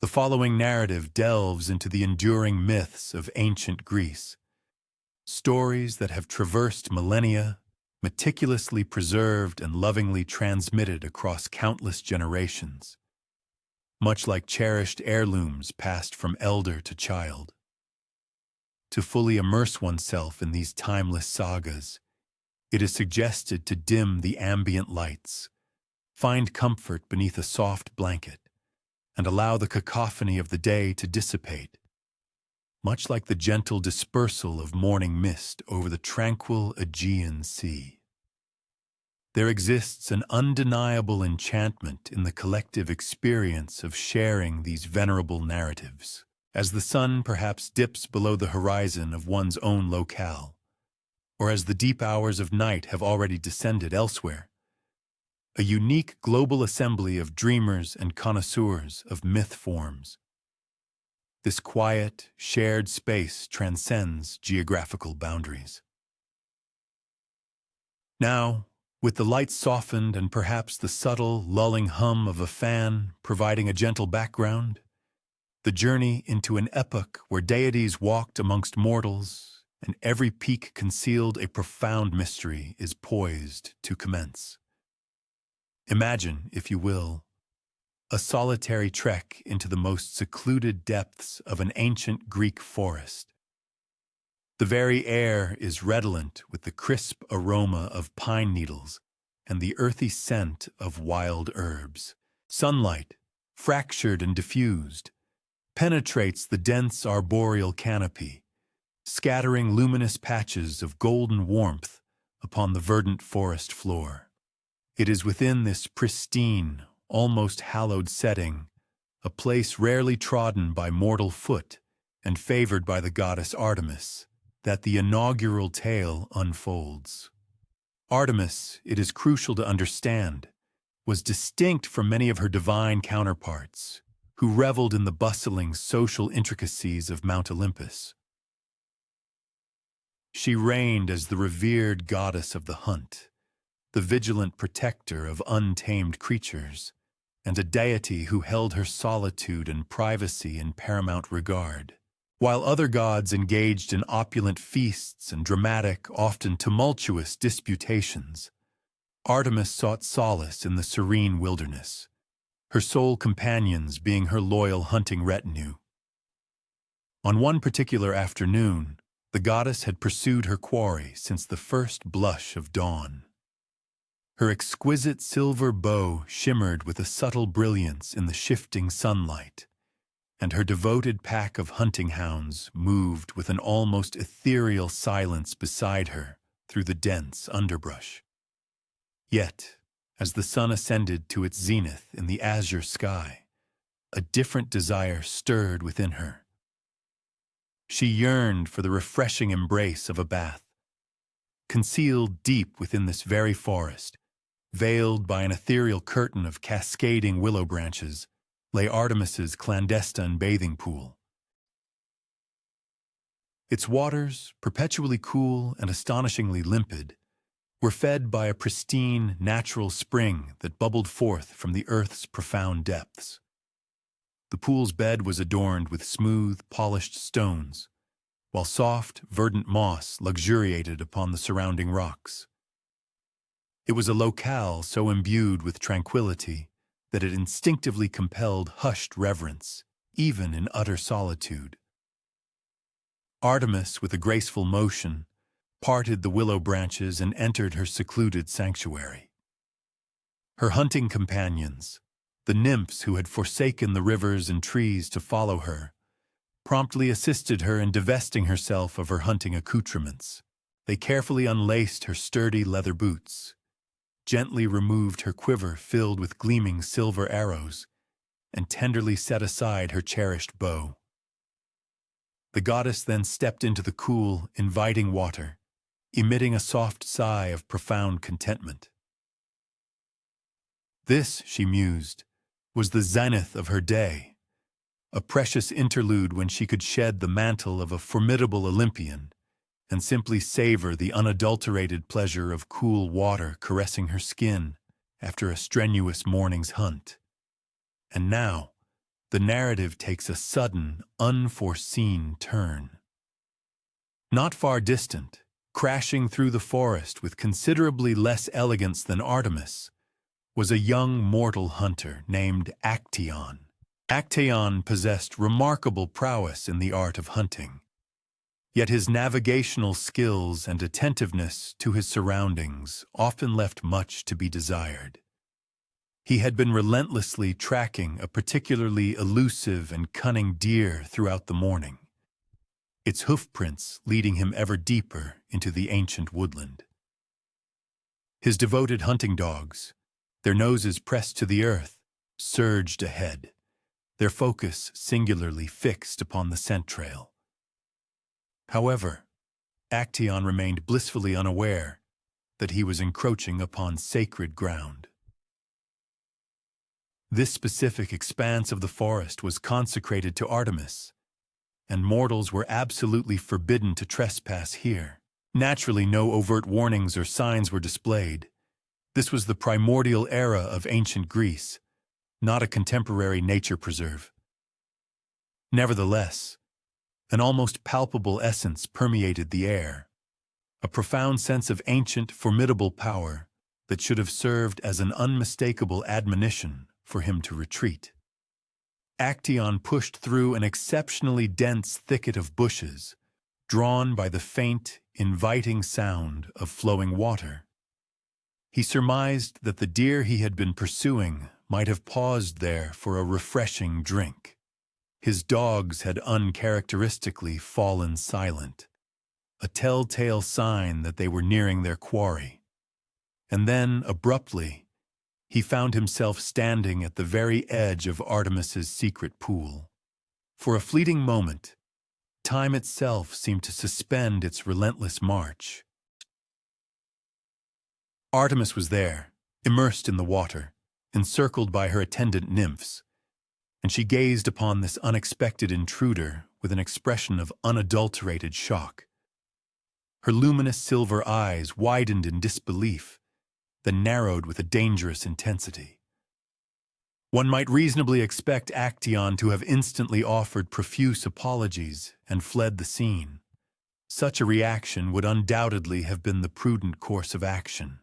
The following narrative delves into the enduring myths of ancient Greece, stories that have traversed millennia, meticulously preserved and lovingly transmitted across countless generations, much like cherished heirlooms passed from elder to child. To fully immerse oneself in these timeless sagas, it is suggested to dim the ambient lights, find comfort beneath a soft blanket, and allow the cacophony of the day to dissipate, much like the gentle dispersal of morning mist over the tranquil Aegean Sea. There exists an undeniable enchantment in the collective experience of sharing these venerable narratives, as the sun perhaps dips below the horizon of one's own locale, or as the deep hours of night have already descended elsewhere. A unique global assembly of dreamers and connoisseurs of myth forms. This quiet, shared space transcends geographical boundaries. Now, with the lights softened and perhaps the subtle, lulling hum of a fan providing a gentle background, the journey into an epoch where deities walked amongst mortals and every peak concealed a profound mystery is poised to commence. Imagine, if you will, a solitary trek into the most secluded depths of an ancient Greek forest. The very air is redolent with the crisp aroma of pine needles and the earthy scent of wild herbs. Sunlight, fractured and diffused, penetrates the dense arboreal canopy, scattering luminous patches of golden warmth upon the verdant forest floor. It is within this pristine, almost hallowed setting, a place rarely trodden by mortal foot and favored by the goddess Artemis, that the inaugural tale unfolds. Artemis, it is crucial to understand, was distinct from many of her divine counterparts, who reveled in the bustling social intricacies of Mount Olympus. She reigned as the revered goddess of the hunt, the vigilant protector of untamed creatures, and a deity who held her solitude and privacy in paramount regard. While other gods engaged in opulent feasts and dramatic, often tumultuous disputations, Artemis sought solace in the serene wilderness, her sole companions being her loyal hunting retinue. On one particular afternoon, the goddess had pursued her quarry since the first blush of dawn. Her exquisite silver bow shimmered with a subtle brilliance in the shifting sunlight, and her devoted pack of hunting hounds moved with an almost ethereal silence beside her through the dense underbrush. Yet, as the sun ascended to its zenith in the azure sky, a different desire stirred within her. She yearned for the refreshing embrace of a bath. Concealed deep within this very forest, veiled by an ethereal curtain of cascading willow branches, lay Artemis's clandestine bathing pool. Its waters, perpetually cool and astonishingly limpid, were fed by a pristine, natural spring that bubbled forth from the earth's profound depths. The pool's bed was adorned with smooth, polished stones, while soft, verdant moss luxuriated upon the surrounding rocks. It was a locale so imbued with tranquility that it instinctively compelled hushed reverence, even in utter solitude. Artemis, with a graceful motion, parted the willow branches and entered her secluded sanctuary. Her hunting companions, the nymphs who had forsaken the rivers and trees to follow her, promptly assisted her in divesting herself of her hunting accoutrements. They carefully unlaced her sturdy leather boots, gently removed her quiver filled with gleaming silver arrows, and tenderly set aside her cherished bow. The goddess then stepped into the cool, inviting water, emitting a soft sigh of profound contentment. This, she mused, was the zenith of her day, a precious interlude when she could shed the mantle of a formidable Olympian and simply savor the unadulterated pleasure of cool water caressing her skin after a strenuous morning's hunt. And now, the narrative takes a sudden, unforeseen turn. Not far distant, crashing through the forest with considerably less elegance than Artemis, was a young mortal hunter named Actaeon. Actaeon possessed remarkable prowess in the art of hunting, yet his navigational skills and attentiveness to his surroundings often left much to be desired. He had been relentlessly tracking a particularly elusive and cunning deer throughout the morning, its hoofprints leading him ever deeper into the ancient woodland. His devoted hunting dogs, their noses pressed to the earth, surged ahead, their focus singularly fixed upon the scent trail. However, Actaeon remained blissfully unaware that he was encroaching upon sacred ground. This specific expanse of the forest was consecrated to Artemis, and mortals were absolutely forbidden to trespass here. Naturally, no overt warnings or signs were displayed. This was the primordial era of ancient Greece, not a contemporary nature preserve. Nevertheless, an almost palpable essence permeated the air, a profound sense of ancient, formidable power that should have served as an unmistakable admonition for him to retreat. Actaeon pushed through an exceptionally dense thicket of bushes, drawn by the faint, inviting sound of flowing water. He surmised that the deer he had been pursuing might have paused there for a refreshing drink. His dogs had uncharacteristically fallen silent, a telltale sign that they were nearing their quarry. And then, abruptly, he found himself standing at the very edge of Artemis's secret pool. For a fleeting moment, time itself seemed to suspend its relentless march. Artemis was there, immersed in the water, encircled by her attendant nymphs, and she gazed upon this unexpected intruder with an expression of unadulterated shock. Her luminous silver eyes widened in disbelief, then narrowed with a dangerous intensity. One might reasonably expect Actaeon to have instantly offered profuse apologies and fled the scene. Such a reaction would undoubtedly have been the prudent course of action.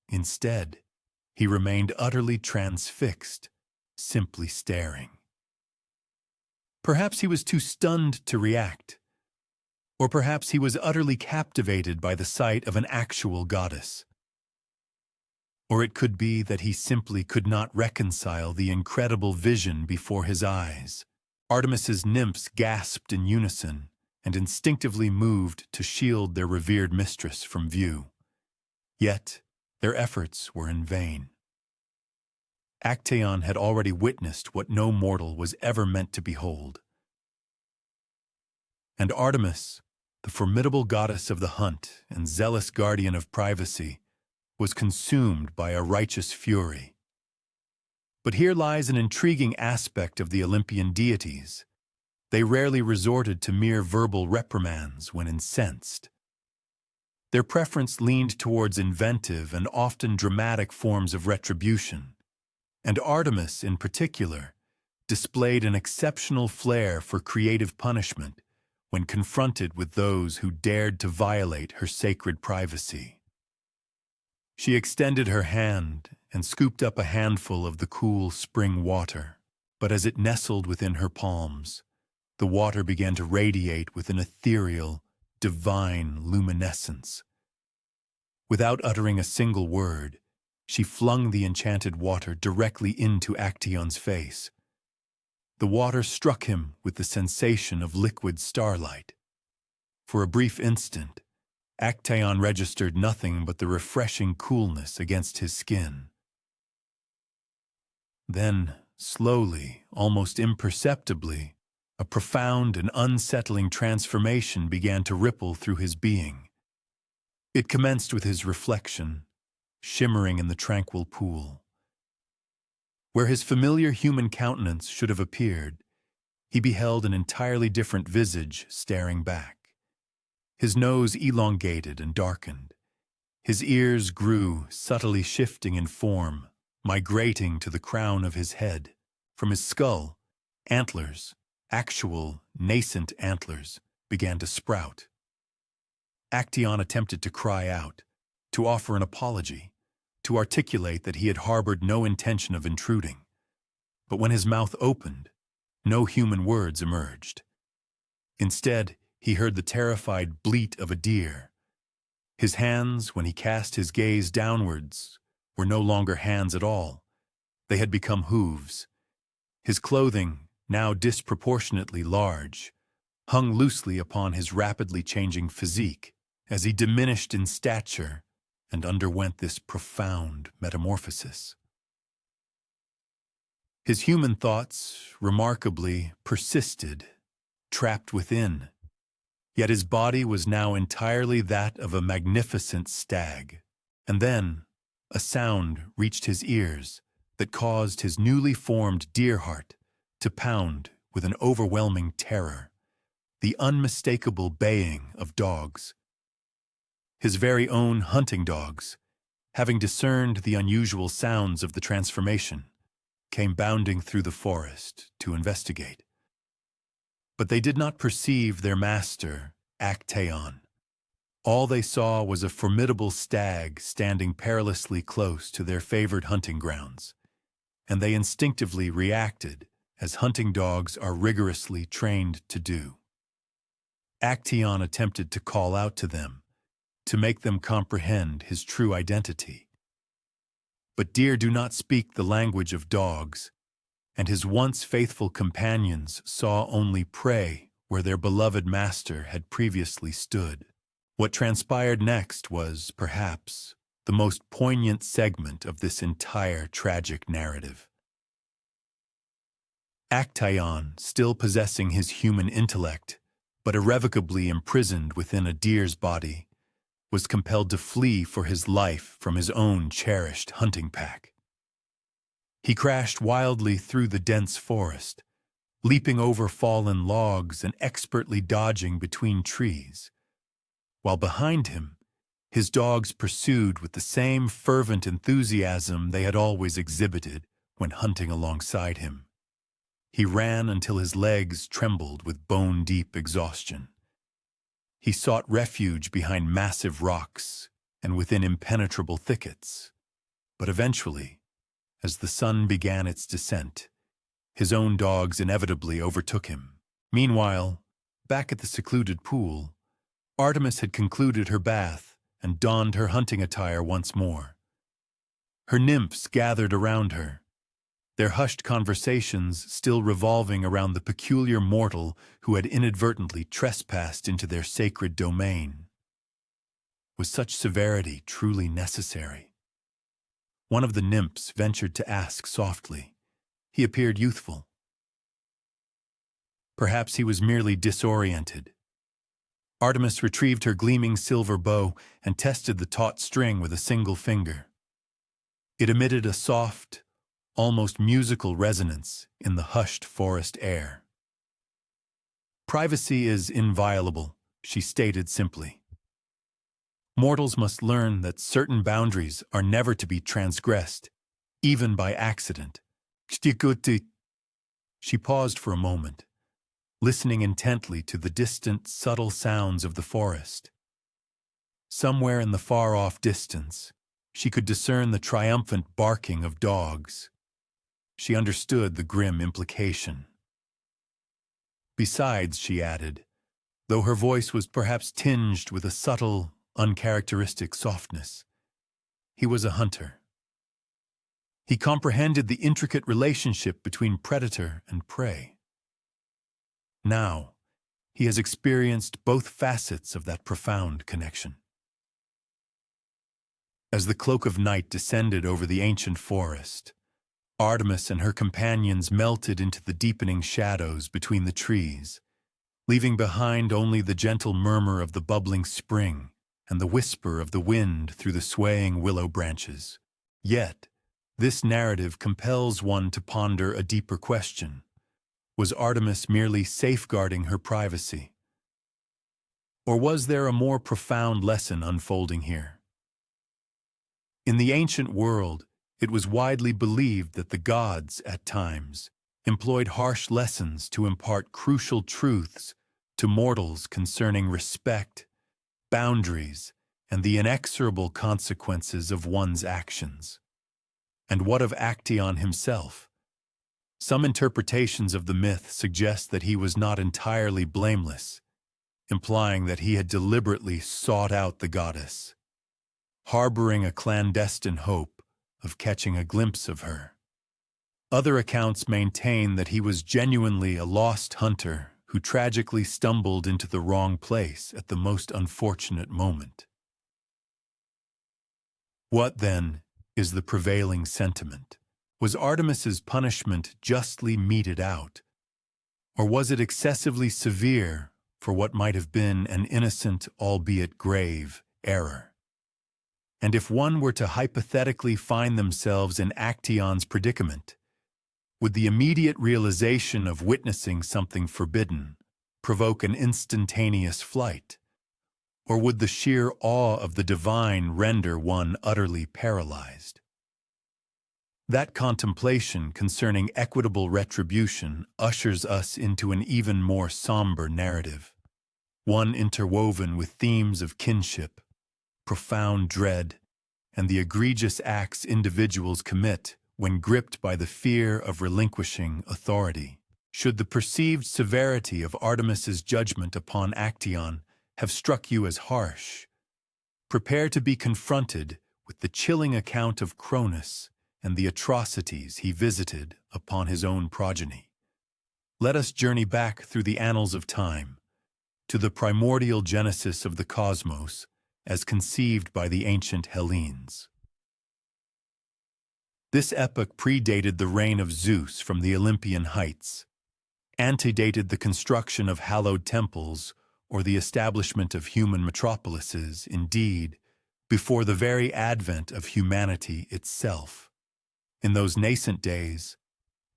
Instead, he remained utterly transfixed, simply staring. Perhaps he was too stunned to react, or perhaps he was utterly captivated by the sight of an actual goddess. Or it could be that he simply could not reconcile the incredible vision before his eyes. Artemis's nymphs gasped in unison and instinctively moved to shield their revered mistress from view. Yet, their efforts were in vain. Actaeon had already witnessed what no mortal was ever meant to behold. And Artemis, the formidable goddess of the hunt and zealous guardian of privacy, was consumed by a righteous fury. But here lies an intriguing aspect of the Olympian deities. They rarely resorted to mere verbal reprimands when incensed. Their preference leaned towards inventive and often dramatic forms of retribution, and Artemis, in particular, displayed an exceptional flair for creative punishment when confronted with those who dared to violate her sacred privacy. She extended her hand and scooped up a handful of the cool spring water, but as it nestled within her palms, the water began to radiate with an ethereal, divine luminescence. Without uttering a single word, she flung the enchanted water directly into Actaeon's face. The water struck him with the sensation of liquid starlight. For a brief instant, Actaeon registered nothing but the refreshing coolness against his skin. Then, slowly, almost imperceptibly, a profound and unsettling transformation began to ripple through his being. It commenced with his reflection, shimmering in the tranquil pool. Where his familiar human countenance should have appeared, he beheld an entirely different visage staring back. His nose elongated and darkened. His ears grew, subtly shifting in form, migrating to the crown of his head. From his skull, Antlers, actual, nascent antlers, began to sprout. Actaeon attempted to cry out, to offer an apology, to articulate that he had harbored no intention of intruding. But when his mouth opened, no human words emerged. Instead, he heard the terrified bleat of a deer. His hands, when he cast his gaze downwards, were no longer hands at all. They had become hooves. His clothing, now disproportionately large, hung loosely upon his rapidly changing physique as he diminished in stature and underwent this profound metamorphosis. His human thoughts, remarkably, persisted, trapped within, yet his body was now entirely that of a magnificent stag. And then a sound reached his ears that caused his newly formed deer heart to pound with an overwhelming terror, the unmistakable baying of dogs. His very own hunting dogs, having discerned the unusual sounds of the transformation, came bounding through the forest to investigate. But they did not perceive their master, Actaeon. All they saw was a formidable stag standing perilously close to their favored hunting grounds, and they instinctively reacted as hunting dogs are rigorously trained to do. Actaeon attempted to call out to them, to make them comprehend his true identity. But deer do not speak the language of dogs, and his once faithful companions saw only prey where their beloved master had previously stood. What transpired next was, perhaps, the most poignant segment of this entire tragic narrative. Actaeon, still possessing his human intellect, but irrevocably imprisoned within a deer's body, was compelled to flee for his life from his own cherished hunting pack. He crashed wildly through the dense forest, leaping over fallen logs and expertly dodging between trees, while behind him, his dogs pursued with the same fervent enthusiasm they had always exhibited when hunting alongside him. He ran until his legs trembled with bone-deep exhaustion. He sought refuge behind massive rocks and within impenetrable thickets, but eventually, as the sun began its descent, his own dogs inevitably overtook him. Meanwhile, back at the secluded pool, Artemis had concluded her bath and donned her hunting attire once more. Her nymphs gathered around her, their hushed conversations still revolving around the peculiar mortal who had inadvertently trespassed into their sacred domain. Was such severity truly necessary? One of the nymphs ventured to ask softly. He appeared youthful. Perhaps he was merely disoriented. Artemis retrieved her gleaming silver bow and tested the taut string with a single finger. It emitted a soft, almost musical resonance in the hushed forest air. Privacy is inviolable, she stated simply. Mortals must learn that certain boundaries are never to be transgressed, even by accident. She paused for a moment, listening intently to the distant, subtle sounds of the forest. Somewhere in the far-off distance, she could discern the triumphant barking of dogs. She understood the grim implication. Besides, she added, though her voice was perhaps tinged with a subtle, uncharacteristic softness, he was a hunter. He comprehended the intricate relationship between predator and prey. Now, he has experienced both facets of that profound connection. As the cloak of night descended over the ancient forest, Artemis and her companions melted into the deepening shadows between the trees, leaving behind only the gentle murmur of the bubbling spring and the whisper of the wind through the swaying willow branches. Yet, this narrative compels one to ponder a deeper question. Was Artemis merely safeguarding her privacy? Or was there a more profound lesson unfolding here? In the ancient world, it was widely believed that the gods, at times, employed harsh lessons to impart crucial truths to mortals concerning respect, boundaries, and the inexorable consequences of one's actions. And what of Actaeon himself? Some interpretations of the myth suggest that he was not entirely blameless, implying that he had deliberately sought out the goddess, harboring a clandestine hope of catching a glimpse of her. Other accounts maintain that he was genuinely a lost hunter who tragically stumbled into the wrong place at the most unfortunate moment. What, then, is the prevailing sentiment? Was Artemis's punishment justly meted out, or was it excessively severe for what might have been an innocent, albeit grave, error? And if one were to hypothetically find themselves in Actaeon's predicament, would the immediate realization of witnessing something forbidden provoke an instantaneous flight? Or would the sheer awe of the divine render one utterly paralyzed? That contemplation concerning equitable retribution ushers us into an even more somber narrative, one interwoven with themes of kinship, profound dread, and the egregious acts individuals commit when gripped by the fear of relinquishing authority. Should the perceived severity of Artemis's judgment upon Actaeon have struck you as harsh, prepare to be confronted with the chilling account of Cronus and the atrocities he visited upon his own progeny. Let us journey back through the annals of time, to the primordial genesis of the cosmos as conceived by the ancient Hellenes. This epoch predated the reign of Zeus from the Olympian heights, antedated the construction of hallowed temples or the establishment of human metropolises, indeed, before the very advent of humanity itself. In those nascent days,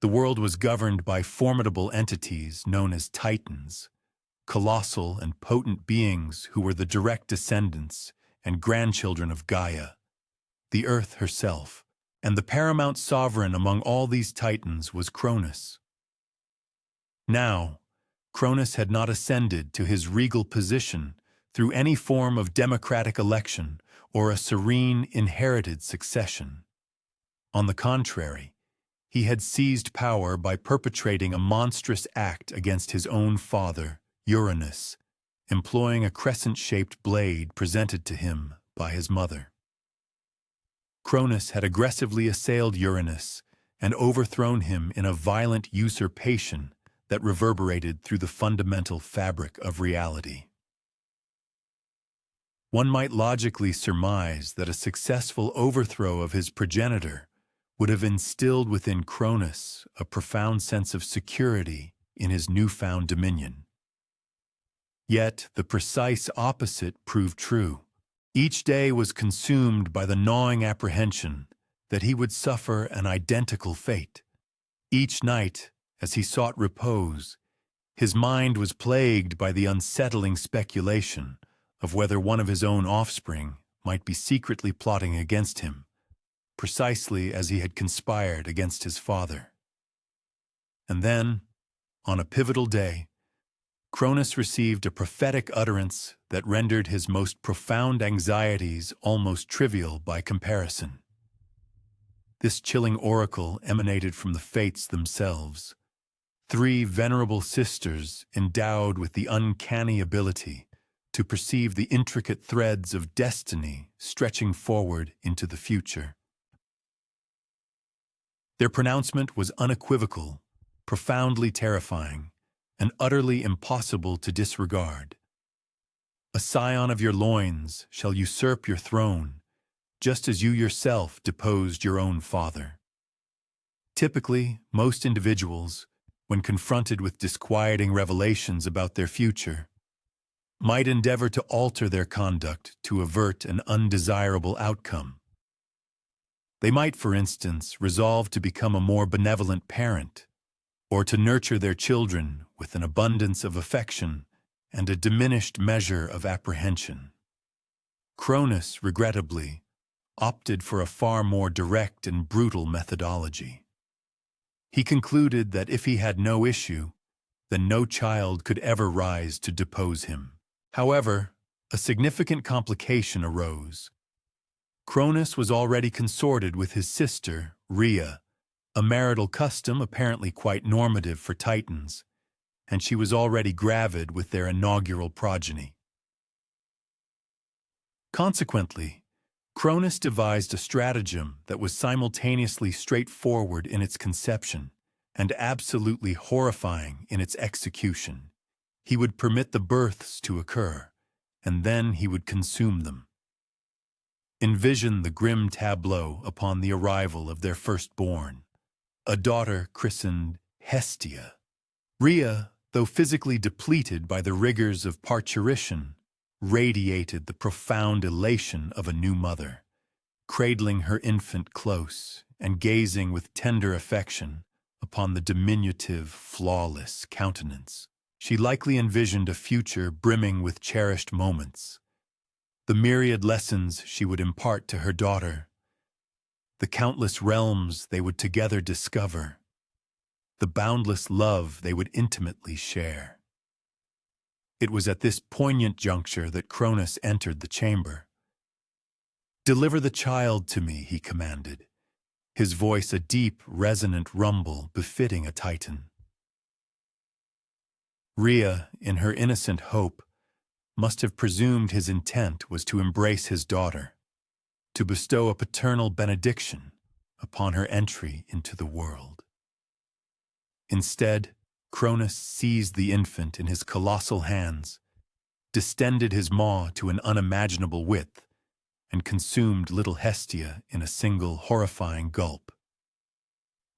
the world was governed by formidable entities known as Titans, colossal and potent beings who were the direct descendants and grandchildren of Gaia, the Earth herself, and the paramount sovereign among all these Titans was Cronus. Now, Cronus had not ascended to his regal position through any form of democratic election or a serene inherited succession. On the contrary, he had seized power by perpetrating a monstrous act against his own father, Uranus, employing a crescent-shaped blade presented to him by his mother. Cronus had aggressively assailed Uranus and overthrown him in a violent usurpation that reverberated through the fundamental fabric of reality. One might logically surmise that a successful overthrow of his progenitor would have instilled within Cronus a profound sense of security in his newfound dominion. Yet the precise opposite proved true. Each day was consumed by the gnawing apprehension that he would suffer an identical fate. Each night, as he sought repose, his mind was plagued by the unsettling speculation of whether one of his own offspring might be secretly plotting against him, precisely as he had conspired against his father. And then, on a pivotal day, Cronus received a prophetic utterance that rendered his most profound anxieties almost trivial by comparison. This chilling oracle emanated from the fates themselves, three venerable sisters endowed with the uncanny ability to perceive the intricate threads of destiny stretching forward into the future. Their pronouncement was unequivocal, profoundly terrifying, and utterly impossible to disregard. A scion of your loins shall usurp your throne, just as you yourself deposed your own father. Typically, most individuals, when confronted with disquieting revelations about their future, might endeavor to alter their conduct to avert an undesirable outcome. They might, for instance, resolve to become a more benevolent parent, or to nurture their children with an abundance of affection and a diminished measure of apprehension. Cronus, regrettably, opted for a far more direct and brutal methodology. He concluded that if he had no issue, then no child could ever rise to depose him. However, a significant complication arose. Cronus was already consorted with his sister, Rhea, a marital custom apparently quite normative for Titans, and she was already gravid with their inaugural progeny. Consequently, Cronus devised a stratagem that was simultaneously straightforward in its conception and absolutely horrifying in its execution. He would permit the births to occur, and then he would consume them. Envision the grim tableau upon the arrival of their firstborn, a daughter christened Hestia. Rhea, though physically depleted by the rigors of parturition, radiated the profound elation of a new mother, cradling her infant close and gazing with tender affection upon the diminutive, flawless countenance. She likely envisioned a future brimming with cherished moments, the myriad lessons she would impart to her daughter, the countless realms they would together discover, the boundless love they would intimately share. It was at this poignant juncture that Cronus entered the chamber. "Deliver the child to me," he commanded, his voice a deep, resonant rumble befitting a Titan. Rhea, in her innocent hope, must have presumed his intent was to embrace his daughter, to bestow a paternal benediction upon her entry into the world. Instead, Cronus seized the infant in his colossal hands, distended his maw to an unimaginable width, and consumed little Hestia in a single horrifying gulp.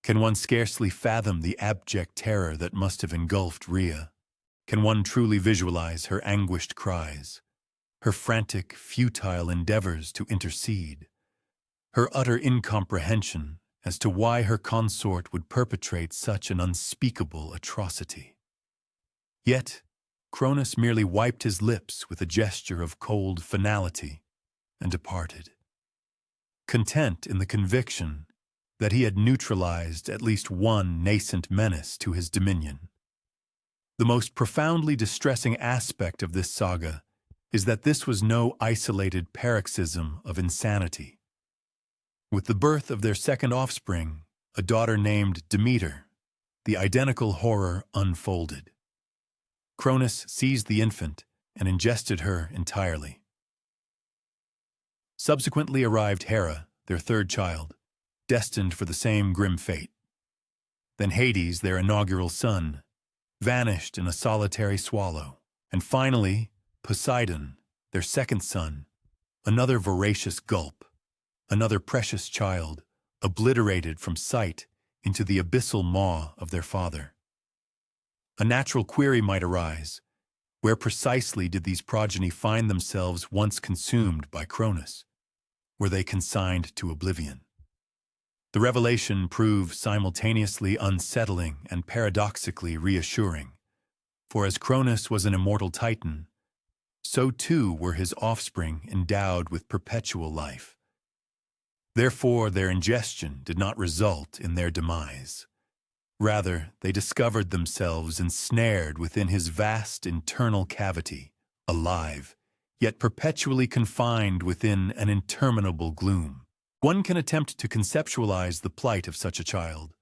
Can one scarcely fathom the abject terror that must have engulfed Rhea? Can one truly visualize her anguished cries, her frantic, futile endeavors to intercede, her utter incomprehension as to why her consort would perpetrate such an unspeakable atrocity? Yet, Cronus merely wiped his lips with a gesture of cold finality and departed, content in the conviction that he had neutralized at least one nascent menace to his dominion. The most profoundly distressing aspect of this saga is that this was no isolated paroxysm of insanity. With the birth of their second offspring, a daughter named Demeter, the identical horror unfolded. Cronus seized the infant and ingested her entirely. Subsequently arrived Hera, their third child, destined for the same grim fate. Then Hades, their inaugural son, vanished in a solitary swallow. And finally, Poseidon, their second son, another voracious gulp, another precious child, obliterated from sight into the abyssal maw of their father. A natural query might arise: where precisely did these progeny find themselves once consumed by Cronus? Were they consigned to oblivion? The revelation proved simultaneously unsettling and paradoxically reassuring, for as Cronus was an immortal Titan, so too were his offspring endowed with perpetual life. Therefore, their ingestion did not result in their demise. Rather, they discovered themselves ensnared within his vast internal cavity, alive, yet perpetually confined within an interminable gloom. One can attempt to conceptualize the plight of such a child,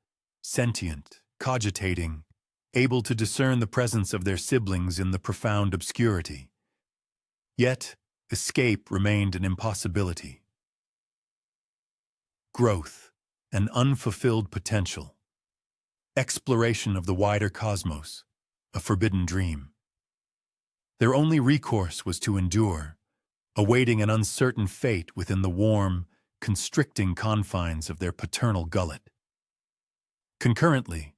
sentient, cogitating, able to discern the presence of their siblings in the profound obscurity. Yet, escape remained an impossibility. Growth, an unfulfilled potential. Exploration of the wider cosmos, a forbidden dream. Their only recourse was to endure, awaiting an uncertain fate within the warm, constricting confines of their paternal gullet. Concurrently,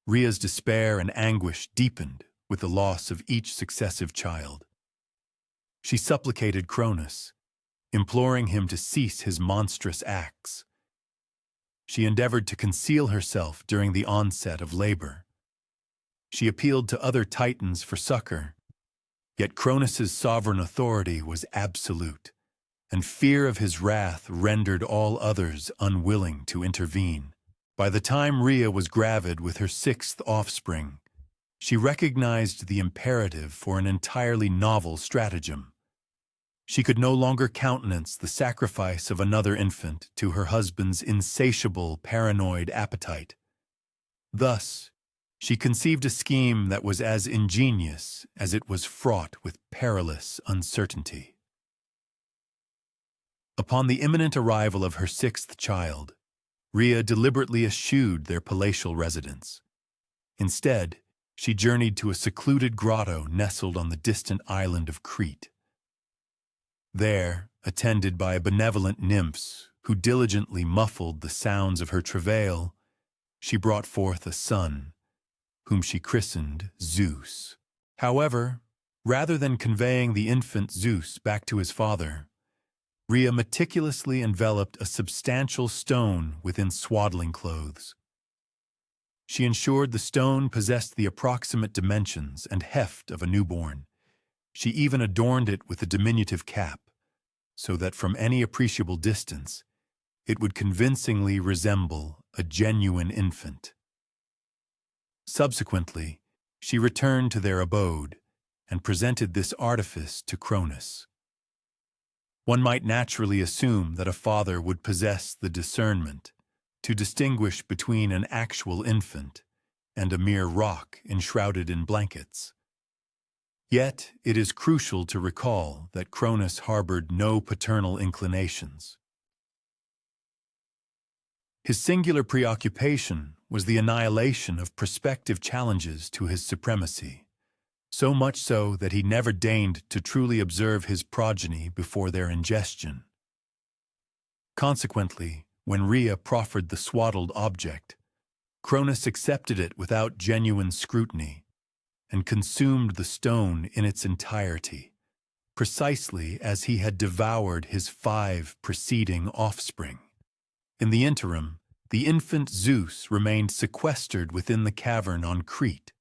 Rhea's despair and anguish deepened with the loss of each successive child. She supplicated Cronus, imploring him to cease his monstrous acts. She endeavored to conceal herself during the onset of labor. She appealed to other Titans for succor, yet Cronus's sovereign authority was absolute, and fear of his wrath rendered all others unwilling to intervene. By the time Rhea was gravid with her sixth offspring, she recognized the imperative for an entirely novel stratagem. She could no longer countenance the sacrifice of another infant to her husband's insatiable paranoid appetite. Thus, she conceived a scheme that was as ingenious as it was fraught with perilous uncertainty. Upon the imminent arrival of her sixth child, Rhea deliberately eschewed their palatial residence. Instead, she journeyed to a secluded grotto nestled on the distant island of Crete. There, attended by benevolent nymphs who diligently muffled the sounds of her travail, she brought forth a son, whom she christened Zeus. However, rather than conveying the infant Zeus back to his father, Rhea meticulously enveloped a substantial stone within swaddling clothes. She ensured the stone possessed the approximate dimensions and heft of a newborn. She even adorned it with a diminutive cap, so that from any appreciable distance, it would convincingly resemble a genuine infant. Subsequently, she returned to their abode and presented this artifice to Cronus. One might naturally assume that a father would possess the discernment to distinguish between an actual infant and a mere rock enshrouded in blankets. Yet it is crucial to recall that Cronus harbored no paternal inclinations. His singular preoccupation was the annihilation of prospective challenges to his supremacy, so much so that he never deigned to truly observe his progeny before their ingestion. Consequently, when Rhea proffered the swaddled object, Cronus accepted it without genuine scrutiny and consumed the stone in its entirety, precisely as he had devoured his 5 preceding offspring. In the interim, the infant Zeus remained sequestered within the cavern on Crete,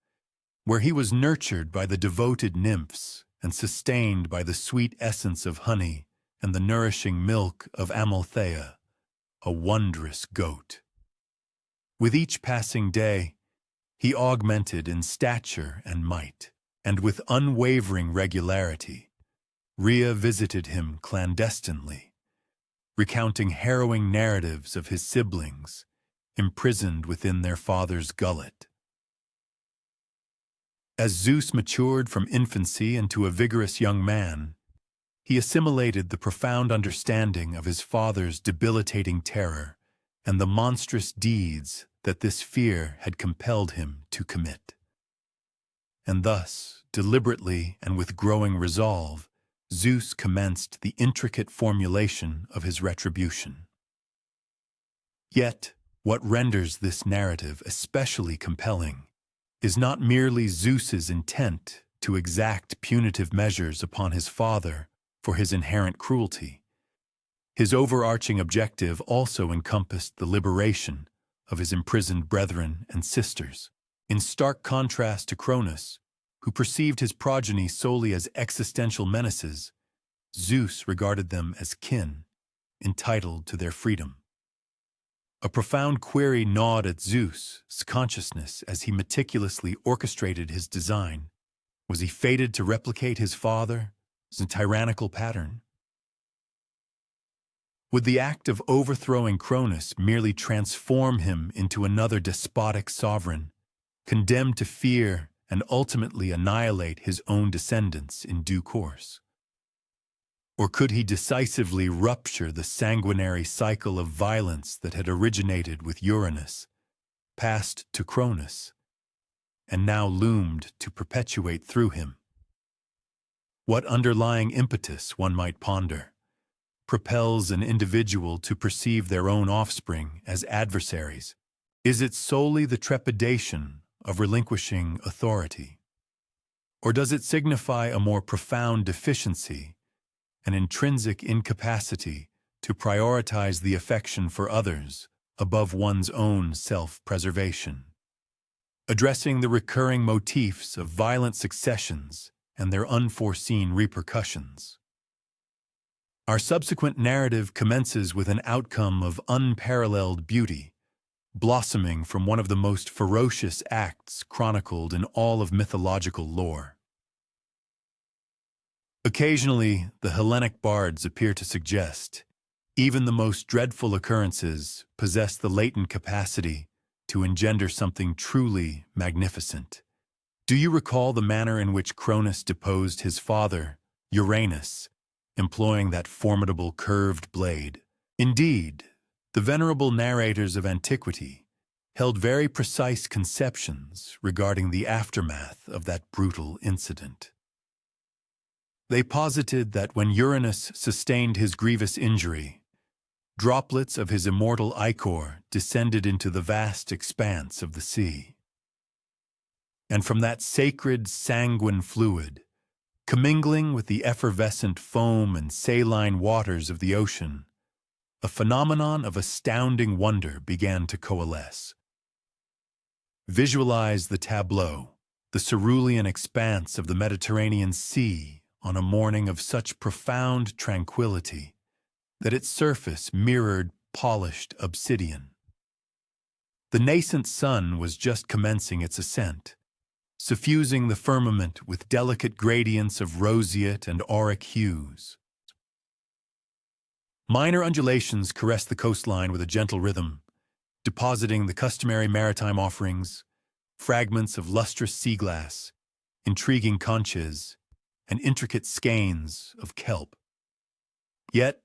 where he was nurtured by the devoted nymphs and sustained by the sweet essence of honey and the nourishing milk of Amalthea, a wondrous goat. With each passing day, he augmented in stature and might, and with unwavering regularity, Rhea visited him clandestinely, recounting harrowing narratives of his siblings imprisoned within their father's gullet. As Zeus matured from infancy into a vigorous young man, he assimilated the profound understanding of his father's debilitating terror and the monstrous deeds that this fear had compelled him to commit. And thus, deliberately and with growing resolve, Zeus commenced the intricate formulation of his retribution. Yet, what renders this narrative especially compelling is not merely Zeus's intent to exact punitive measures upon his father for his inherent cruelty. His overarching objective also encompassed the liberation of his imprisoned brethren and sisters, in stark contrast to Cronus, who perceived his progeny solely as existential menaces. Zeus regarded them as kin, entitled to their freedom. A profound query gnawed at Zeus' consciousness as he meticulously orchestrated his design. Was he fated to replicate his father's tyrannical pattern? Would the act of overthrowing Cronus merely transform him into another despotic sovereign, condemned to fear and ultimately annihilate his own descendants in due course? Or could he decisively rupture the sanguinary cycle of violence that had originated with Uranus, passed to Cronus, and now loomed to perpetuate through him? What underlying impetus, one might ponder, propels an individual to perceive their own offspring as adversaries? Is it solely the trepidation of relinquishing authority? Or does it signify a more profound deficiency, an intrinsic incapacity to prioritize the affection for others above one's own self-preservation? Addressing the recurring motifs of violent successions and their unforeseen repercussions. Our subsequent narrative commences with an outcome of unparalleled beauty, blossoming from one of the most ferocious acts chronicled in all of mythological lore. Occasionally, the Hellenic bards appear to suggest even the most dreadful occurrences possess the latent capacity to engender something truly magnificent. Do you recall the manner in which Cronus deposed his father, Uranus, employing that formidable curved blade? Indeed, the venerable narrators of antiquity held very precise conceptions regarding the aftermath of that brutal incident. They posited that when Uranus sustained his grievous injury, droplets of his immortal ichor descended into the vast expanse of the sea. And from that sacred sanguine fluid, commingling with the effervescent foam and saline waters of the ocean, a phenomenon of astounding wonder began to coalesce. Visualize the tableau, the cerulean expanse of the Mediterranean Sea on a morning of such profound tranquility that its surface mirrored polished obsidian. The nascent sun was just commencing its ascent, suffusing the firmament with delicate gradients of roseate and auric hues. Minor undulations caressed the coastline with a gentle rhythm, depositing the customary maritime offerings, fragments of lustrous sea glass, intriguing conches, and intricate skeins of kelp. Yet,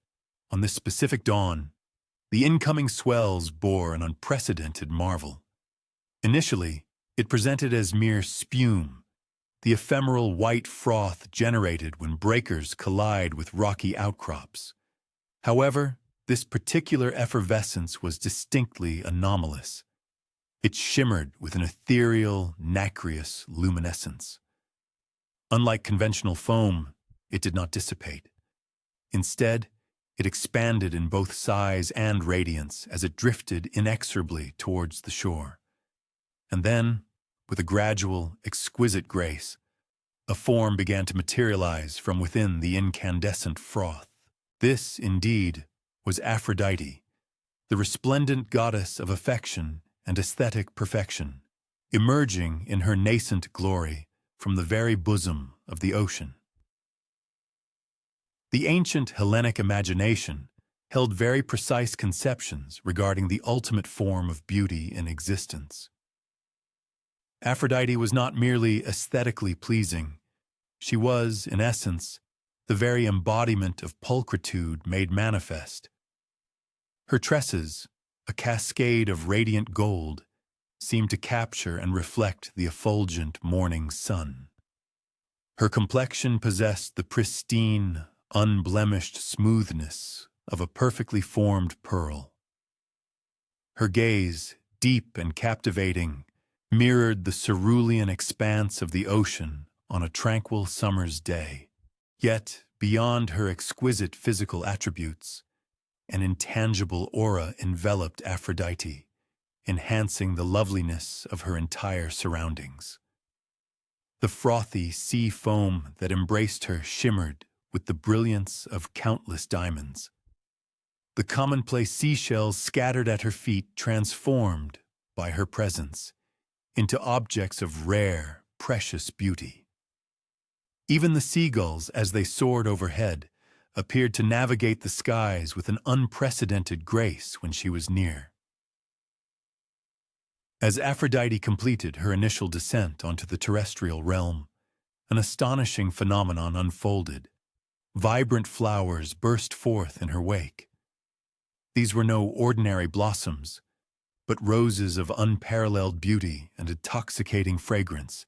on this specific dawn, the incoming swells bore an unprecedented marvel. Initially, it presented as mere spume, the ephemeral white froth generated when breakers collide with rocky outcrops. However, this particular effervescence was distinctly anomalous. It shimmered with an ethereal, nacreous luminescence. Unlike conventional foam, it did not dissipate. Instead, it expanded in both size and radiance as it drifted inexorably towards the shore. And then, with a gradual, exquisite grace, a form began to materialize from within the incandescent froth. This, indeed, was Aphrodite, the resplendent goddess of affection and aesthetic perfection, emerging in her nascent glory from the very bosom of the ocean. The ancient Hellenic imagination held very precise conceptions regarding the ultimate form of beauty in existence. Aphrodite was not merely aesthetically pleasing. She was, in essence, the very embodiment of pulchritude made manifest. Her tresses, a cascade of radiant gold, seemed to capture and reflect the effulgent morning sun. Her complexion possessed the pristine, unblemished smoothness of a perfectly formed pearl. Her gaze, deep and captivating, mirrored the cerulean expanse of the ocean on a tranquil summer's day. Yet, beyond her exquisite physical attributes, an intangible aura enveloped Aphrodite, enhancing the loveliness of her entire surroundings. The frothy sea foam that embraced her shimmered with the brilliance of countless diamonds. The commonplace seashells scattered at her feet transformed, by her presence, into objects of rare, precious beauty. Even the seagulls, as they soared overhead, appeared to navigate the skies with an unprecedented grace when she was near. As Aphrodite completed her initial descent onto the terrestrial realm, an astonishing phenomenon unfolded. Vibrant flowers burst forth in her wake. These were no ordinary blossoms, but roses of unparalleled beauty and intoxicating fragrance,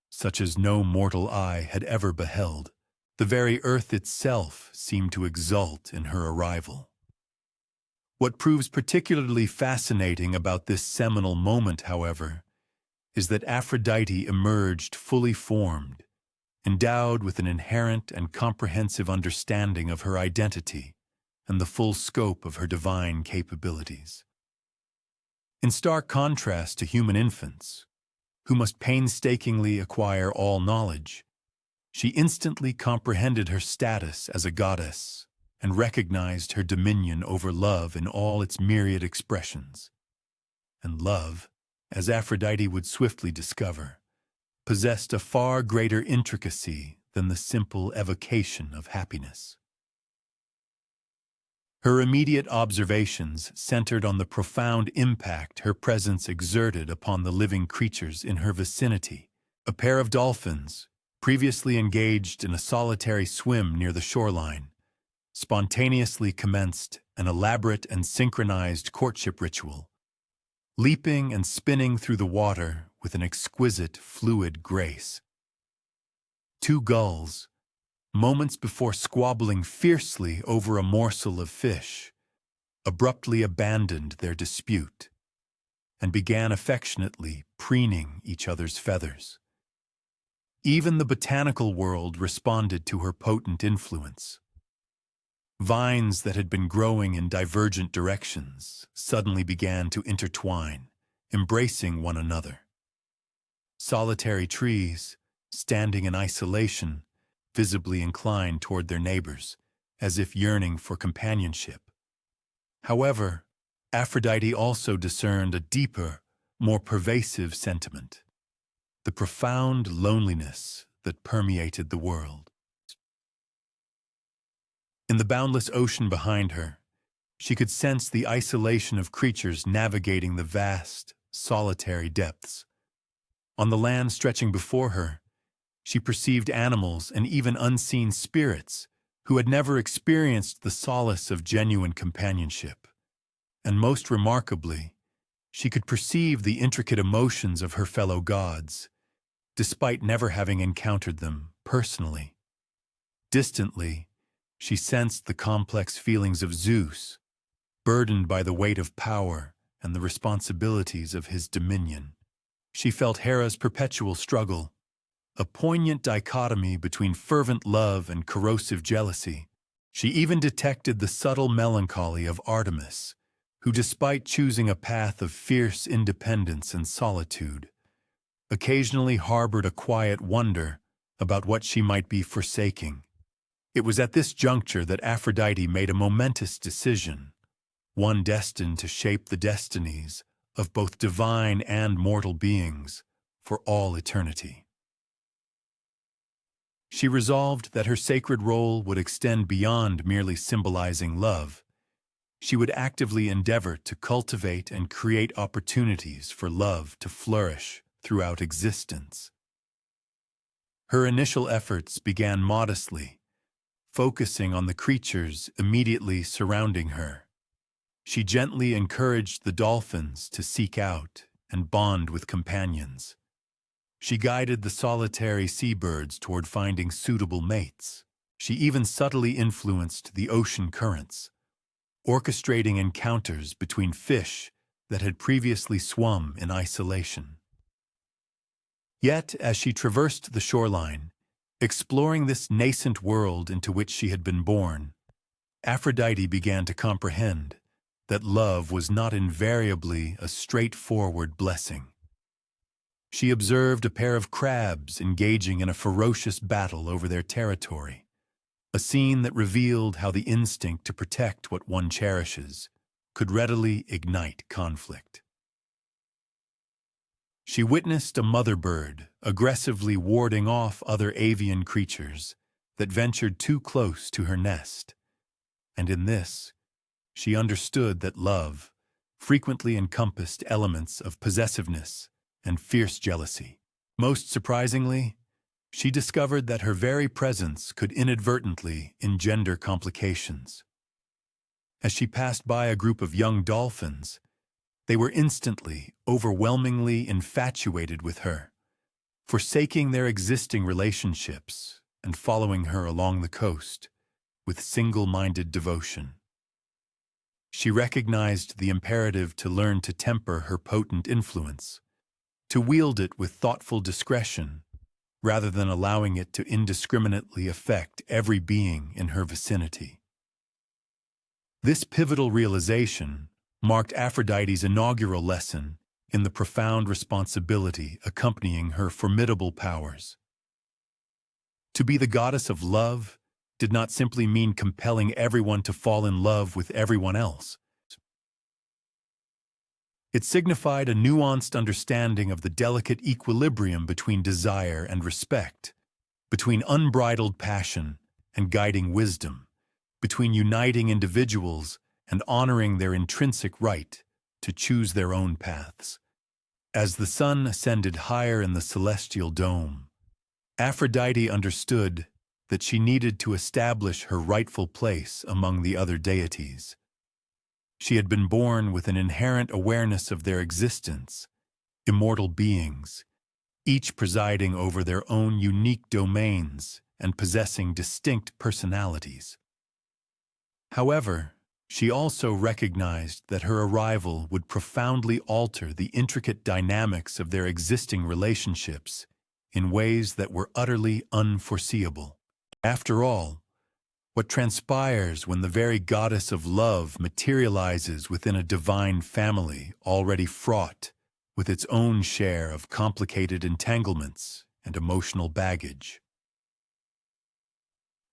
such as no mortal eye had ever beheld. The very earth itself seemed to exult in her arrival. What proves particularly fascinating about this seminal moment, however, is that Aphrodite emerged fully formed, endowed with an inherent and comprehensive understanding of her identity and the full scope of her divine capabilities. In stark contrast to human infants, who must painstakingly acquire all knowledge, she instantly comprehended her status as a goddess and recognized her dominion over love in all its myriad expressions. And love, as Aphrodite would swiftly discover, possessed a far greater intricacy than the simple evocation of happiness. Her immediate observations centered on the profound impact her presence exerted upon the living creatures in her vicinity. A pair of dolphins, previously engaged in a solitary swim near the shoreline, spontaneously commenced an elaborate and synchronized courtship ritual, leaping and spinning through the water with an exquisite, fluid grace. Two gulls, moments before squabbling fiercely over a morsel of fish, abruptly abandoned their dispute and began affectionately preening each other's feathers. Even the botanical world responded to her potent influence. Vines that had been growing in divergent directions suddenly began to intertwine, embracing one another. Solitary trees, standing in isolation, visibly inclined toward their neighbors, as if yearning for companionship. However, Aphrodite also discerned a deeper, more pervasive sentiment, the profound loneliness that permeated the world. In the boundless ocean behind her, she could sense the isolation of creatures navigating the vast, solitary depths. On the land stretching before her, she perceived animals and even unseen spirits who had never experienced the solace of genuine companionship. And most remarkably, she could perceive the intricate emotions of her fellow gods, despite never having encountered them personally. Distantly, she sensed the complex feelings of Zeus, burdened by the weight of power and the responsibilities of his dominion. She felt Hera's perpetual struggle, a poignant dichotomy between fervent love and corrosive jealousy. She even detected the subtle melancholy of Artemis, who, despite choosing a path of fierce independence and solitude, occasionally harbored a quiet wonder about what she might be forsaking. It was at this juncture that Aphrodite made a momentous decision, one destined to shape the destinies of both divine and mortal beings for all eternity. She resolved that her sacred role would extend beyond merely symbolizing love. She would actively endeavor to cultivate and create opportunities for love to flourish throughout existence. Her initial efforts began modestly, focusing on the creatures immediately surrounding her. She gently encouraged the dolphins to seek out and bond with companions. She guided the solitary seabirds toward finding suitable mates. She even subtly influenced the ocean currents, orchestrating encounters between fish that had previously swum in isolation. Yet, as she traversed the shoreline, exploring this nascent world into which she had been born, Aphrodite began to comprehend that love was not invariably a straightforward blessing. She observed a pair of crabs engaging in a ferocious battle over their territory, a scene that revealed how the instinct to protect what one cherishes could readily ignite conflict. She witnessed a mother bird aggressively warding off other avian creatures that ventured too close to her nest, and in this, she understood that love frequently encompassed elements of possessiveness and fierce jealousy. Most surprisingly, she discovered that her very presence could inadvertently engender complications. As she passed by a group of young dolphins, they were instantly, overwhelmingly infatuated with her, forsaking their existing relationships and following her along the coast with single-minded devotion. She recognized the imperative to learn to temper her potent influence, to wield it with thoughtful discretion, rather than allowing it to indiscriminately affect every being in her vicinity. This pivotal realization marked Aphrodite's inaugural lesson in the profound responsibility accompanying her formidable powers. To be the goddess of love did not simply mean compelling everyone to fall in love with everyone else. It signified a nuanced understanding of the delicate equilibrium between desire and respect, between unbridled passion and guiding wisdom, between uniting individuals and honoring their intrinsic right to choose their own paths. As the sun ascended higher in the celestial dome, Aphrodite understood that she needed to establish her rightful place among the other deities. She had been born with an inherent awareness of their existence, immortal beings, each presiding over their own unique domains and possessing distinct personalities. However, she also recognized that her arrival would profoundly alter the intricate dynamics of their existing relationships in ways that were utterly unforeseeable. After all, what transpires when the very goddess of love materializes within a divine family already fraught with its own share of complicated entanglements and emotional baggage?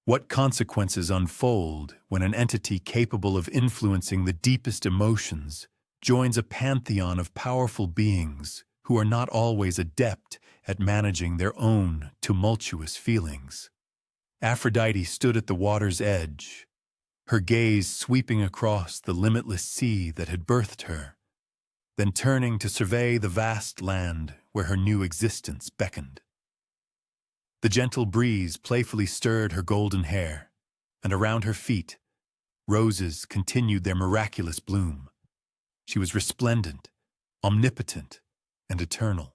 What consequences unfold when an entity capable of influencing the deepest emotions joins a pantheon of powerful beings who are not always adept at managing their own tumultuous feelings? Aphrodite stood at the water's edge, her gaze sweeping across the limitless sea that had birthed her, then turning to survey the vast land where her new existence beckoned. The gentle breeze playfully stirred her golden hair, and around her feet, roses continued their miraculous bloom. She was resplendent, omnipotent, and eternal.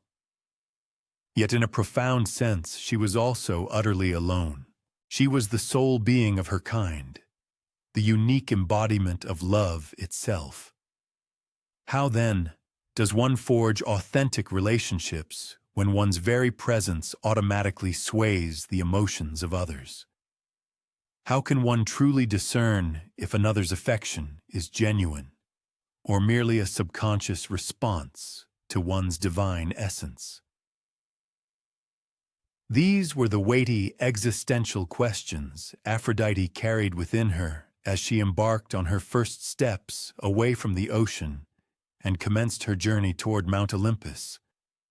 Yet in a profound sense, she was also utterly alone. She was the sole being of her kind, the unique embodiment of love itself. How, then, does one forge authentic relationships when one's very presence automatically sways the emotions of others? How can one truly discern if another's affection is genuine or merely a subconscious response to one's divine essence? These were the weighty existential questions Aphrodite carried within her as she embarked on her first steps away from the ocean and commenced her journey toward Mount Olympus,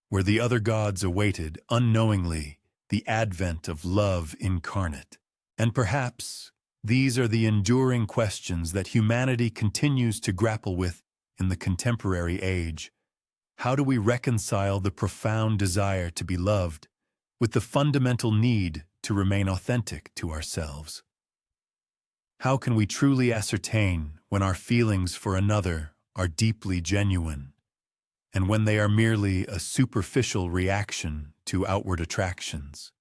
where the other gods awaited, unknowingly, the advent of love incarnate. And perhaps these are the enduring questions that humanity continues to grapple with in the contemporary age. How do we reconcile the profound desire to be loved with the fundamental need to remain authentic to ourselves? How can we truly ascertain when our feelings for another are deeply genuine, and when they are merely a superficial reaction to outward attractions?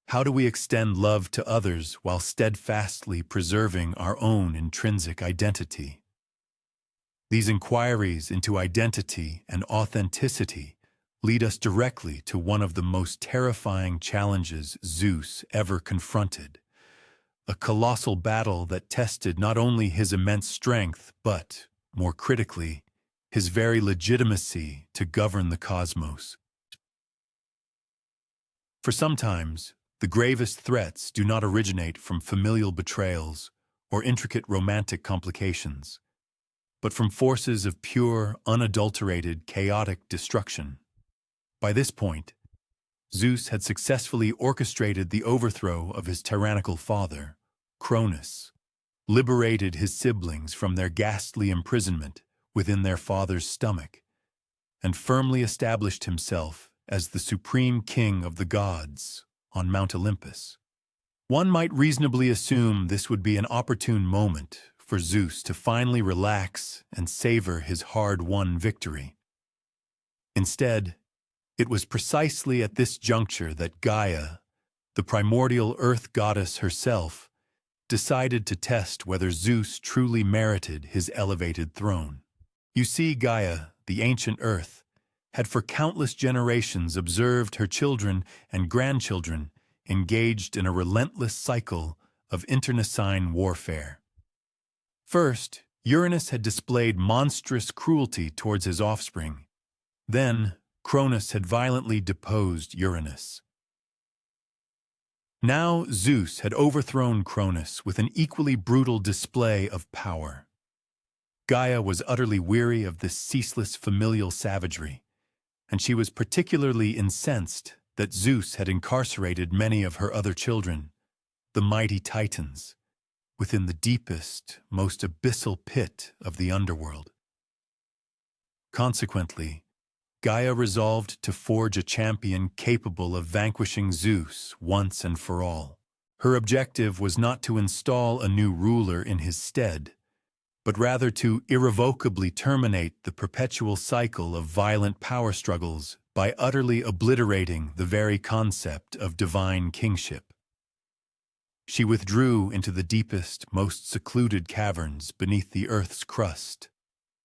How do we extend love to others while steadfastly preserving our own intrinsic identity? These inquiries into identity and authenticity lead us directly to one of the most terrifying challenges Zeus ever confronted, a colossal battle that tested not only his immense strength, but, more critically, his very legitimacy to govern the cosmos. For sometimes, the gravest threats do not originate from familial betrayals or intricate romantic complications, but from forces of pure, unadulterated, chaotic destruction. By this point, Zeus had successfully orchestrated the overthrow of his tyrannical father, Cronus, liberated his siblings from their ghastly imprisonment within their father's stomach, and firmly established himself as the supreme king of the gods on Mount Olympus. One might reasonably assume this would be an opportune moment for Zeus to finally relax and savor his hard-won victory. Instead, it was precisely at this juncture that Gaia, the primordial earth goddess herself, decided to test whether Zeus truly merited his elevated throne. You see, Gaia, the ancient earth, had for countless generations observed her children and grandchildren engaged in a relentless cycle of internecine warfare. First, Uranus had displayed monstrous cruelty towards his offspring. Then, Cronus had violently deposed Uranus. Now Zeus had overthrown Cronus with an equally brutal display of power. Gaia was utterly weary of this ceaseless familial savagery, and she was particularly incensed that Zeus had incarcerated many of her other children, the mighty Titans, within the deepest, most abyssal pit of the underworld. Consequently, Gaia resolved to forge a champion capable of vanquishing Zeus once and for all. Her objective was not to install a new ruler in his stead, but rather to irrevocably terminate the perpetual cycle of violent power struggles by utterly obliterating the very concept of divine kingship. She withdrew into the deepest, most secluded caverns beneath the earth's crust,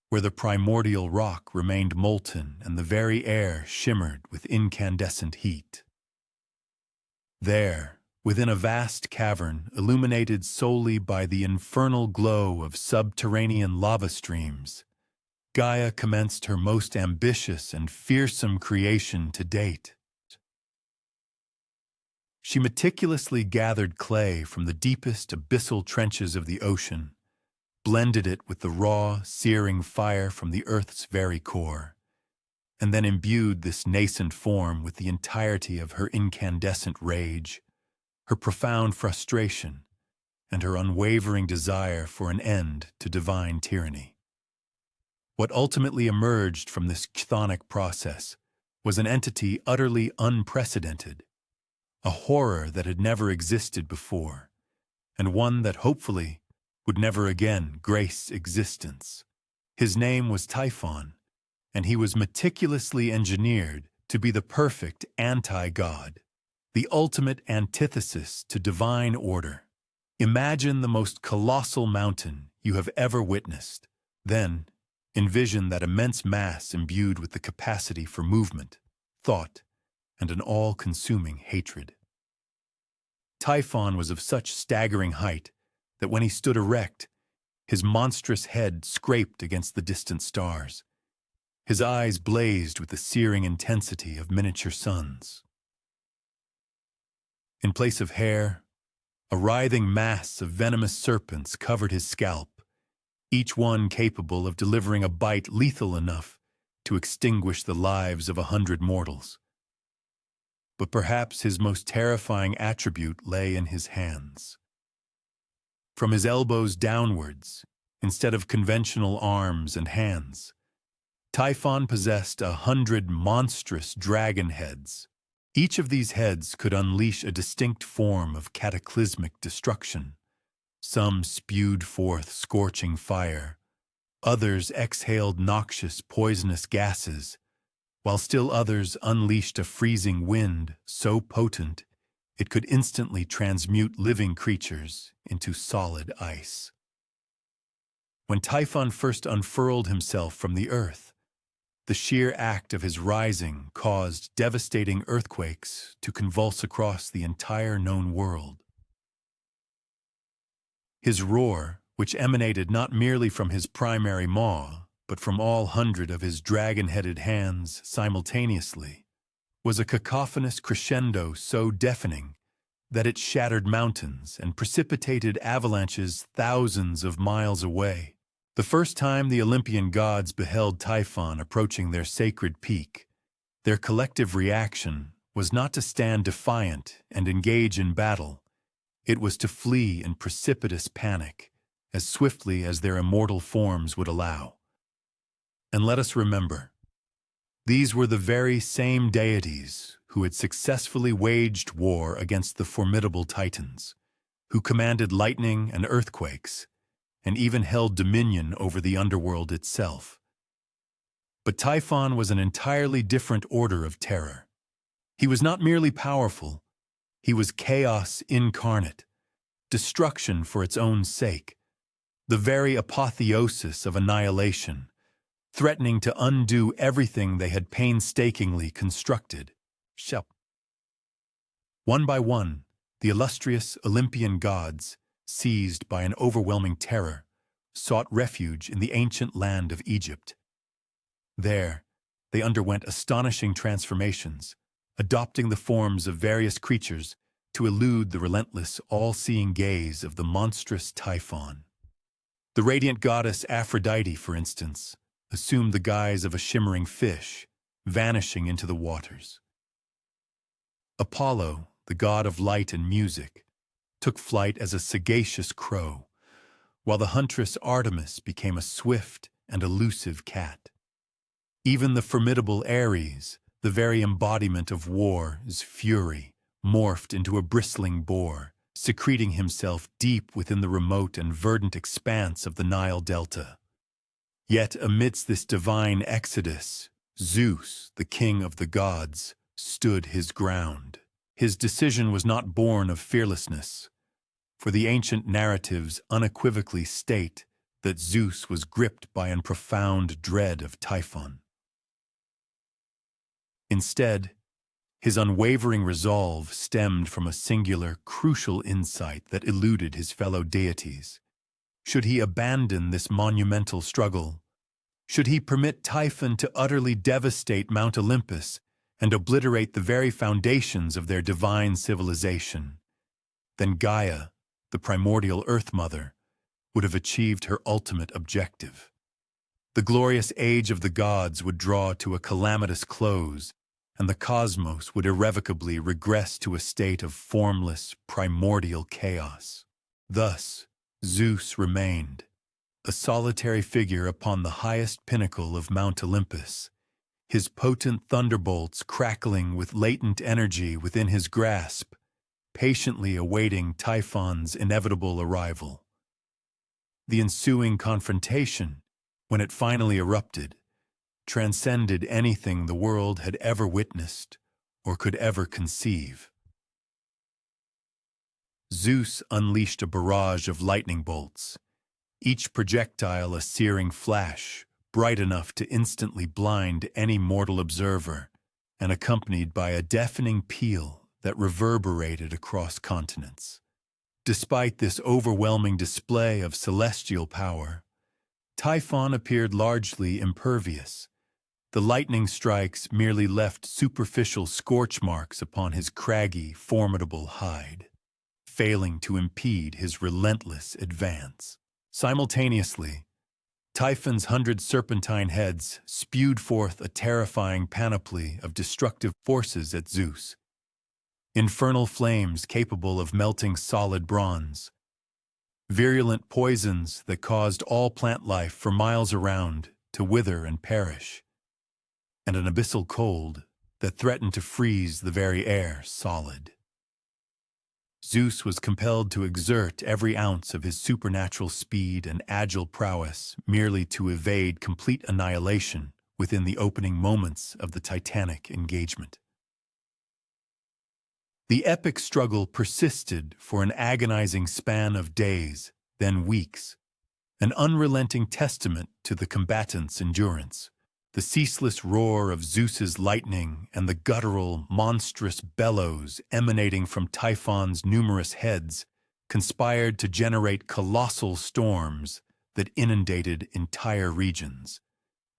where the primordial rock remained molten and the very air shimmered with incandescent heat. There, within a vast cavern illuminated solely by the infernal glow of subterranean lava streams, Gaia commenced her most ambitious and fearsome creation to date. She meticulously gathered clay from the deepest abyssal trenches of the ocean, blended it with the raw, searing fire from the Earth's very core, and then imbued this nascent form with the entirety of her incandescent rage, her profound frustration, and her unwavering desire for an end to divine tyranny. What ultimately emerged from this chthonic process was an entity utterly unprecedented, a horror that had never existed before, and one that hopefully would never again grace existence. His name was Typhon, and he was meticulously engineered to be the perfect anti-god, the ultimate antithesis to divine order. Imagine the most colossal mountain you have ever witnessed. Then, envision that immense mass imbued with the capacity for movement, thought, and an all-consuming hatred. Typhon was of such staggering height that when he stood erect, his monstrous head scraped against the distant stars. His eyes blazed with the searing intensity of miniature suns. In place of hair, a writhing mass of venomous serpents covered his scalp, each one capable of delivering a bite lethal enough to extinguish the lives of 100 mortals. But perhaps his most terrifying attribute lay in his hands. From his elbows downwards, instead of conventional arms and hands, Typhon possessed 100 monstrous dragon heads. Each of these heads could unleash a distinct form of cataclysmic destruction. Some spewed forth scorching fire, others exhaled noxious, poisonous gases, while still others unleashed a freezing wind so potent it could instantly transmute living creatures into solid ice. When Typhon first unfurled himself from the earth, the sheer act of his rising caused devastating earthquakes to convulse across the entire known world. His roar, which emanated not merely from his primary maw, but from all 100 of his dragon-headed hands simultaneously, was a cacophonous crescendo so deafening that it shattered mountains and precipitated avalanches thousands of miles away. The first time the Olympian gods beheld Typhon approaching their sacred peak, their collective reaction was not to stand defiant and engage in battle. It was to flee in precipitous panic, as swiftly as their immortal forms would allow. And let us remember, these were the very same deities who had successfully waged war against the formidable Titans, who commanded lightning and earthquakes, and even held dominion over the underworld itself. But Typhon was an entirely different order of terror. He was not merely powerful, he was chaos incarnate, destruction for its own sake, the very apotheosis of annihilation, threatening to undo everything they had painstakingly constructed. One by one, the illustrious Olympian gods, seized by an overwhelming terror, sought refuge in the ancient land of Egypt. There, they underwent astonishing transformations, adopting the forms of various creatures to elude the relentless, all-seeing gaze of the monstrous Typhon. The radiant goddess Aphrodite, for instance, assumed the guise of a shimmering fish, vanishing into the waters. Apollo, the god of light and music, took flight as a sagacious crow, while the huntress Artemis became a swift and elusive cat. Even the formidable Ares, the very embodiment of war's fury, morphed into a bristling boar, secreting himself deep within the remote and verdant expanse of the Nile Delta. Yet amidst this divine exodus, Zeus, the king of the gods, stood his ground. His decision was not born of fearlessness, for the ancient narratives unequivocally state that Zeus was gripped by a profound dread of Typhon. Instead, his unwavering resolve stemmed from a singular, crucial insight that eluded his fellow deities. Should he abandon this monumental struggle? Should he permit Typhon to utterly devastate Mount Olympus and obliterate the very foundations of their divine civilization? Then Gaia, the primordial Earth Mother, would have achieved her ultimate objective. The glorious age of the gods would draw to a calamitous close, and the cosmos would irrevocably regress to a state of formless, primordial chaos. Thus, Zeus remained, a solitary figure upon the highest pinnacle of Mount Olympus, his potent thunderbolts crackling with latent energy within his grasp, patiently awaiting Typhon's inevitable arrival. The ensuing confrontation, when it finally erupted, transcended anything the world had ever witnessed or could ever conceive. Zeus unleashed a barrage of lightning bolts, each projectile a searing flash, bright enough to instantly blind any mortal observer, and accompanied by a deafening peal that reverberated across continents. Despite this overwhelming display of celestial power, Typhon appeared largely impervious. The lightning strikes merely left superficial scorch marks upon his craggy, formidable hide, failing to impede his relentless advance. Simultaneously, Typhon's 100 serpentine heads spewed forth a terrifying panoply of destructive forces at Zeus. Infernal flames capable of melting solid bronze, virulent poisons that caused all plant life for miles around to wither and perish, and an abyssal cold that threatened to freeze the very air solid. Zeus was compelled to exert every ounce of his supernatural speed and agile prowess merely to evade complete annihilation within the opening moments of the titanic engagement. The epic struggle persisted for an agonizing span of days, then weeks, an unrelenting testament to the combatants' endurance. The ceaseless roar of Zeus's lightning and the guttural, monstrous bellows emanating from Typhon's numerous heads conspired to generate colossal storms that inundated entire regions,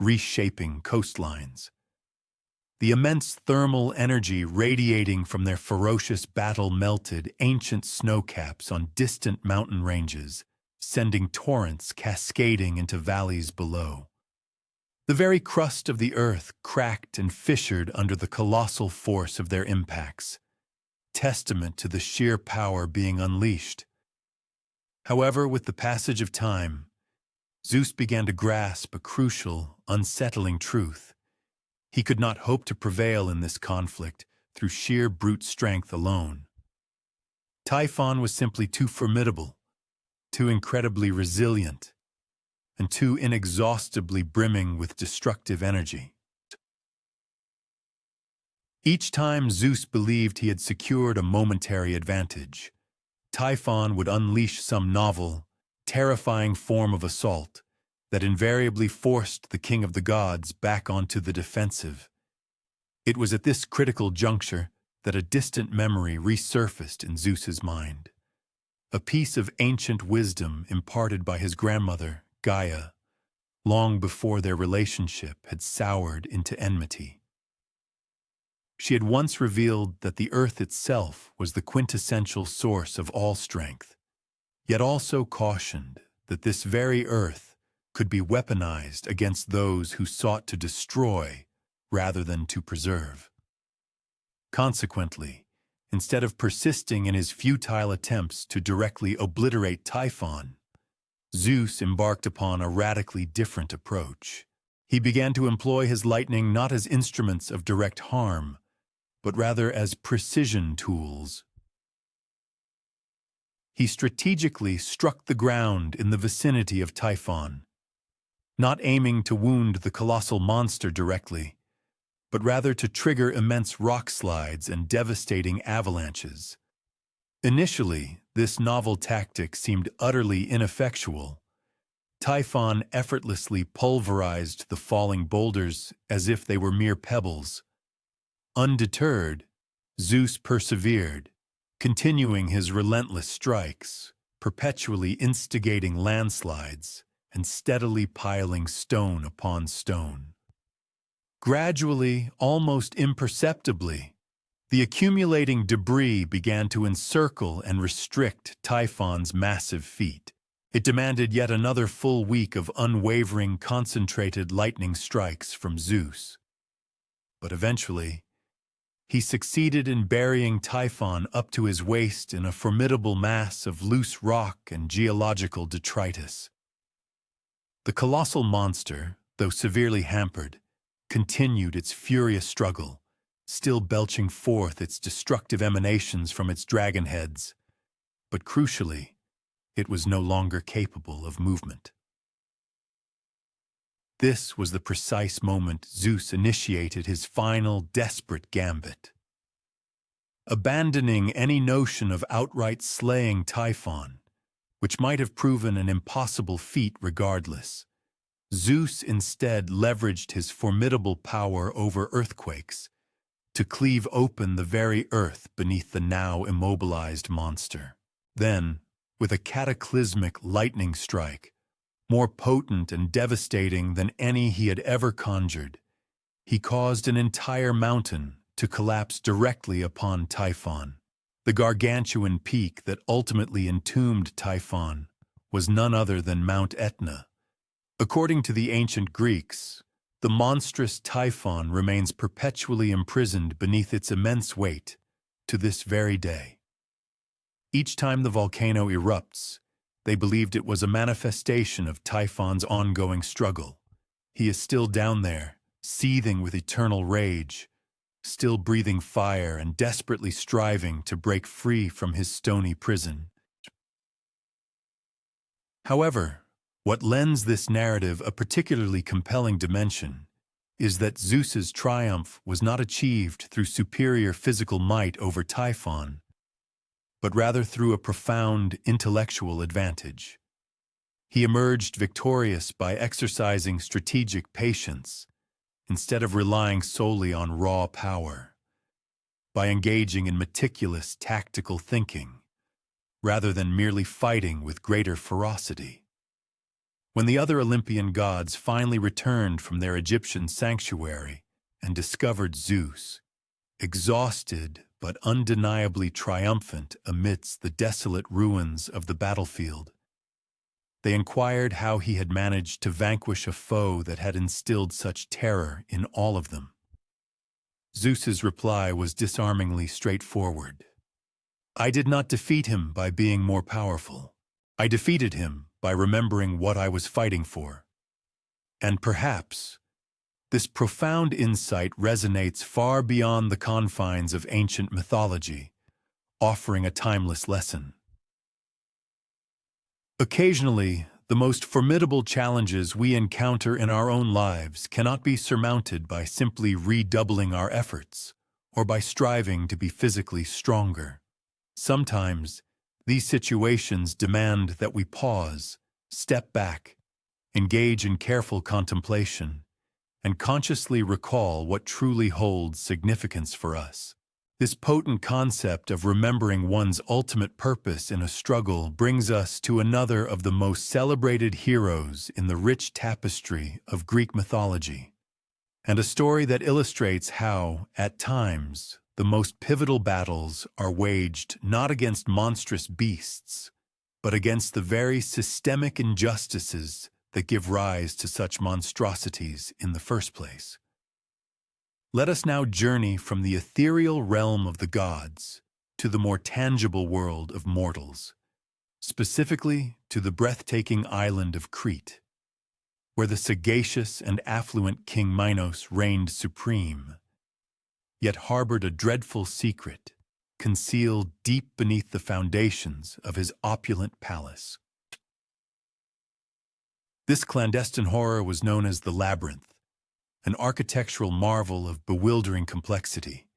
reshaping coastlines. The immense thermal energy radiating from their ferocious battle melted ancient snowcaps on distant mountain ranges, sending torrents cascading into valleys below. The very crust of the earth cracked and fissured under the colossal force of their impacts, testament to the sheer power being unleashed. However, with the passage of time, Zeus began to grasp a crucial, unsettling truth. He could not hope to prevail in this conflict through sheer brute strength alone. Typhon was simply too formidable, too incredibly resilient, and too inexhaustibly brimming with destructive energy. Each time Zeus believed he had secured a momentary advantage, Typhon would unleash some novel, terrifying form of assault that invariably forced the king of the gods back onto the defensive. It was at this critical juncture that a distant memory resurfaced in Zeus's mind, a piece of ancient wisdom imparted by his grandmother, Gaia, long before their relationship had soured into enmity. She had once revealed that the earth itself was the quintessential source of all strength, yet also cautioned that this very earth could be weaponized against those who sought to destroy rather than to preserve. Consequently, instead of persisting in his futile attempts to directly obliterate Typhon, Zeus embarked upon a radically different approach. He began to employ his lightning not as instruments of direct harm, but rather as precision tools. He strategically struck the ground in the vicinity of Typhon, not aiming to wound the colossal monster directly, but rather to trigger immense rock slides and devastating avalanches. Initially, this novel tactic seemed utterly ineffectual. Typhon effortlessly pulverized the falling boulders as if they were mere pebbles. Undeterred, Zeus persevered, continuing his relentless strikes, perpetually instigating landslides and steadily piling stone upon stone. Gradually, almost imperceptibly, the accumulating debris began to encircle and restrict Typhon's massive feet. It demanded yet another full week of unwavering, concentrated lightning strikes from Zeus. But eventually, he succeeded in burying Typhon up to his waist in a formidable mass of loose rock and geological detritus. The colossal monster, though severely hampered, continued its furious struggle, still belching forth its destructive emanations from its dragon heads. But crucially, it was no longer capable of movement. This was the precise moment Zeus initiated his final, desperate gambit. Abandoning any notion of outright slaying Typhon, which might have proven an impossible feat regardless, Zeus instead leveraged his formidable power over earthquakes to cleave open the very earth beneath the now immobilized monster. Then, with a cataclysmic lightning strike, more potent and devastating than any he had ever conjured, he caused an entire mountain to collapse directly upon Typhon. The gargantuan peak that ultimately entombed Typhon was none other than Mount Etna. According to the ancient Greeks, the monstrous Typhon remains perpetually imprisoned beneath its immense weight to this very day. Each time the volcano erupts, they believed it was a manifestation of Typhon's ongoing struggle. He is still down there, seething with eternal rage, still breathing fire and desperately striving to break free from his stony prison. However, what lends this narrative a particularly compelling dimension is that Zeus's triumph was not achieved through superior physical might over Typhon, but rather through a profound intellectual advantage. He emerged victorious by exercising strategic patience instead of relying solely on raw power, by engaging in meticulous tactical thinking rather than merely fighting with greater ferocity. When the other Olympian gods finally returned from their Egyptian sanctuary and discovered Zeus, exhausted but undeniably triumphant amidst the desolate ruins of the battlefield, they inquired how he had managed to vanquish a foe that had instilled such terror in all of them. Zeus's reply was disarmingly straightforward. "I did not defeat him by being more powerful. I defeated him by remembering what I was fighting for." And perhaps this profound insight resonates far beyond the confines of ancient mythology, offering a timeless lesson. Occasionally, the most formidable challenges we encounter in our own lives cannot be surmounted by simply redoubling our efforts or by striving to be physically stronger. Sometimes, these situations demand that we pause, step back, engage in careful contemplation, and consciously recall what truly holds significance for us. This potent concept of remembering one's ultimate purpose in a struggle brings us to another of the most celebrated heroes in the rich tapestry of Greek mythology, and a story that illustrates how, at times, the most pivotal battles are waged not against monstrous beasts, but against the very systemic injustices that give rise to such monstrosities in the first place. Let us now journey from the ethereal realm of the gods to the more tangible world of mortals, specifically to the breathtaking island of Crete, where the sagacious and affluent King Minos reigned supreme, yet harbored a dreadful secret concealed deep beneath the foundations of his opulent palace. This clandestine horror was known as the Labyrinth, an architectural marvel of bewildering complexity,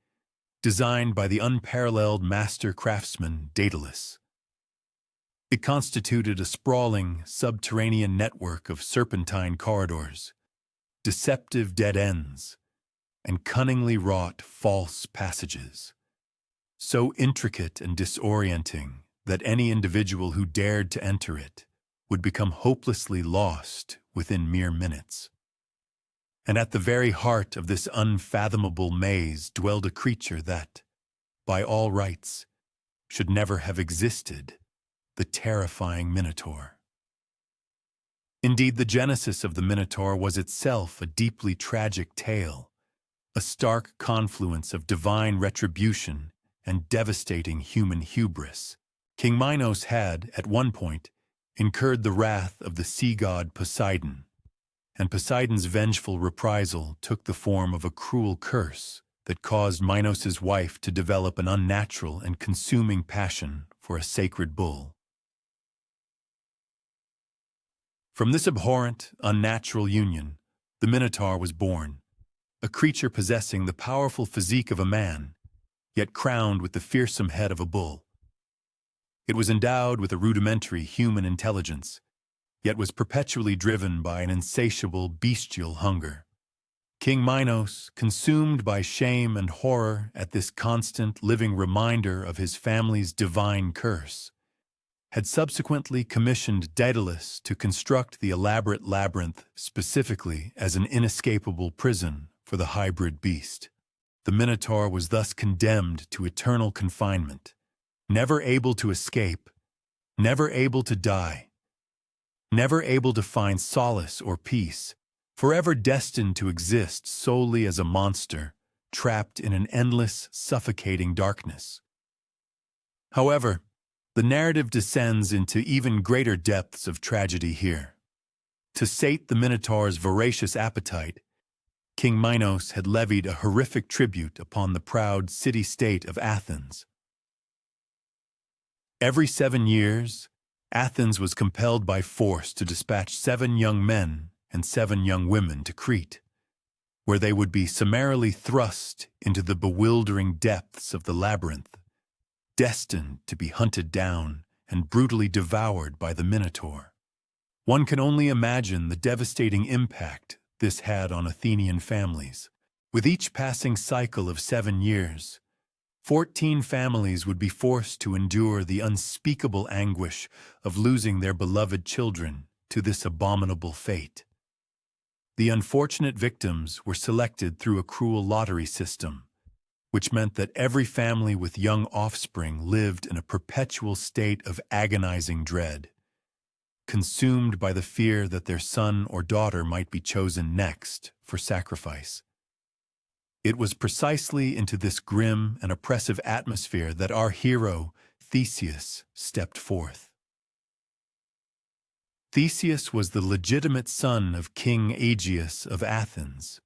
designed by the unparalleled master craftsman Daedalus. It constituted a sprawling, subterranean network of serpentine corridors, deceptive dead ends, and cunningly wrought false passages, so intricate and disorienting that any individual who dared to enter it would become hopelessly lost within mere minutes. And at the very heart of this unfathomable maze dwelled a creature that, by all rights, should never have existed, the terrifying Minotaur. Indeed, the genesis of the Minotaur was itself a deeply tragic tale, a stark confluence of divine retribution and devastating human hubris. King Minos had, at one point, incurred the wrath of the sea god Poseidon, and Poseidon's vengeful reprisal took the form of a cruel curse that caused Minos' wife to develop an unnatural and consuming passion for a sacred bull. From this abhorrent, unnatural union, the Minotaur was born, a creature possessing the powerful physique of a man, yet crowned with the fearsome head of a bull. It was endowed with a rudimentary human intelligence, yet was perpetually driven by an insatiable bestial hunger. King Minos, consumed by shame and horror at this constant living reminder of his family's divine curse, had subsequently commissioned Daedalus to construct the elaborate labyrinth specifically as an inescapable prison for the hybrid beast. The Minotaur was thus condemned to eternal confinement, never able to escape, never able to die, never able to find solace or peace, forever destined to exist solely as a monster, trapped in an endless, suffocating darkness. However, the narrative descends into even greater depths of tragedy here. To sate the Minotaur's voracious appetite, King Minos had levied a horrific tribute upon the proud city-state of Athens. Every 7 years, Athens was compelled by force to dispatch 7 young men and 7 young women to Crete, where they would be summarily thrust into the bewildering depths of the labyrinth, destined to be hunted down and brutally devoured by the Minotaur. One can only imagine the devastating impact this had on Athenian families. With each passing cycle of 7 years, 14 families would be forced to endure the unspeakable anguish of losing their beloved children to this abominable fate. The unfortunate victims were selected through a cruel lottery system, which meant that every family with young offspring lived in a perpetual state of agonizing dread, consumed by the fear that their son or daughter might be chosen next for sacrifice. It was precisely into this grim and oppressive atmosphere that our hero, Theseus, stepped forth. Theseus was the legitimate son of King Aegeus of Athens,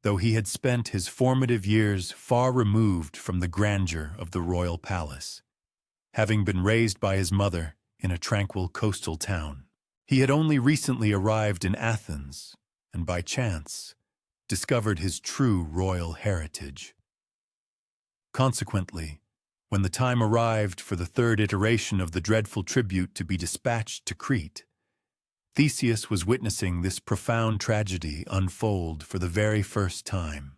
though he had spent his formative years far removed from the grandeur of the royal palace, having been raised by his mother in a tranquil coastal town. He had only recently arrived in Athens, and by chance, discovered his true royal heritage. Consequently, when the time arrived for the 3rd iteration of the dreadful tribute to be dispatched to Crete, Theseus was witnessing this profound tragedy unfold for the very first time.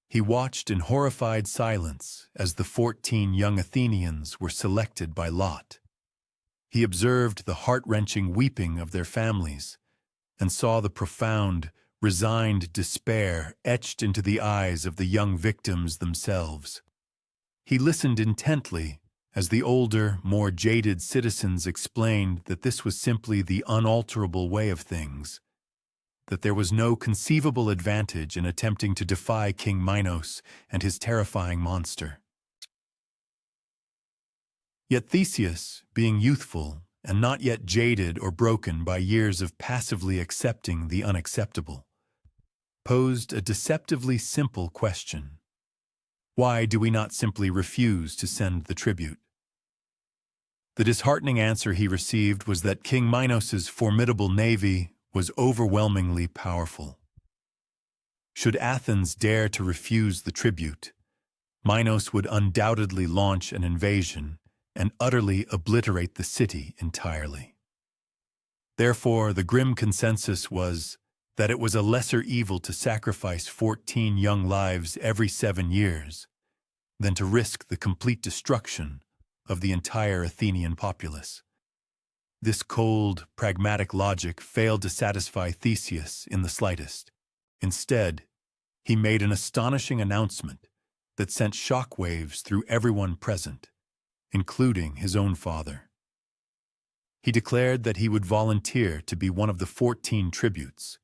He watched in horrified silence as the 14 young Athenians were selected by lot. He observed the heart-wrenching weeping of their families and saw the profound, resigned despair etched into the eyes of the young victims themselves. He listened intently as the older, more jaded citizens explained that this was simply the unalterable way of things, that there was no conceivable advantage in attempting to defy King Minos and his terrifying monster. Yet Theseus, being youthful and not yet jaded or broken by years of passively accepting the unacceptable, posed a deceptively simple question. Why do we not simply refuse to send the tribute? The disheartening answer he received was that King Minos's formidable navy was overwhelmingly powerful. Should Athens dare to refuse the tribute, Minos would undoubtedly launch an invasion and utterly obliterate the city entirely. Therefore, the grim consensus was that it was a lesser evil to sacrifice 14 young lives every 7 years than to risk the complete destruction of the entire Athenian populace. This cold, pragmatic logic failed to satisfy Theseus in the slightest. Instead, he made an astonishing announcement that sent shockwaves through everyone present, including his own father. He declared that he would volunteer to be one of the 14 tributes,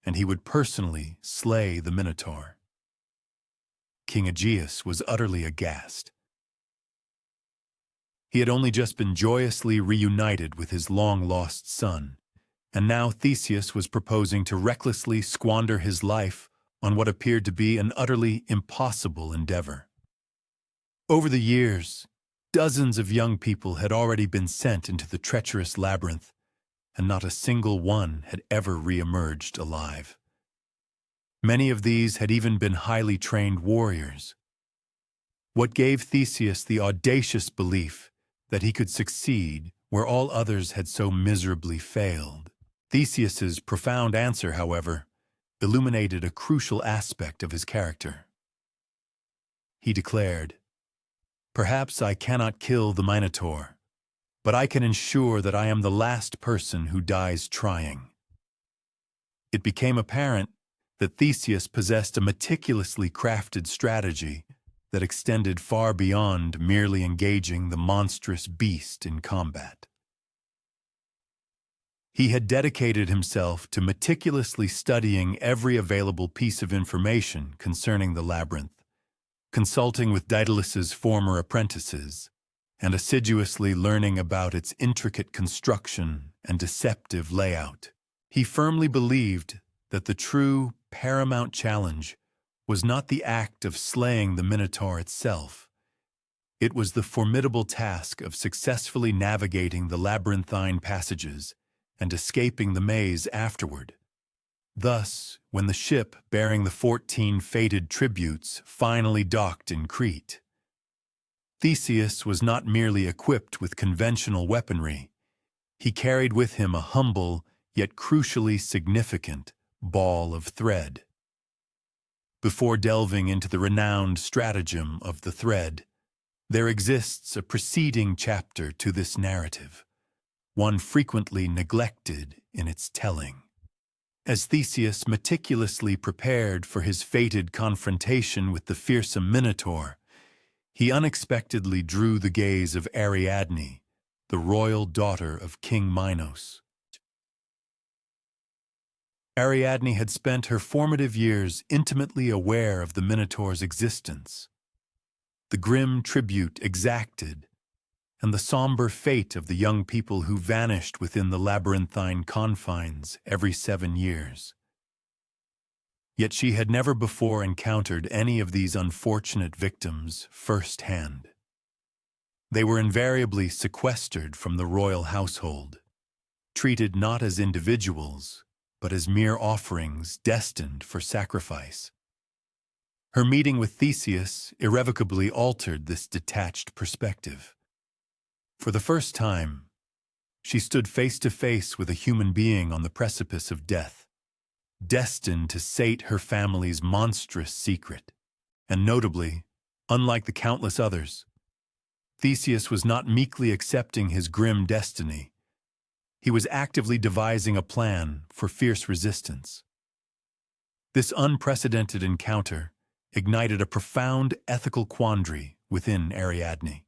and he would personally slay the Minotaur. King Aegeus was utterly aghast. He had only just been joyously reunited with his long-lost son, and now Theseus was proposing to recklessly squander his life on what appeared to be an utterly impossible endeavor. Over the years, dozens of young people had already been sent into the treacherous labyrinth, and not a single one had ever re-emerged alive. Many of these had even been highly trained warriors. What gave Theseus the audacious belief that he could succeed where all others had so miserably failed? Theseus's profound answer, however, illuminated a crucial aspect of his character. He declared, "Perhaps I cannot kill the Minotaur, but I can ensure that I am the last person who dies trying." It became apparent that Theseus possessed a meticulously crafted strategy that extended far beyond merely engaging the monstrous beast in combat. He had dedicated himself to meticulously studying every available piece of information concerning the labyrinth, consulting with Daedalus's former apprentices, and assiduously learning about its intricate construction and deceptive layout. He firmly believed that the true, paramount challenge was not the act of slaying the Minotaur itself. It was the formidable task of successfully navigating the labyrinthine passages and escaping the maze afterward. Thus, when the ship bearing the 14 fated tributes finally docked in Crete, Theseus was not merely equipped with conventional weaponry. He carried with him a humble, yet crucially significant, ball of thread. Before delving into the renowned stratagem of the thread, there exists a preceding chapter to this narrative, one frequently neglected in its telling. As Theseus meticulously prepared for his fated confrontation with the fearsome Minotaur, he unexpectedly drew the gaze of Ariadne, the royal daughter of King Minos. Ariadne had spent her formative years intimately aware of the Minotaur's existence, the grim tribute exacted, and the somber fate of the young people who vanished within the labyrinthine confines every 7 years. Yet she had never before encountered any of these unfortunate victims firsthand. They were invariably sequestered from the royal household, treated not as individuals, but as mere offerings destined for sacrifice. Her meeting with Theseus irrevocably altered this detached perspective. For the first time, she stood face to face with a human being on the precipice of death, destined to sate her family's monstrous secret. And notably, unlike the countless others, Theseus was not meekly accepting his grim destiny. He was actively devising a plan for fierce resistance. This unprecedented encounter ignited a profound ethical quandary within Ariadne.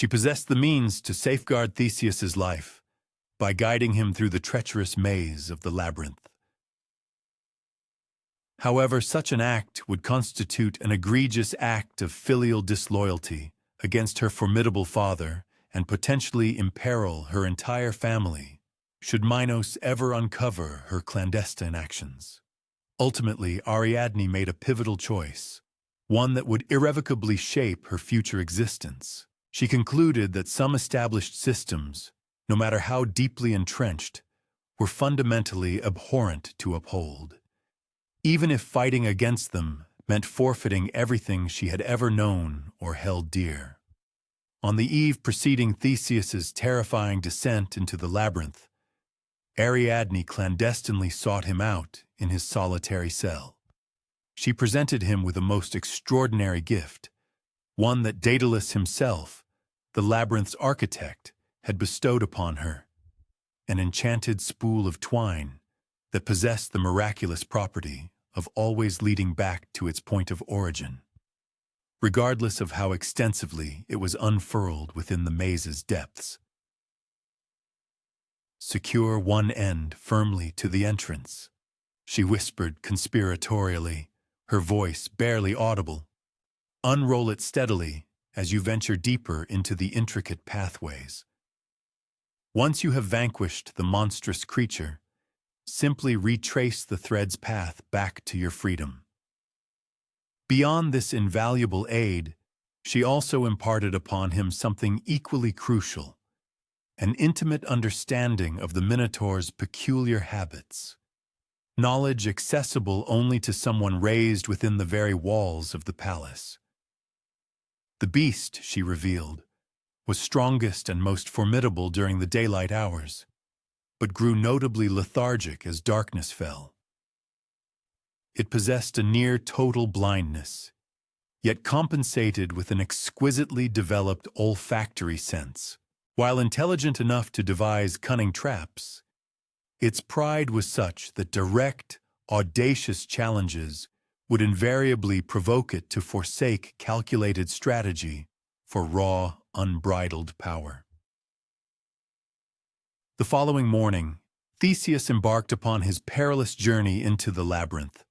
She possessed the means to safeguard Theseus's life by guiding him through the treacherous maze of the labyrinth. However, such an act would constitute an egregious act of filial disloyalty against her formidable father and potentially imperil her entire family should Minos ever uncover her clandestine actions. Ultimately, Ariadne made a pivotal choice, one that would irrevocably shape her future existence. She concluded that some established systems, no matter how deeply entrenched, were fundamentally abhorrent to uphold, even if fighting against them meant forfeiting everything she had ever known or held dear. On the eve preceding Theseus's terrifying descent into the labyrinth, Ariadne clandestinely sought him out in his solitary cell. She presented him with a most extraordinary gift, one that Daedalus himself, the labyrinth's architect, had bestowed upon her, an enchanted spool of twine that possessed the miraculous property of always leading back to its point of origin, regardless of how extensively it was unfurled within the maze's depths. "Secure one end firmly to the entrance," she whispered conspiratorially, her voice barely audible. "Unroll it steadily as you venture deeper into the intricate pathways. Once you have vanquished the monstrous creature, simply retrace the thread's path back to your freedom." Beyond this invaluable aid, she also imparted upon him something equally crucial: an intimate understanding of the Minotaur's peculiar habits, knowledge accessible only to someone raised within the very walls of the palace. The beast, she revealed, was strongest and most formidable during the daylight hours, but grew notably lethargic as darkness fell. It possessed a near-total blindness, yet compensated with an exquisitely developed olfactory sense. While intelligent enough to devise cunning traps, its pride was such that direct, audacious challenges would invariably provoke it to forsake calculated strategy for raw, unbridled power. The following morning, Theseus embarked upon his perilous journey into the labyrinth,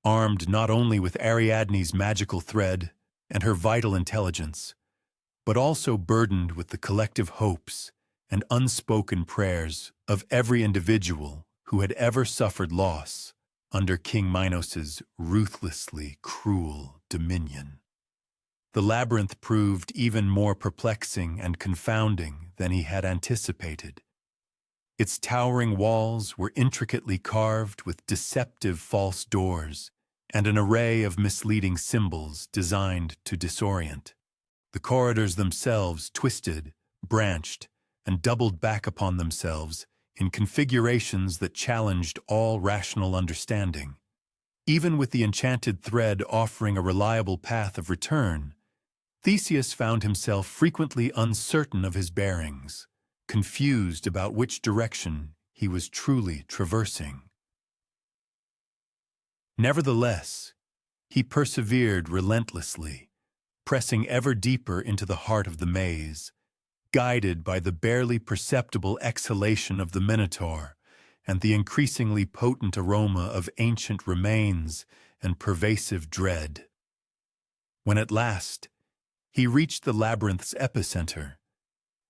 armed not only with Ariadne's magical thread and her vital intelligence, but also burdened with the collective hopes and unspoken prayers of every individual who had ever suffered loss under King Minos's ruthlessly cruel dominion. The labyrinth proved even more perplexing and confounding than he had anticipated. Its towering walls were intricately carved with deceptive false doors and an array of misleading symbols designed to disorient. The corridors themselves twisted, branched, and doubled back upon themselves in configurations that challenged all rational understanding. Even with the enchanted thread offering a reliable path of return, Theseus found himself frequently uncertain of his bearings, confused about which direction he was truly traversing. Nevertheless, he persevered relentlessly, pressing ever deeper into the heart of the maze, guided by the barely perceptible exhalation of the Minotaur and the increasingly potent aroma of ancient remains and pervasive dread. When at last he reached the labyrinth's epicenter,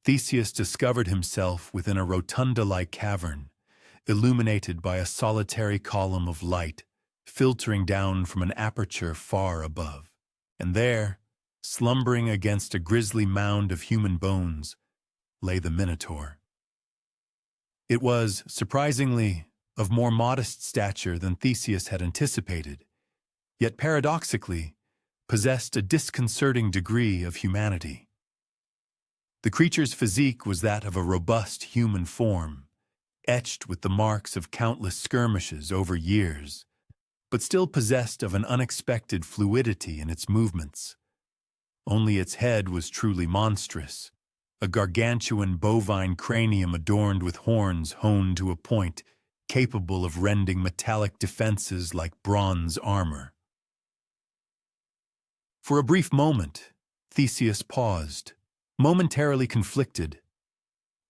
Theseus discovered himself within a rotunda-like cavern, illuminated by a solitary column of light filtering down from an aperture far above. And there, slumbering against a grisly mound of human bones, lay the Minotaur. It was, surprisingly, of more modest stature than Theseus had anticipated, yet paradoxically, possessed a disconcerting degree of humanity. The creature's physique was that of a robust human form, etched with the marks of countless skirmishes over years, but still possessed of an unexpected fluidity in its movements. Only its head was truly monstrous, a gargantuan bovine cranium adorned with horns honed to a point capable of rending metallic defenses like bronze armor. For a brief moment, Theseus paused, Momentarily conflicted,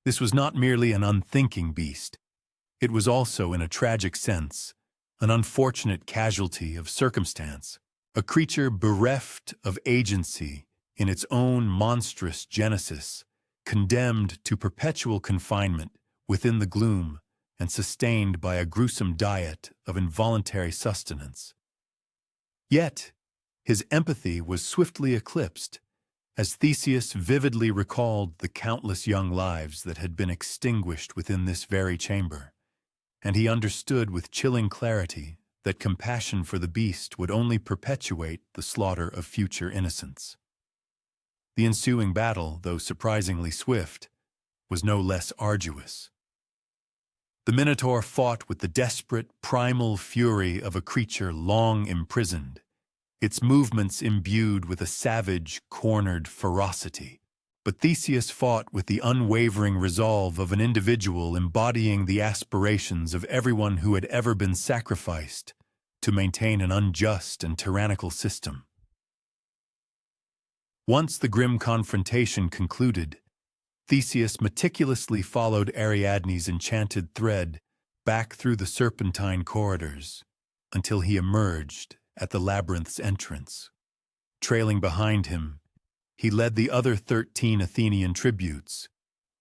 this was not merely an unthinking beast. It was also, in a tragic sense, an unfortunate casualty of circumstance, a creature bereft of agency in its own monstrous genesis, condemned to perpetual confinement within the gloom and sustained by a gruesome diet of involuntary sustenance. Yet, his empathy was swiftly eclipsed as Theseus vividly recalled the countless young lives that had been extinguished within this very chamber, and he understood with chilling clarity that compassion for the beast would only perpetuate the slaughter of future innocents. The ensuing battle, though surprisingly swift, was no less arduous. The Minotaur fought with the desperate, primal fury of a creature long imprisoned, its movements imbued with a savage, cornered ferocity. But Theseus fought with the unwavering resolve of an individual embodying the aspirations of everyone who had ever been sacrificed to maintain an unjust and tyrannical system. Once the grim confrontation concluded, Theseus meticulously followed Ariadne's enchanted thread back through the serpentine corridors until he emerged at the labyrinth's entrance. Trailing behind him, he led the other 13 Athenian tributes,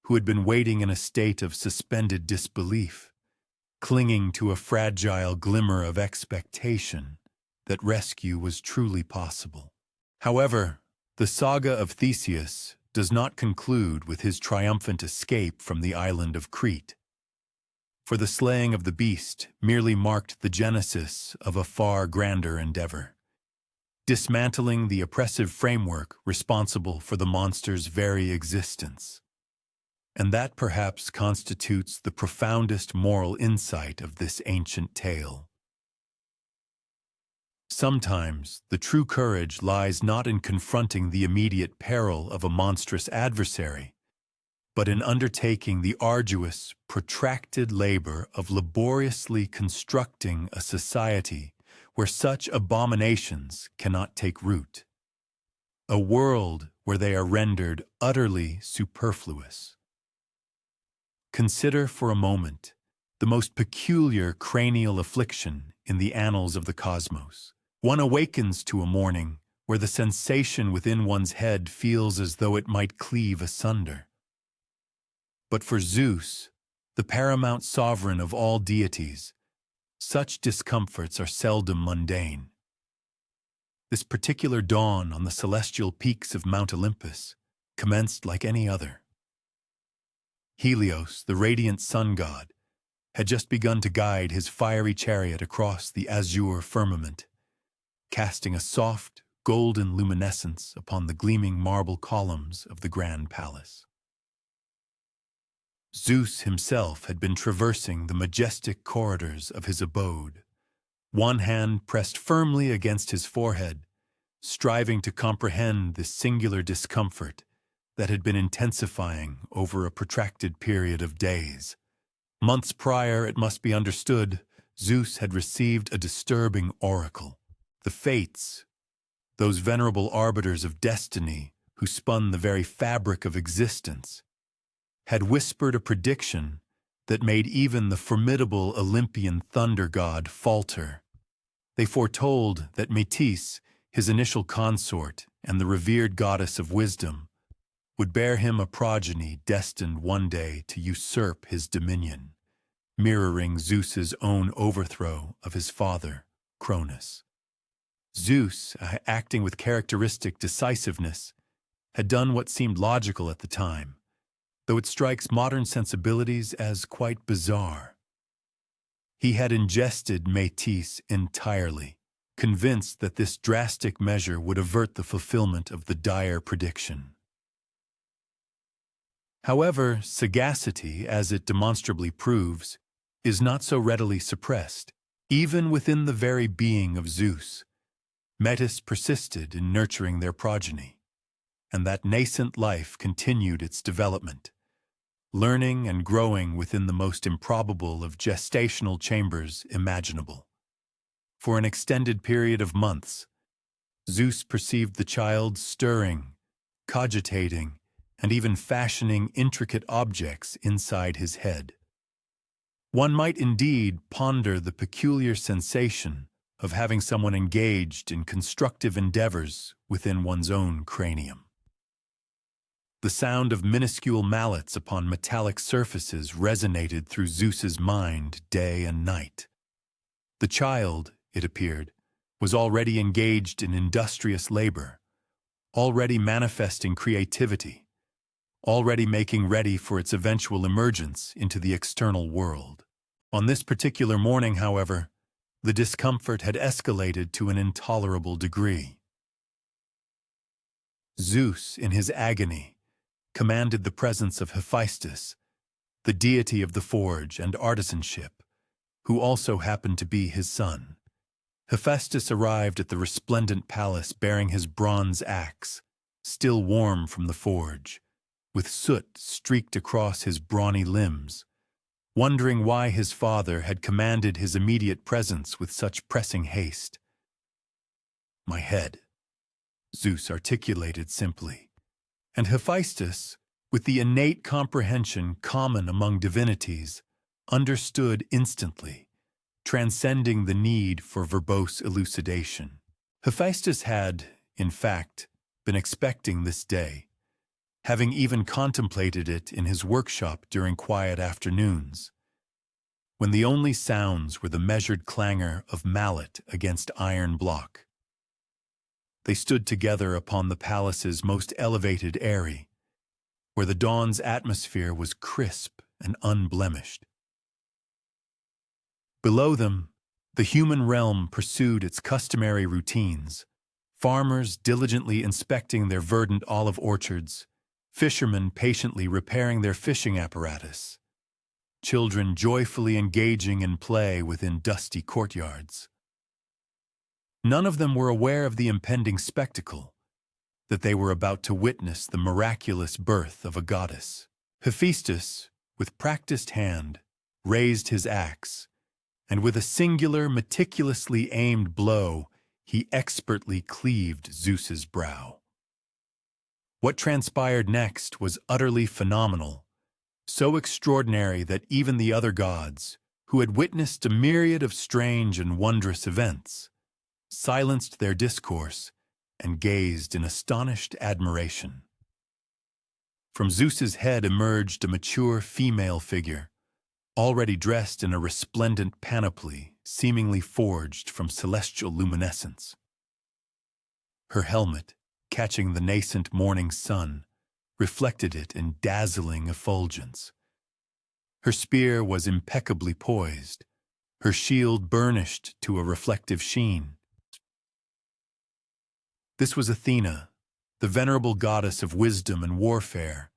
who had been waiting in a state of suspended disbelief, clinging to a fragile glimmer of expectation that rescue was truly possible. However, the saga of Theseus does not conclude with his triumphant escape from the island of Crete. For the slaying of the beast merely marked the genesis of a far grander endeavor, dismantling the oppressive framework responsible for the monster's very existence. And that perhaps constitutes the profoundest moral insight of this ancient tale. Sometimes the true courage lies not in confronting the immediate peril of a monstrous adversary, but in undertaking the arduous, protracted labor of laboriously constructing a society where such abominations cannot take root, a world where they are rendered utterly superfluous. Consider for a moment the most peculiar cranial affliction in the annals of the cosmos. One awakens to a morning where the sensation within one's head feels as though it might cleave asunder. But for Zeus, the paramount sovereign of all deities, such discomforts are seldom mundane. This particular dawn on the celestial peaks of Mount Olympus commenced like any other. Helios, the radiant sun god, had just begun to guide his fiery chariot across the azure firmament, casting a soft, golden luminescence upon the gleaming marble columns of the grand palace. Zeus himself had been traversing the majestic corridors of his abode, one hand pressed firmly against his forehead, striving to comprehend the singular discomfort that had been intensifying over a protracted period of days. Months prior, it must be understood, Zeus had received a disturbing oracle. The Fates, those venerable arbiters of destiny who spun the very fabric of existence, had whispered a prediction that made even the formidable Olympian thunder god falter. They foretold that Metis, his initial consort and the revered goddess of wisdom, would bear him a progeny destined one day to usurp his dominion, mirroring Zeus's own overthrow of his father, Cronus. Zeus, acting with characteristic decisiveness, had done what seemed logical at the time, though it strikes modern sensibilities as quite bizarre. He had ingested Metis entirely, convinced that this drastic measure would avert the fulfillment of the dire prediction. However, sagacity, as it demonstrably proves, is not so readily suppressed. Even within the very being of Zeus, Metis persisted in nurturing their progeny, and that nascent life continued its development, learning and growing within the most improbable of gestational chambers imaginable. For an extended period of months, Zeus perceived the child stirring, cogitating, and even fashioning intricate objects inside his head. One might indeed ponder the peculiar sensation of having someone engaged in constructive endeavors within one's own cranium. The sound of minuscule mallets upon metallic surfaces resonated through Zeus's mind day and night. The child, it appeared, was already engaged in industrious labor, already manifesting creativity, already making ready for its eventual emergence into the external world. On this particular morning, however, the discomfort had escalated to an intolerable degree. Zeus, in his agony, commanded the presence of Hephaestus, the deity of the forge and artisanship, who also happened to be his son. Hephaestus arrived at the resplendent palace bearing his bronze axe, still warm from the forge, with soot streaked across his brawny limbs, wondering why his father had commanded his immediate presence with such pressing haste. "My head," Zeus articulated simply, and Hephaestus, with the innate comprehension common among divinities, understood instantly, transcending the need for verbose elucidation. Hephaestus had, in fact, been expecting this day, having even contemplated it in his workshop during quiet afternoons, when the only sounds were the measured clangor of mallet against iron block. They stood together upon the palace's most elevated eyrie, where the dawn's atmosphere was crisp and unblemished. Below them, the human realm pursued its customary routines, farmers diligently inspecting their verdant olive orchards, fishermen patiently repairing their fishing apparatus, children joyfully engaging in play within dusty courtyards. None of them were aware of the impending spectacle, that they were about to witness the miraculous birth of a goddess. Hephaestus, with practiced hand, raised his axe, and with a singular, meticulously aimed blow, he expertly cleaved Zeus's brow. What transpired next was utterly phenomenal, so extraordinary that even the other gods, who had witnessed a myriad of strange and wondrous events, silenced their discourse and gazed in astonished admiration. From Zeus's head emerged a mature female figure, already dressed in a resplendent panoply seemingly forged from celestial luminescence. Her helmet, catching the nascent morning sun, reflected it in dazzling effulgence. Her spear was impeccably poised, her shield burnished to a reflective sheen. This was Athena, the venerable goddess of wisdom and warfare,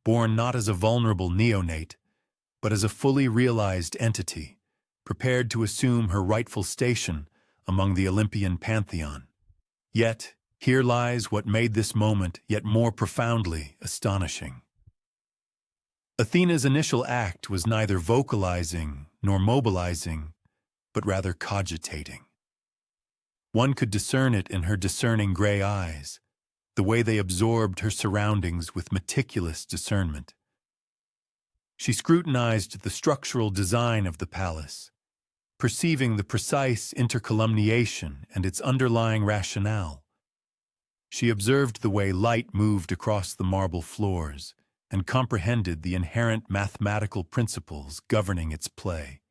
born not as a vulnerable neonate, but as a fully realized entity, prepared to assume her rightful station among the Olympian pantheon. Yet, here lies what made this moment yet more profoundly astonishing. Athena's initial act was neither vocalizing nor mobilizing, but rather cogitating. One could discern it in her discerning gray eyes, the way they absorbed her surroundings with meticulous discernment. She scrutinized the structural design of the palace, perceiving the precise intercolumniation and its underlying rationale. She observed the way light moved across the marble floors and comprehended the inherent mathematical principles governing its play.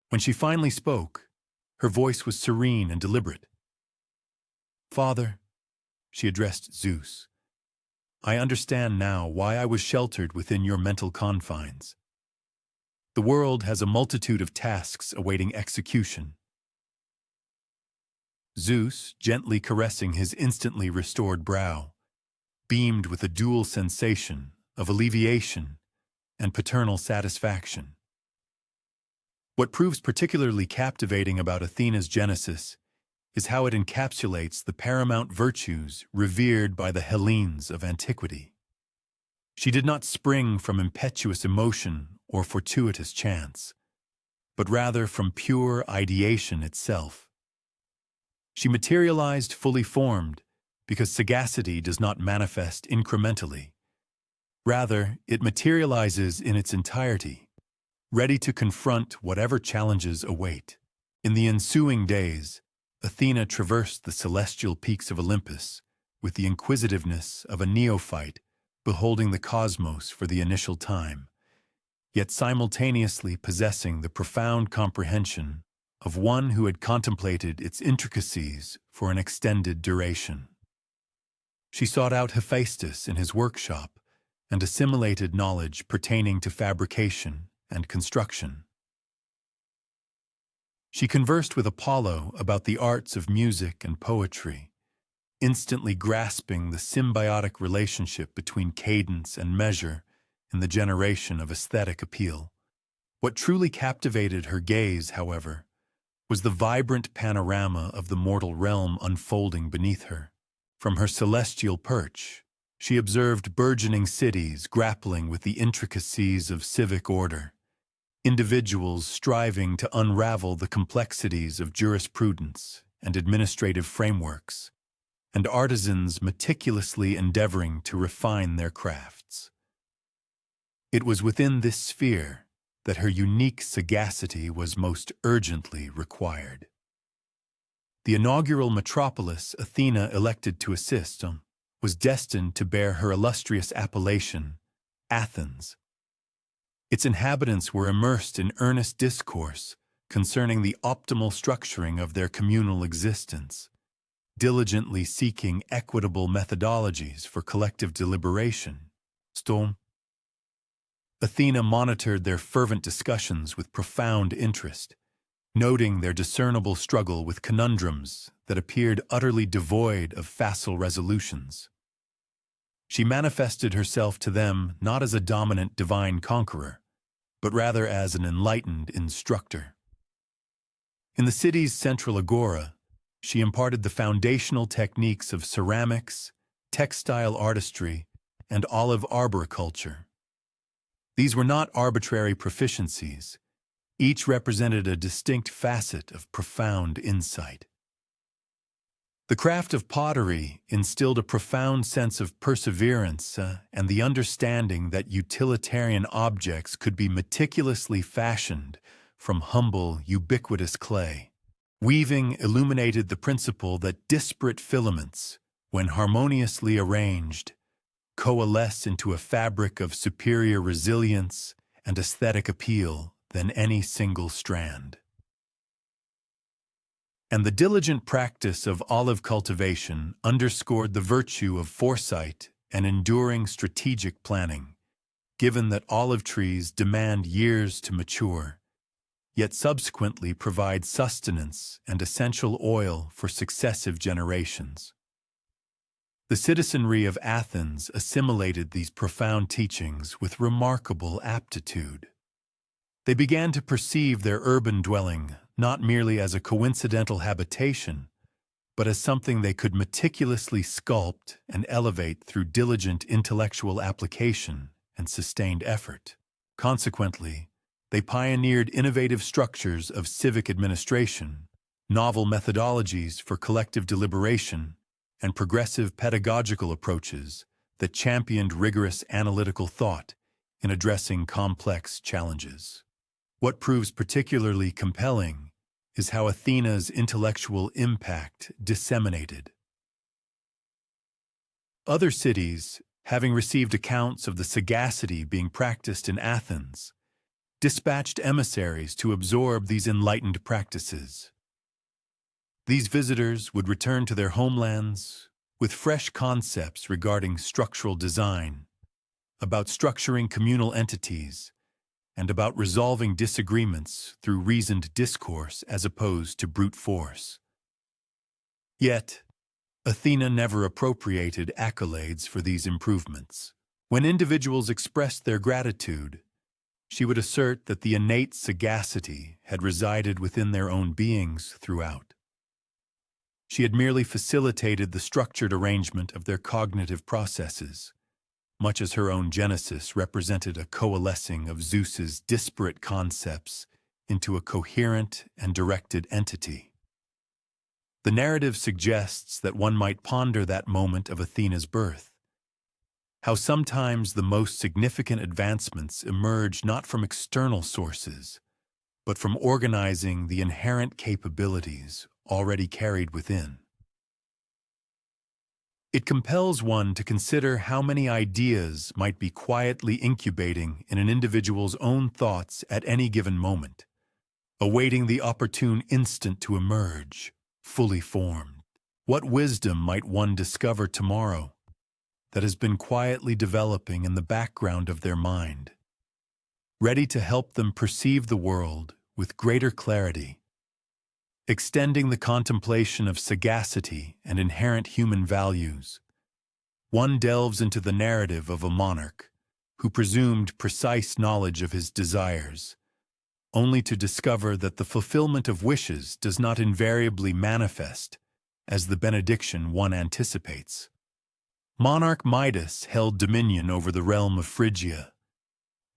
When she finally spoke, her voice was serene and deliberate. "Father," she addressed Zeus, "I understand now why I was sheltered within your mental confines. The world has a multitude of tasks awaiting execution." Zeus, gently caressing his instantly restored brow, beamed with a dual sensation of alleviation and paternal satisfaction. What proves particularly captivating about Athena's Genesis is how it encapsulates the paramount virtues revered by the Hellenes of antiquity. She did not spring from impetuous emotion or fortuitous chance, but rather from pure ideation itself. She materialized fully formed because sagacity does not manifest incrementally. Rather, it materializes in its entirety, ready to confront whatever challenges await. In the ensuing days, Athena traversed the celestial peaks of Olympus with the inquisitiveness of a neophyte beholding the cosmos for the initial time, yet simultaneously possessing the profound comprehension of one who had contemplated its intricacies for an extended duration. She sought out Hephaestus in his workshop and assimilated knowledge pertaining to fabrication and construction. She conversed with Apollo about the arts of music and poetry, instantly grasping the symbiotic relationship between cadence and measure in the generation of aesthetic appeal. What truly captivated her gaze, however, was the vibrant panorama of the mortal realm unfolding beneath her. From her celestial perch, she observed burgeoning cities grappling with the intricacies of civic order, individuals striving to unravel the complexities of jurisprudence and administrative frameworks, and artisans meticulously endeavoring to refine their crafts. It was within this sphere that her unique sagacity was most urgently required. The inaugural metropolis Athena elected to assist was destined to bear her illustrious appellation, Athens. Its inhabitants were immersed in earnest discourse concerning the optimal structuring of their communal existence, diligently seeking equitable methodologies for collective deliberation. Athena monitored their fervent discussions with profound interest, noting their discernible struggle with conundrums that appeared utterly devoid of facile resolutions. She manifested herself to them not as a dominant divine conqueror, but rather as an enlightened instructor. In the city's central agora, she imparted the foundational techniques of ceramics, textile artistry, and olive arboriculture. These were not arbitrary proficiencies. Each represented a distinct facet of profound insight. The craft of pottery instilled a profound sense of perseverance and the understanding that utilitarian objects could be meticulously fashioned from humble, ubiquitous clay. Weaving illuminated the principle that disparate filaments, when harmoniously arranged, coalesce into a fabric of superior resilience and aesthetic appeal than any single strand. And the diligent practice of olive cultivation underscored the virtue of foresight and enduring strategic planning, given that olive trees demand years to mature, yet subsequently provide sustenance and essential oil for successive generations. The citizenry of Athens assimilated these profound teachings with remarkable aptitude. They began to perceive their urban dwelling not merely as a coincidental habitation, but as something they could meticulously sculpt and elevate through diligent intellectual application and sustained effort. Consequently, they pioneered innovative structures of civic administration, novel methodologies for collective deliberation, and progressive pedagogical approaches that championed rigorous analytical thought in addressing complex challenges. What proves particularly compelling is how Athena's intellectual impact disseminated. Other cities, having received accounts of the sagacity being practiced in Athens, dispatched emissaries to absorb these enlightened practices. These visitors would return to their homelands with fresh concepts regarding structural design, about structuring communal entities, and about resolving disagreements through reasoned discourse as opposed to brute force. Yet, Athena never appropriated accolades for these improvements. When individuals expressed their gratitude, she would assert that the innate sagacity had resided within their own beings throughout. She had merely facilitated the structured arrangement of their cognitive processes, much as her own Genesis represented a coalescing of Zeus's disparate concepts into a coherent and directed entity. The narrative suggests that one might ponder that moment of Athena's birth, how sometimes the most significant advancements emerge not from external sources, but from organizing the inherent capabilities already carried within. It compels one to consider how many ideas might be quietly incubating in an individual's own thoughts at any given moment, awaiting the opportune instant to emerge, fully formed. What wisdom might one discover tomorrow that has been quietly developing in the background of their mind, ready to help them perceive the world with greater clarity, extending the contemplation of sagacity and inherent human values? One delves into the narrative of a monarch who presumed precise knowledge of his desires, only to discover that the fulfillment of wishes does not invariably manifest as the benediction one anticipates. Monarch Midas held dominion over the realm of Phrygia,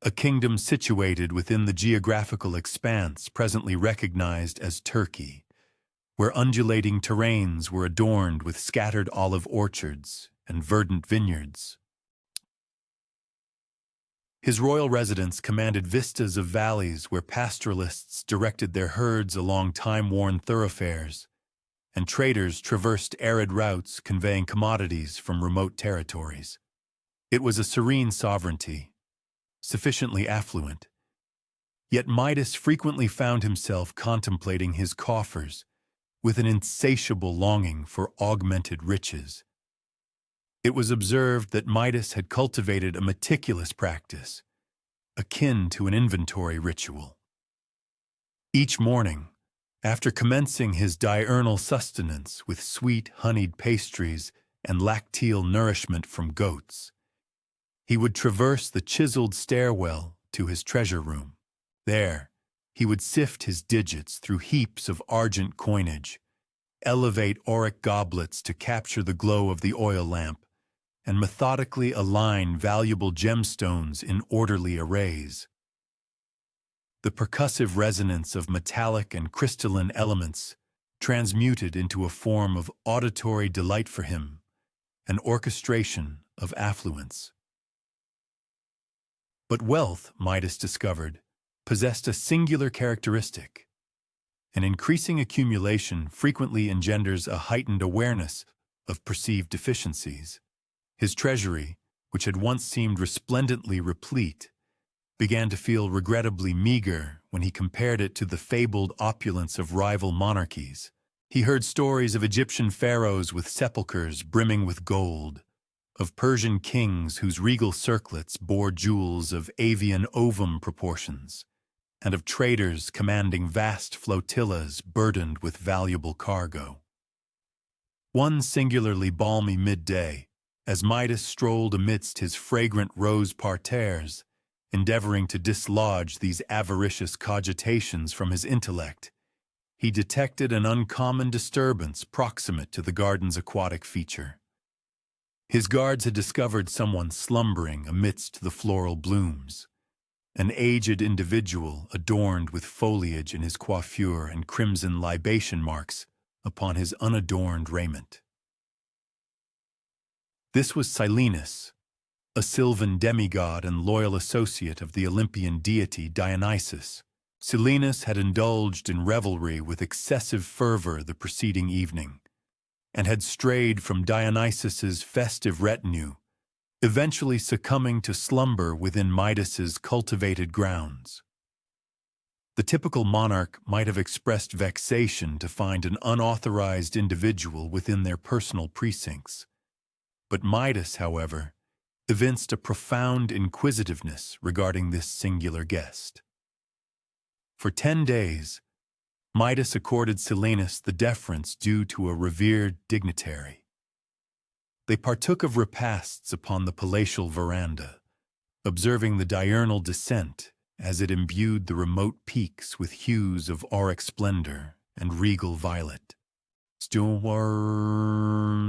a kingdom situated within the geographical expanse presently recognized as Turkey, where undulating terrains were adorned with scattered olive orchards and verdant vineyards. His royal residence commanded vistas of valleys where pastoralists directed their herds along time-worn thoroughfares, and traders traversed arid routes conveying commodities from remote territories. It was a serene sovereignty, sufficiently affluent. Yet Midas frequently found himself contemplating his coffers with an insatiable longing for augmented riches. It was observed that Midas had cultivated a meticulous practice, akin to an inventory ritual. Each morning, after commencing his diurnal sustenance with sweet honeyed pastries and lacteal nourishment from goats, he would traverse the chiseled stairwell to his treasure room. There, he would sift his digits through heaps of argent coinage, elevate auric goblets to capture the glow of the oil lamp, and methodically align valuable gemstones in orderly arrays. The percussive resonance of metallic and crystalline elements transmuted into a form of auditory delight for him, an orchestration of affluence. But wealth, Midas discovered, possessed a singular characteristic. An increasing accumulation frequently engenders a heightened awareness of perceived deficiencies. His treasury, which had once seemed resplendently replete, began to feel regrettably meager when he compared it to the fabled opulence of rival monarchies. He heard stories of Egyptian pharaohs with sepulchres brimming with gold, of Persian kings whose regal circlets bore jewels of avian ovum proportions, and of traders commanding vast flotillas burdened with valuable cargo. One singularly balmy midday, as Midas strolled amidst his fragrant rose parterres, endeavoring to dislodge these avaricious cogitations from his intellect, he detected an uncommon disturbance proximate to the garden's aquatic feature. His guards had discovered someone slumbering amidst the floral blooms, an aged individual adorned with foliage in his coiffure and crimson libation marks upon his unadorned raiment. This was Silenus, a sylvan demigod and loyal associate of the Olympian deity Dionysus. Silenus had indulged in revelry with excessive fervor the preceding evening, and had strayed from Dionysus's festive retinue, eventually succumbing to slumber within Midas's cultivated grounds. The typical monarch might have expressed vexation to find an unauthorized individual within their personal precincts, but Midas, however, evinced a profound inquisitiveness regarding this singular guest. For 10 days, Midas accorded Silenus the deference due to a revered dignitary. They partook of repasts upon the palatial veranda, observing the diurnal descent as it imbued the remote peaks with hues of auric splendor and regal violet.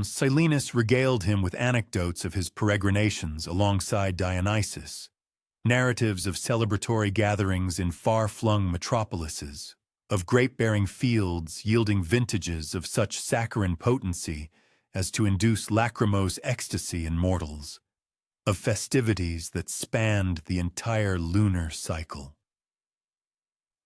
Silenus regaled him with anecdotes of his peregrinations alongside Dionysus, narratives of celebratory gatherings in far-flung metropolises, of grape-bearing fields yielding vintages of such saccharine potency as to induce lachrymose ecstasy in mortals, of festivities that spanned the entire lunar cycle.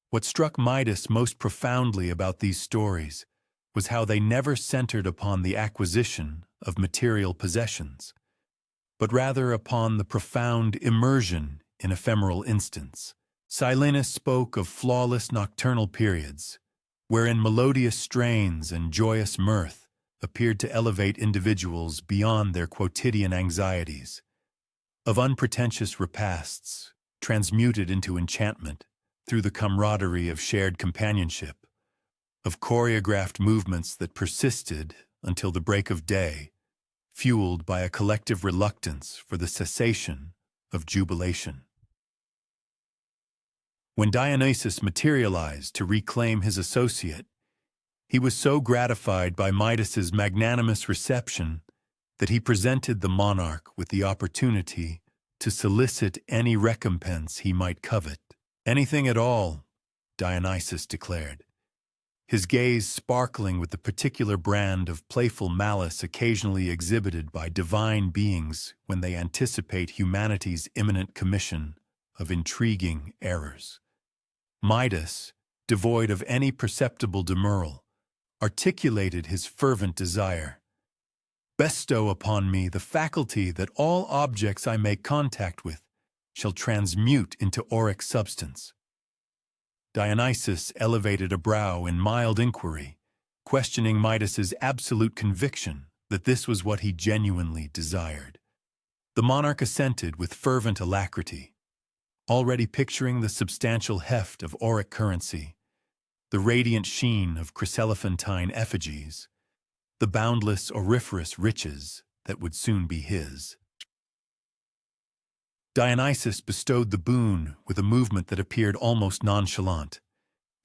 What struck Midas most profoundly about these stories was how they never centered upon the acquisition of material possessions, but rather upon the profound immersion in ephemeral instants. Silenus spoke of flawless nocturnal periods, wherein melodious strains and joyous mirth appeared to elevate individuals beyond their quotidian anxieties, of unpretentious repasts transmuted into enchantment through the camaraderie of shared companionship, of choreographed movements that persisted until the break of day, fueled by a collective reluctance for the cessation of jubilation. When Dionysus materialized to reclaim his associate, he was so gratified by Midas's magnanimous reception that he presented the monarch with the opportunity to solicit any recompense he might covet. Anything at all, Dionysus declared, his gaze sparkling with the particular brand of playful malice occasionally exhibited by divine beings when they anticipate humanity's imminent commission of intriguing errors. Midas, devoid of any perceptible demurral, articulated his fervent desire. Bestow upon me the faculty that all objects I make contact with shall transmute into auric substance. Dionysus elevated a brow in mild inquiry, questioning Midas's absolute conviction that this was what he genuinely desired. The monarch assented with fervent alacrity, already picturing the substantial heft of auric currency, the radiant sheen of chryselephantine effigies, the boundless auriferous riches that would soon be his. Dionysus bestowed the boon with a movement that appeared almost nonchalant,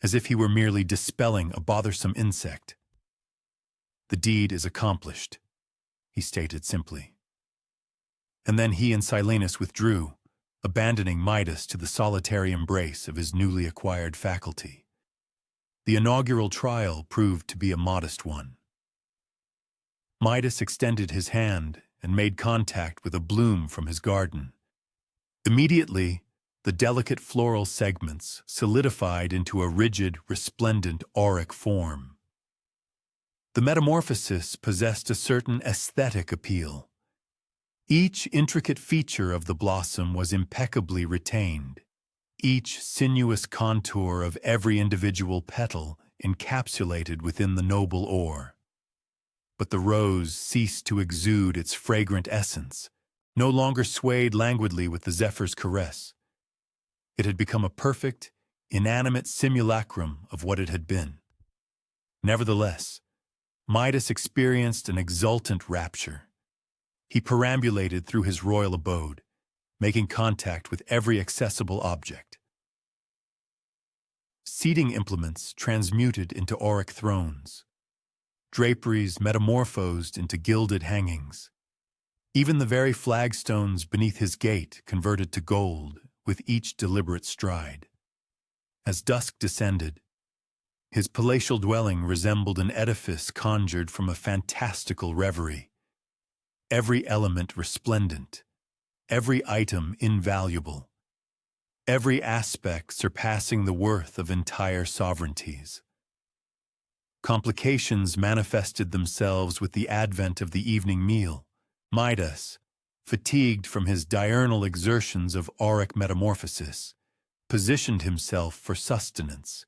as if he were merely dispelling a bothersome insect. The deed is accomplished, he stated simply. And then he and Silenus withdrew, abandoning Midas to the solitary embrace of his newly acquired faculty. The inaugural trial proved to be a modest one. Midas extended his hand and made contact with a bloom from his garden. Immediately, the delicate floral segments solidified into a rigid, resplendent auric form. The metamorphosis possessed a certain aesthetic appeal. Each intricate feature of the blossom was impeccably retained, each sinuous contour of every individual petal encapsulated within the noble ore. But the rose ceased to exude its fragrant essence, no longer swayed languidly with the zephyr's caress. It had become a perfect, inanimate simulacrum of what it had been. Nevertheless, Midas experienced an exultant rapture. He perambulated through his royal abode, making contact with every accessible object. Seating implements transmuted into auric thrones, draperies metamorphosed into gilded hangings. Even the very flagstones beneath his gate converted to gold with each deliberate stride. As dusk descended, his palatial dwelling resembled an edifice conjured from a fantastical reverie. Every element resplendent, every item invaluable, every aspect surpassing the worth of entire sovereignties. Complications manifested themselves with the advent of the evening meal. Midas, fatigued from his diurnal exertions of auric metamorphosis, positioned himself for sustenance.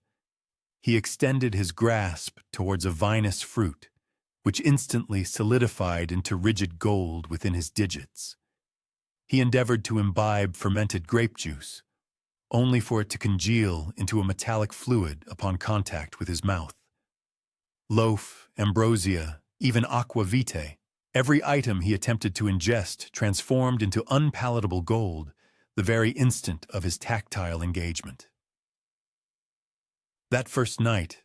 He extended his grasp towards a vinous fruit, which instantly solidified into rigid gold within his digits. He endeavored to imbibe fermented grape juice, only for it to congeal into a metallic fluid upon contact with his mouth. Loaf, ambrosia, even aqua vitae, every item he attempted to ingest transformed into unpalatable gold the very instant of his tactile engagement. That first night,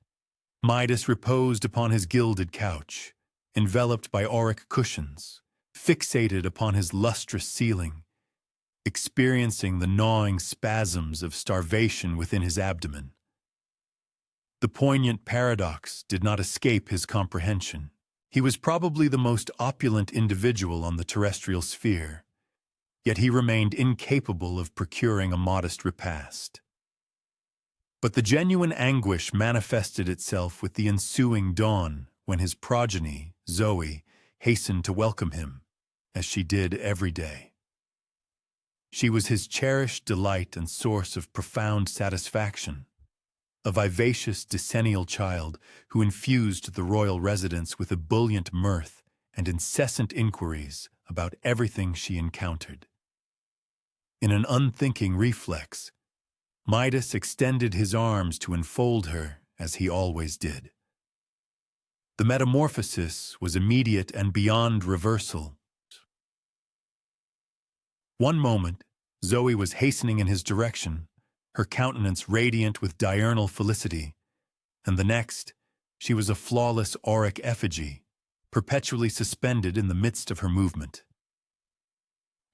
Midas reposed upon his gilded couch, enveloped by auric cushions, fixated upon his lustrous ceiling, experiencing the gnawing spasms of starvation within his abdomen. The poignant paradox did not escape his comprehension. He was probably the most opulent individual on the terrestrial sphere, yet he remained incapable of procuring a modest repast. But the genuine anguish manifested itself with the ensuing dawn when his progeny, Zoe, hastened to welcome him, as she did every day. She was his cherished delight and source of profound satisfaction, a vivacious decennial child who infused the royal residence with ebullient mirth and incessant inquiries about everything she encountered. In an unthinking reflex, Midas extended his arms to enfold her as he always did. The metamorphosis was immediate and beyond reversal. One moment, Zoe was hastening in his direction, her countenance radiant with diurnal felicity, and the next, she was a flawless auric effigy, perpetually suspended in the midst of her movement.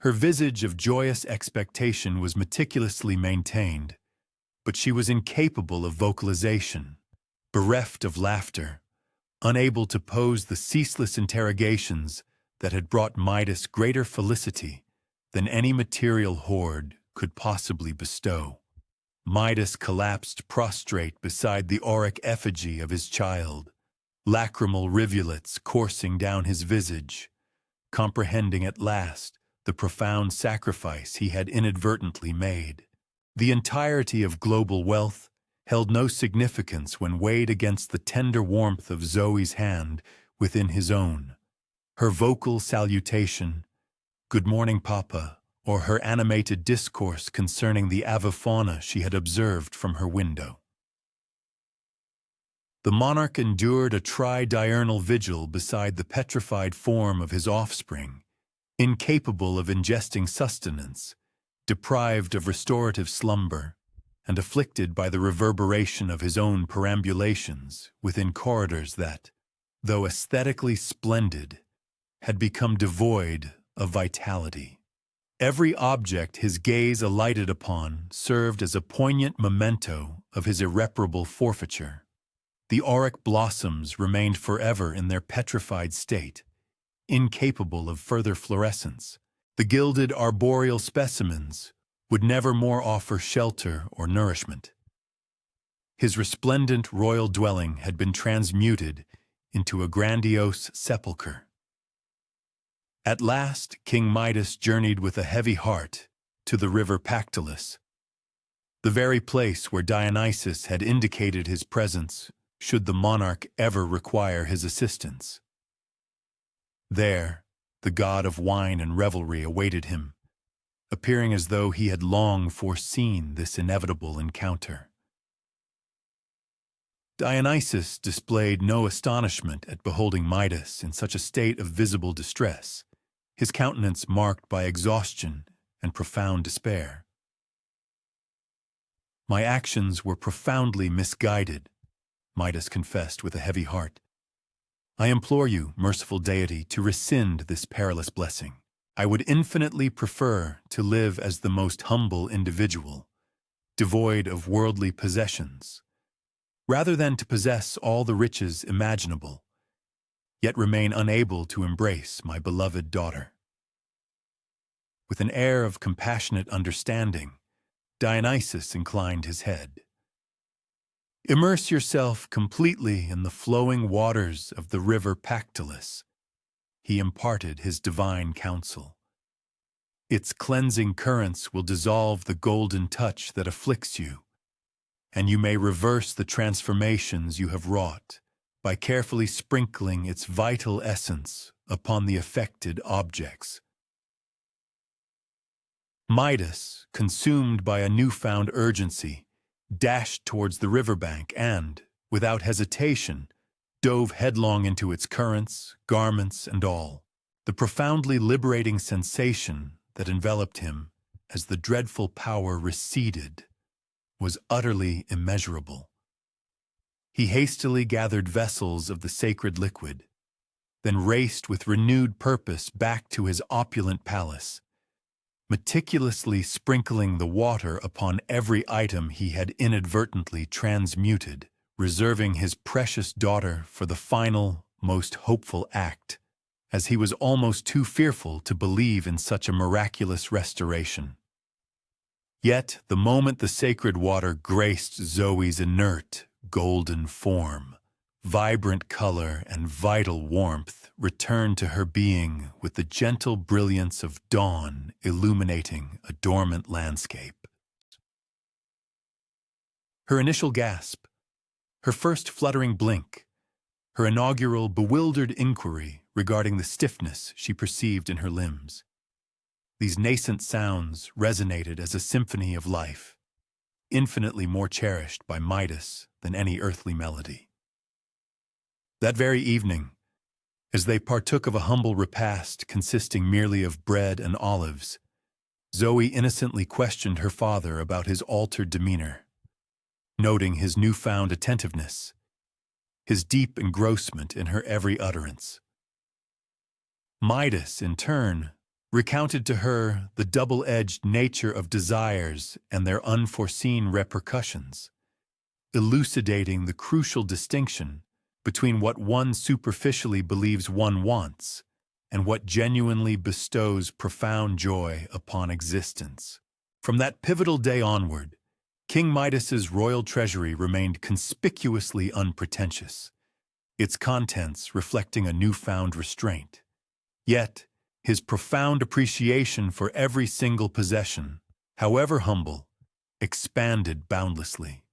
Her visage of joyous expectation was meticulously maintained, but she was incapable of vocalization, bereft of laughter, unable to pose the ceaseless interrogations that had brought Midas greater felicity than any material hoard could possibly bestow. Midas collapsed prostrate beside the auric effigy of his child, lacrimal rivulets coursing down his visage, comprehending at last the profound sacrifice he had inadvertently made. The entirety of global wealth held no significance when weighed against the tender warmth of Zoe's hand within his own. Her vocal salutation, "Good morning, Papa," or her animated discourse concerning the avifauna she had observed from her window. The monarch endured a tri-diurnal vigil beside the petrified form of his offspring, incapable of ingesting sustenance, deprived of restorative slumber, and afflicted by the reverberation of his own perambulations within corridors that, though aesthetically splendid, had become devoid of vitality. Every object his gaze alighted upon served as a poignant memento of his irreparable forfeiture. The auric blossoms remained forever in their petrified state, incapable of further florescence. The gilded arboreal specimens would never more offer shelter or nourishment. His resplendent royal dwelling had been transmuted into a grandiose sepulchre. At last, King Midas journeyed with a heavy heart to the river Pactolus, the very place where Dionysus had indicated his presence should the monarch ever require his assistance. There, the god of wine and revelry awaited him, appearing as though he had long foreseen this inevitable encounter. Dionysus displayed no astonishment at beholding Midas in such a state of visible distress, his countenance marked by exhaustion and profound despair. "My actions were profoundly misguided," Midas confessed with a heavy heart. "I implore you, merciful deity, to rescind this perilous blessing. I would infinitely prefer to live as the most humble individual, devoid of worldly possessions, rather than to possess all the riches imaginable, yet remain unable to embrace my beloved daughter." With an air of compassionate understanding, Dionysus inclined his head. "Immerse yourself completely in the flowing waters of the river Pactolus," he imparted his divine counsel. "Its cleansing currents will dissolve the golden touch that afflicts you, and you may reverse the transformations you have wrought by carefully sprinkling its vital essence upon the affected objects." Midas, consumed by a newfound urgency, dashed towards the riverbank and, without hesitation, dove headlong into its currents, garments, and all. The profoundly liberating sensation that enveloped him as the dreadful power receded was utterly immeasurable. He hastily gathered vessels of the sacred liquid, then raced with renewed purpose back to his opulent palace, meticulously sprinkling the water upon every item he had inadvertently transmuted, reserving his precious daughter for the final, most hopeful act as he was almost too fearful to believe in such a miraculous restoration. Yet, the moment the sacred water graced Zoe's inert, golden form, vibrant color and vital warmth returned to her being with the gentle brilliance of dawn illuminating a dormant landscape. Her initial gasp, her first fluttering blink, her inaugural bewildered inquiry regarding the stiffness she perceived in her limbs. These nascent sounds resonated as a symphony of life, infinitely more cherished by Midas than any earthly melody. That very evening, as they partook of a humble repast consisting merely of bread and olives, Zoe innocently questioned her father about his altered demeanor, noting his newfound attentiveness, his deep engrossment in her every utterance. Midas, in turn, recounted to her the double-edged nature of desires and their unforeseen repercussions, elucidating the crucial distinction between what one superficially believes one wants and what genuinely bestows profound joy upon existence. From that pivotal day onward, King Midas's royal treasury remained conspicuously unpretentious, its contents reflecting a newfound restraint. Yet, his profound appreciation for every single possession, however humble, expanded boundlessly.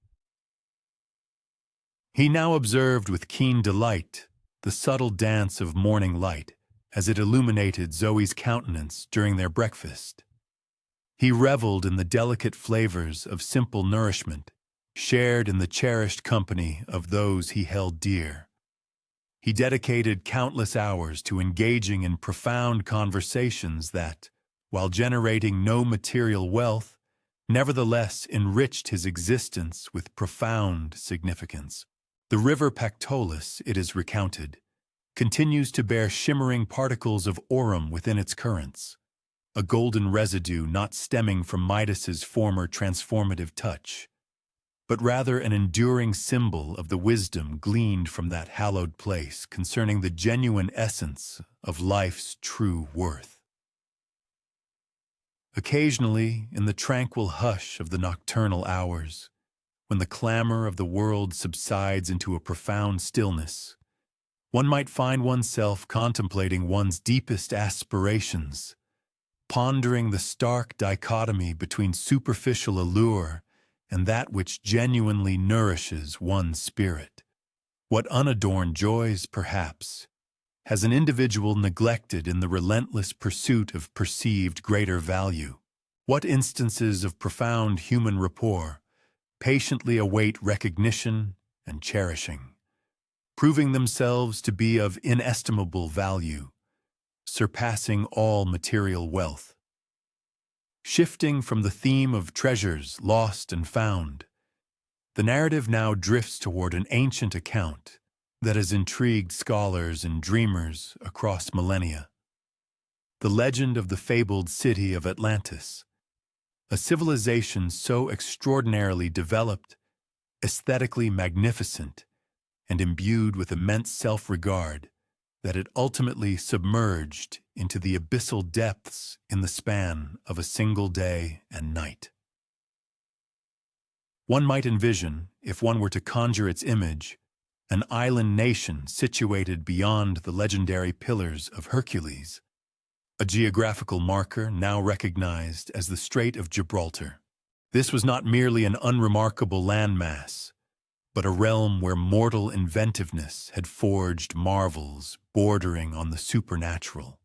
He now observed with keen delight the subtle dance of morning light as it illuminated Zoe's countenance during their breakfast. He reveled in the delicate flavors of simple nourishment, shared in the cherished company of those he held dear. He dedicated countless hours to engaging in profound conversations that, while generating no material wealth, nevertheless enriched his existence with profound significance. The river Pactolus, it is recounted, continues to bear shimmering particles of aurum within its currents, a golden residue not stemming from Midas's former transformative touch, but rather an enduring symbol of the wisdom gleaned from that hallowed place concerning the genuine essence of life's true worth. Occasionally, in the tranquil hush of the nocturnal hours, when the clamor of the world subsides into a profound stillness, one might find oneself contemplating one's deepest aspirations, pondering the stark dichotomy between superficial allure and that which genuinely nourishes one's spirit. What unadorned joys, perhaps, has an individual neglected in the relentless pursuit of perceived greater value? What instances of profound human rapport patiently await recognition and cherishing, proving themselves to be of inestimable value, surpassing all material wealth? Shifting from the theme of treasures lost and found, the narrative now drifts toward an ancient account that has intrigued scholars and dreamers across millennia. The legend of the fabled city of Atlantis, a civilization so extraordinarily developed, aesthetically magnificent, and imbued with immense self-regard that it ultimately submerged into the abyssal depths in the span of a single day and night. One might envision, if one were to conjure its image, an island nation situated beyond the legendary Pillars of Hercules, a geographical marker now recognized as the Strait of Gibraltar. This was not merely an unremarkable landmass, but a realm where mortal inventiveness had forged marvels bordering on the supernatural.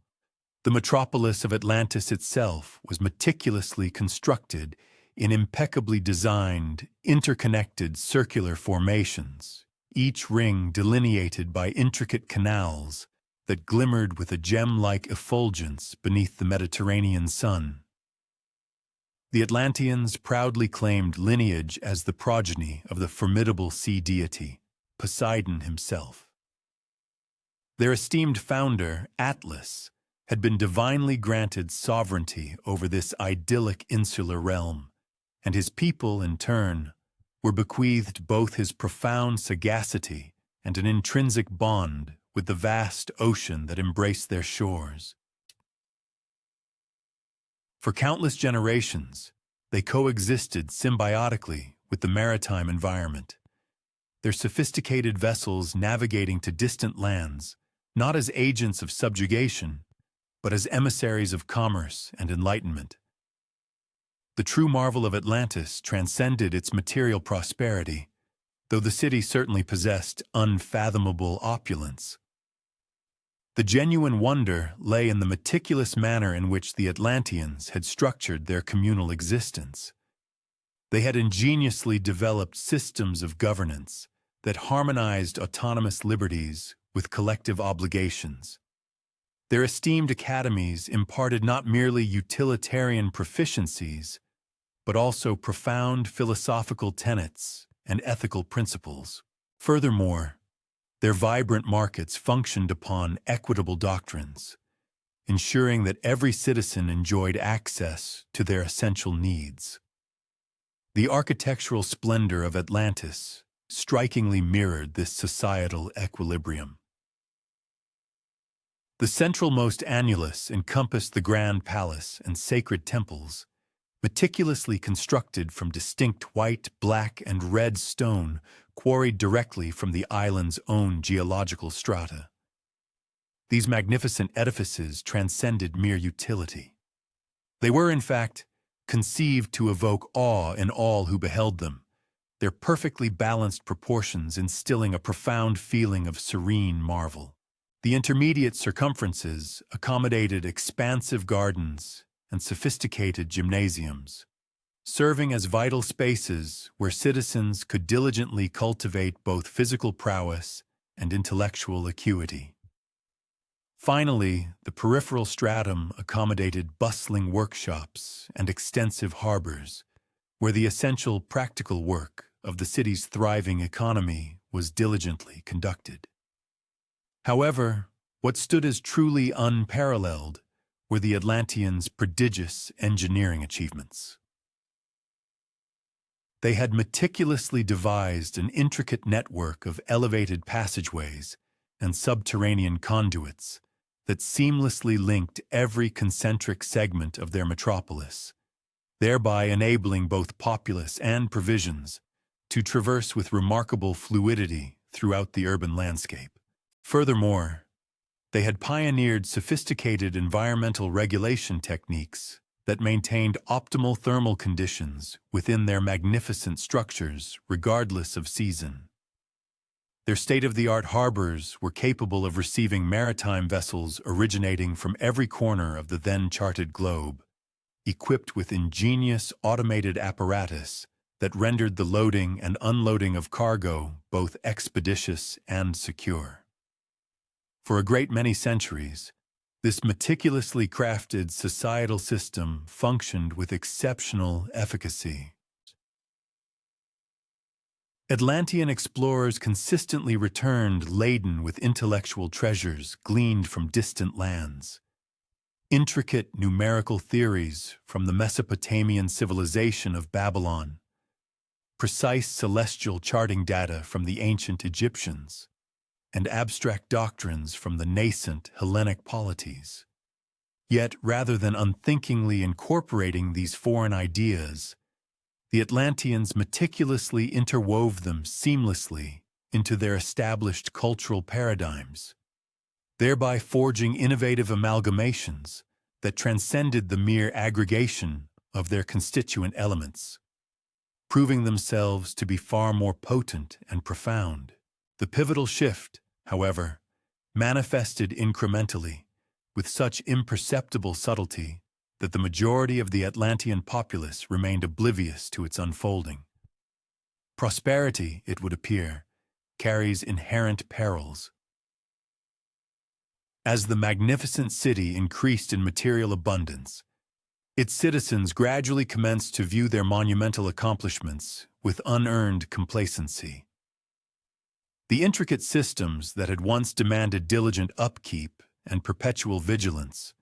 The metropolis of Atlantis itself was meticulously constructed in impeccably designed, interconnected circular formations, each ring delineated by intricate canals that glimmered with a gem-like effulgence beneath the Mediterranean sun. The Atlanteans proudly claimed lineage as the progeny of the formidable sea deity, Poseidon himself. Their esteemed founder, Atlas, had been divinely granted sovereignty over this idyllic insular realm, and his people, in turn, were bequeathed both his profound sagacity and an intrinsic bond with the vast ocean that embraced their shores. For countless generations, they coexisted symbiotically with the maritime environment, their sophisticated vessels navigating to distant lands, not as agents of subjugation, but as emissaries of commerce and enlightenment. The true marvel of Atlantis transcended its material prosperity, though the city certainly possessed unfathomable opulence. The genuine wonder lay in the meticulous manner in which the Atlanteans had structured their communal existence. They had ingeniously developed systems of governance that harmonized autonomous liberties with collective obligations. Their esteemed academies imparted not merely utilitarian proficiencies, but also profound philosophical tenets and ethical principles. Furthermore, their vibrant markets functioned upon equitable doctrines, ensuring that every citizen enjoyed access to their essential needs. The architectural splendor of Atlantis strikingly mirrored this societal equilibrium. The centralmost annulus encompassed the grand palace and sacred temples, meticulously constructed from distinct white, black, and red stone quarried directly from the island's own geological strata. These magnificent edifices transcended mere utility. They were, in fact, conceived to evoke awe in all who beheld them, their perfectly balanced proportions instilling a profound feeling of serene marvel. The intermediate circumferences accommodated expansive gardens and sophisticated gymnasiums, serving as vital spaces where citizens could diligently cultivate both physical prowess and intellectual acuity. Finally, the peripheral stratum accommodated bustling workshops and extensive harbors, where the essential practical work of the city's thriving economy was diligently conducted. However, what stood as truly unparalleled were the Atlanteans' prodigious engineering achievements. They had meticulously devised an intricate network of elevated passageways and subterranean conduits that seamlessly linked every concentric segment of their metropolis, thereby enabling both populace and provisions to traverse with remarkable fluidity throughout the urban landscape. Furthermore, they had pioneered sophisticated environmental regulation techniques that maintained optimal thermal conditions within their magnificent structures regardless of season. Their state-of-the-art harbors were capable of receiving maritime vessels originating from every corner of the then-charted globe, equipped with ingenious automated apparatus that rendered the loading and unloading of cargo both expeditious and secure. For a great many centuries, this meticulously crafted societal system functioned with exceptional efficacy. Atlantean explorers consistently returned laden with intellectual treasures gleaned from distant lands. Intricate numerical theories from the Mesopotamian civilization of Babylon, precise celestial charting data from the ancient Egyptians, and abstract doctrines from the nascent Hellenic polities. Yet, rather than unthinkingly incorporating these foreign ideas, the Atlanteans meticulously interwove them seamlessly into their established cultural paradigms, thereby forging innovative amalgamations that transcended the mere aggregation of their constituent elements, proving themselves to be far more potent and profound. The pivotal shift, however, manifested incrementally, with such imperceptible subtlety that the majority of the Atlantean populace remained oblivious to its unfolding. Prosperity, it would appear, carries inherent perils. As the magnificent city increased in material abundance, its citizens gradually commenced to view their monumental accomplishments with unearned complacency. The intricate systems that had once demanded diligent upkeep and perpetual vigilance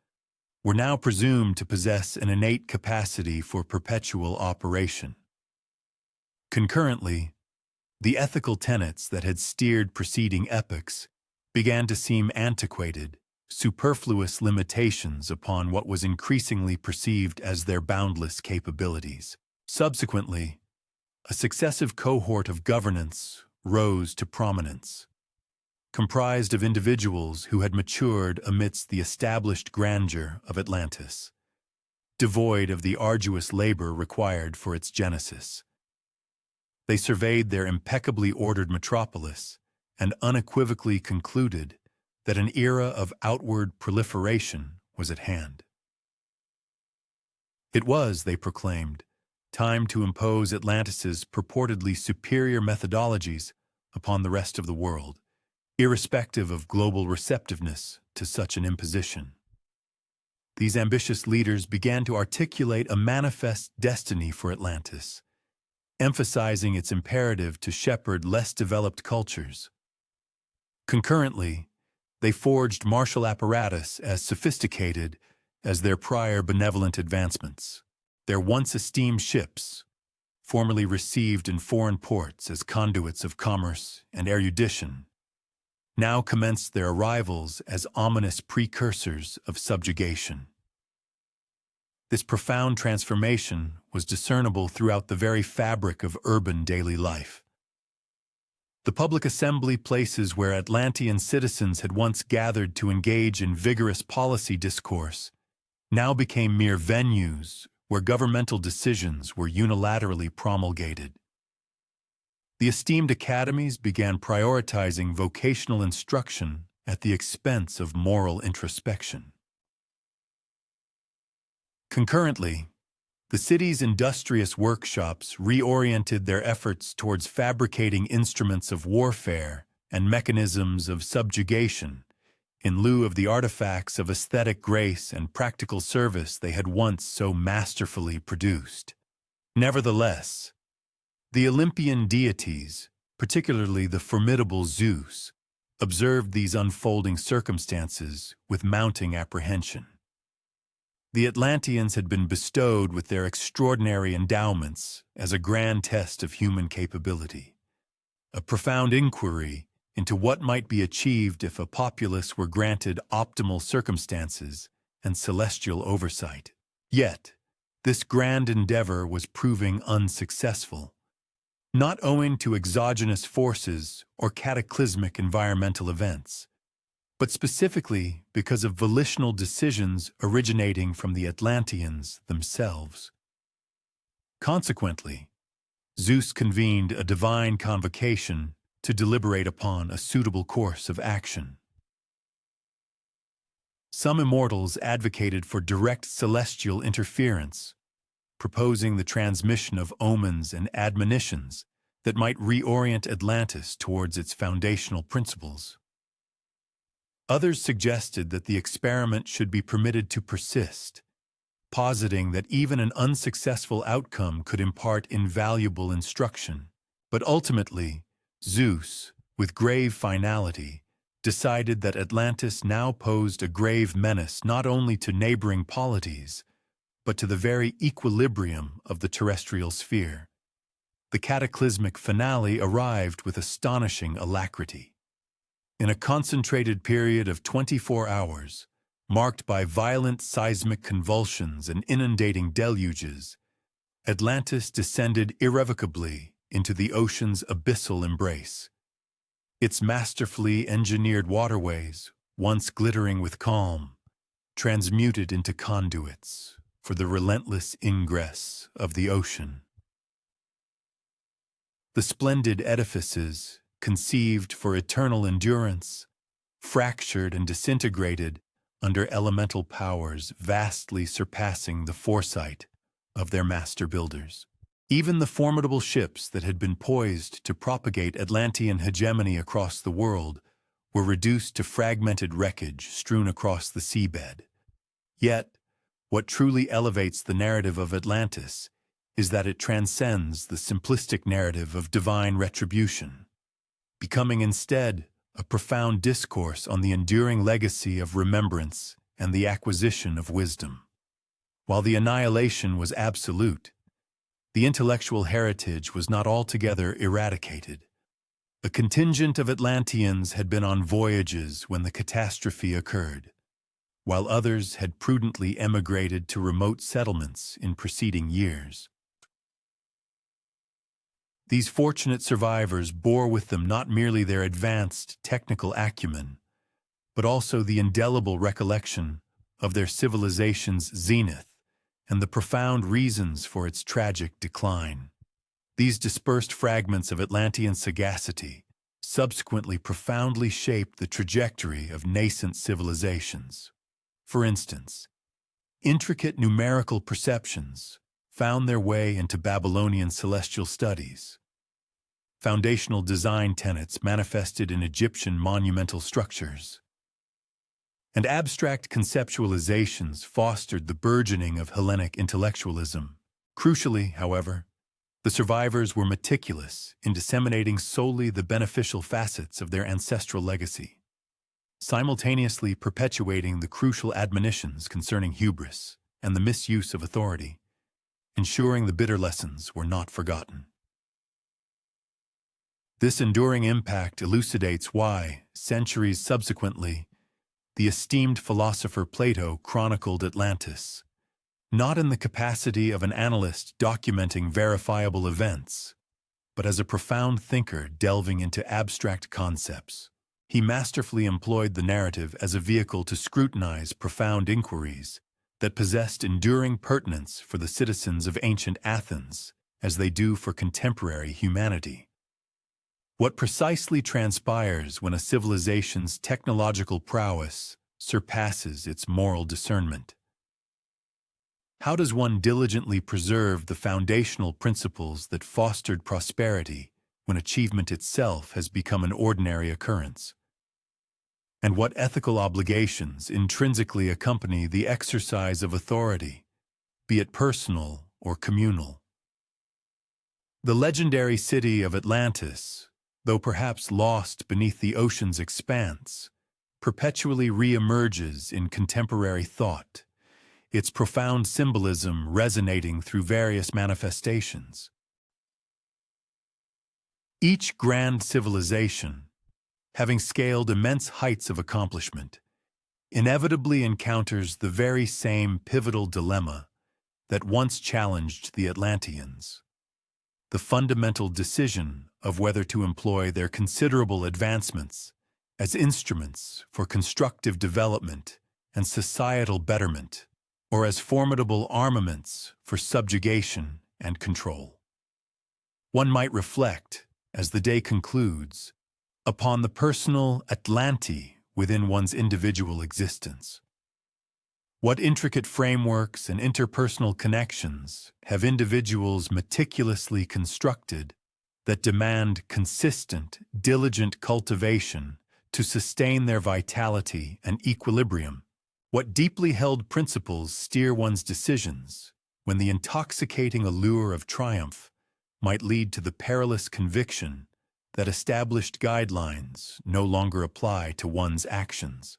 were now presumed to possess an innate capacity for perpetual operation. Concurrently, the ethical tenets that had steered preceding epochs began to seem antiquated, superfluous limitations upon what was increasingly perceived as their boundless capabilities. Subsequently, a successive cohort of governance rose to prominence, comprised of individuals who had matured amidst the established grandeur of Atlantis, devoid of the arduous labor required for its genesis. They surveyed their impeccably ordered metropolis and unequivocally concluded that an era of outward proliferation was at hand. It was, they proclaimed, time to impose Atlantis's purportedly superior methodologies upon the rest of the world, irrespective of global receptiveness to such an imposition. These ambitious leaders began to articulate a manifest destiny for Atlantis, emphasizing its imperative to shepherd less developed cultures. Concurrently, they forged martial apparatus as sophisticated as their prior benevolent advancements. Their once esteemed ships, formerly received in foreign ports as conduits of commerce and erudition, now commenced their arrivals as ominous precursors of subjugation. This profound transformation was discernible throughout the very fabric of urban daily life. The public assembly places where Atlantean citizens had once gathered to engage in vigorous policy discourse now became mere venues where governmental decisions were unilaterally promulgated. The esteemed academies began prioritizing vocational instruction at the expense of moral introspection. Concurrently, the city's industrious workshops reoriented their efforts towards fabricating instruments of warfare and mechanisms of subjugation in lieu of the artifacts of aesthetic grace and practical service they had once so masterfully produced. Nevertheless, the Olympian deities, particularly the formidable Zeus, observed these unfolding circumstances with mounting apprehension. The Atlanteans had been bestowed with their extraordinary endowments as a grand test of human capability, a profound inquiry into what might be achieved if a populace were granted optimal circumstances and celestial oversight. Yet, this grand endeavor was proving unsuccessful, not owing to exogenous forces or cataclysmic environmental events, but specifically because of volitional decisions originating from the Atlanteans themselves. Consequently, Zeus convened a divine convocation to deliberate upon a suitable course of action. Some immortals advocated for direct celestial interference, proposing the transmission of omens and admonitions that might reorient Atlantis towards its foundational principles. Others suggested that the experiment should be permitted to persist, positing that even an unsuccessful outcome could impart invaluable instruction. But ultimately, Zeus, with grave finality, decided that Atlantis now posed a grave menace not only to neighboring polities, but to the very equilibrium of the terrestrial sphere. The cataclysmic finale arrived with astonishing alacrity. In a concentrated period of 24 hours, marked by violent seismic convulsions and inundating deluges, Atlantis descended irrevocably into the ocean's abyssal embrace. Its masterfully engineered waterways, once glittering with calm, transmuted into conduits for the relentless ingress of the ocean. The splendid edifices, conceived for eternal endurance, fractured and disintegrated under elemental powers vastly surpassing the foresight of their master builders. Even the formidable ships that had been poised to propagate Atlantean hegemony across the world were reduced to fragmented wreckage strewn across the seabed. Yet, what truly elevates the narrative of Atlantis is that it transcends the simplistic narrative of divine retribution, becoming instead a profound discourse on the enduring legacy of remembrance and the acquisition of wisdom. While the annihilation was absolute, the intellectual heritage was not altogether eradicated. A contingent of Atlanteans had been on voyages when the catastrophe occurred, while others had prudently emigrated to remote settlements in preceding years. These fortunate survivors bore with them not merely their advanced technical acumen, but also the indelible recollection of their civilization's zenith and the profound reasons for its tragic decline. These dispersed fragments of Atlantean sagacity subsequently profoundly shaped the trajectory of nascent civilizations. For instance, intricate numerical perceptions found their way into Babylonian celestial studies. Foundational design tenets manifested in Egyptian monumental structures. And abstract conceptualizations fostered the burgeoning of Hellenic intellectualism. Crucially, however, the survivors were meticulous in disseminating solely the beneficial facets of their ancestral legacy, simultaneously perpetuating the crucial admonitions concerning hubris and the misuse of authority, ensuring the bitter lessons were not forgotten. This enduring impact elucidates why, centuries subsequently, the esteemed philosopher Plato chronicled Atlantis, not in the capacity of an analyst documenting verifiable events, but as a profound thinker delving into abstract concepts. He masterfully employed the narrative as a vehicle to scrutinize profound inquiries that possessed enduring pertinence for the citizens of ancient Athens, as they do for contemporary humanity. What precisely transpires when a civilization's technological prowess surpasses its moral discernment? How does one diligently preserve the foundational principles that fostered prosperity when achievement itself has become an ordinary occurrence? And what ethical obligations intrinsically accompany the exercise of authority, be it personal or communal? The legendary city of Atlantis, though perhaps lost beneath the ocean's expanse, perpetually re-emerges in contemporary thought, its profound symbolism resonating through various manifestations. Each grand civilization, having scaled immense heights of accomplishment, inevitably encounters the very same pivotal dilemma that once challenged the Atlanteans: the fundamental decision of whether to employ their considerable advancements as instruments for constructive development and societal betterment, or as formidable armaments for subjugation and control. One might reflect, as the day concludes, upon the personal Atlanti within one's individual existence. What intricate frameworks and interpersonal connections have individuals meticulously constructed that demand consistent, diligent cultivation to sustain their vitality and equilibrium? What deeply held principles steer one's decisions when the intoxicating allure of triumph might lead to the perilous conviction that established guidelines no longer apply to one's actions?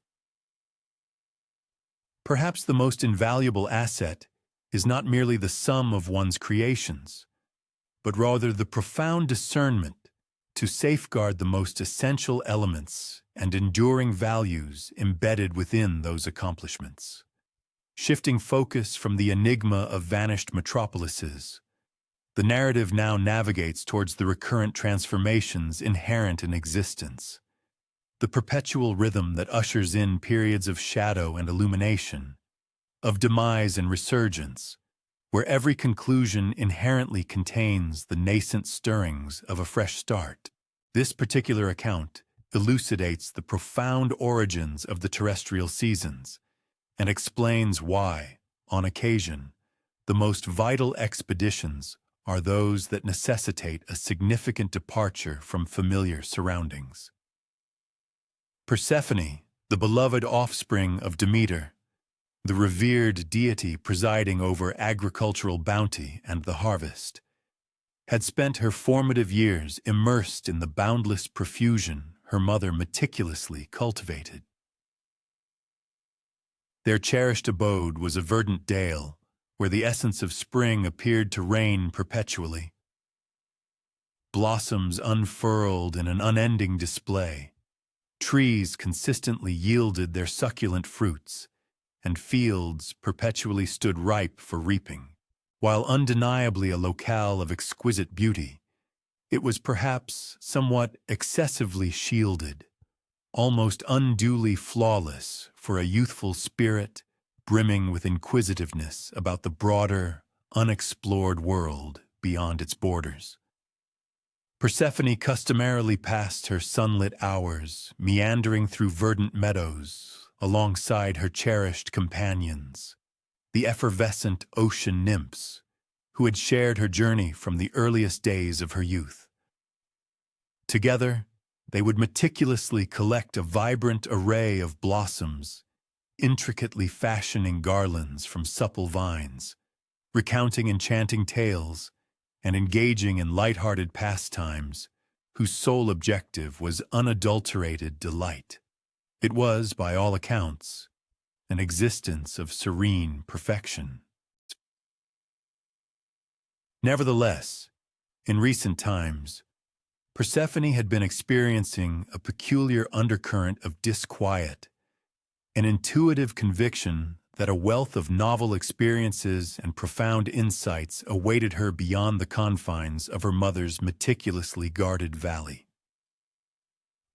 Perhaps the most invaluable asset is not merely the sum of one's creations, but rather the profound discernment to safeguard the most essential elements and enduring values embedded within those accomplishments. Shifting focus from the enigma of vanished metropolises, the narrative now navigates towards the recurrent transformations inherent in existence, the perpetual rhythm that ushers in periods of shadow and illumination, of demise and resurgence, where every conclusion inherently contains the nascent stirrings of a fresh start. This particular account elucidates the profound origins of the terrestrial seasons and explains why, on occasion, the most vital expeditions are those that necessitate a significant departure from familiar surroundings. Persephone, the beloved offspring of Demeter, the revered deity presiding over agricultural bounty and the harvest, had spent her formative years immersed in the boundless profusion her mother meticulously cultivated. Their cherished abode was a verdant dale, where the essence of spring appeared to reign perpetually. blossoms unfurled in an unending display. Trees consistently yielded their succulent fruits, and fields perpetually stood ripe for reaping. While undeniably a locale of exquisite beauty, it was perhaps somewhat excessively shielded, almost unduly flawless for a youthful spirit brimming with inquisitiveness about the broader, unexplored world beyond its borders. Persephone customarily passed her sunlit hours meandering through verdant meadows alongside her cherished companions, the effervescent ocean nymphs, who had shared her journey from the earliest days of her youth. Together, they would meticulously collect a vibrant array of blossoms, intricately fashioning garlands from supple vines, recounting enchanting tales, and engaging in light-hearted pastimes whose sole objective was unadulterated delight. It was, by all accounts, an existence of serene perfection. Nevertheless, in recent times, Persephone had been experiencing a peculiar undercurrent of disquiet, an intuitive conviction that a wealth of novel experiences and profound insights awaited her beyond the confines of her mother's meticulously guarded valley.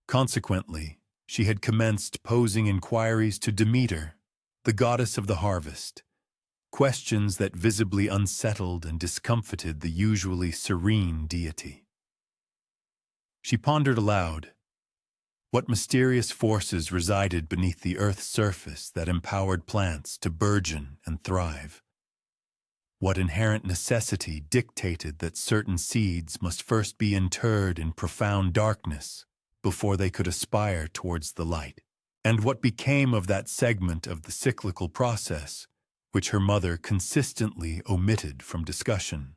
Consequently, she had commenced posing inquiries to Demeter, the goddess of the harvest, questions that visibly unsettled and discomfited the usually serene deity. She pondered aloud, what mysterious forces resided beneath the earth's surface that empowered plants to burgeon and thrive? What inherent necessity dictated that certain seeds must first be interred in profound darkness before they could aspire towards the light? And what became of that segment of the cyclical process which her mother consistently omitted from discussion?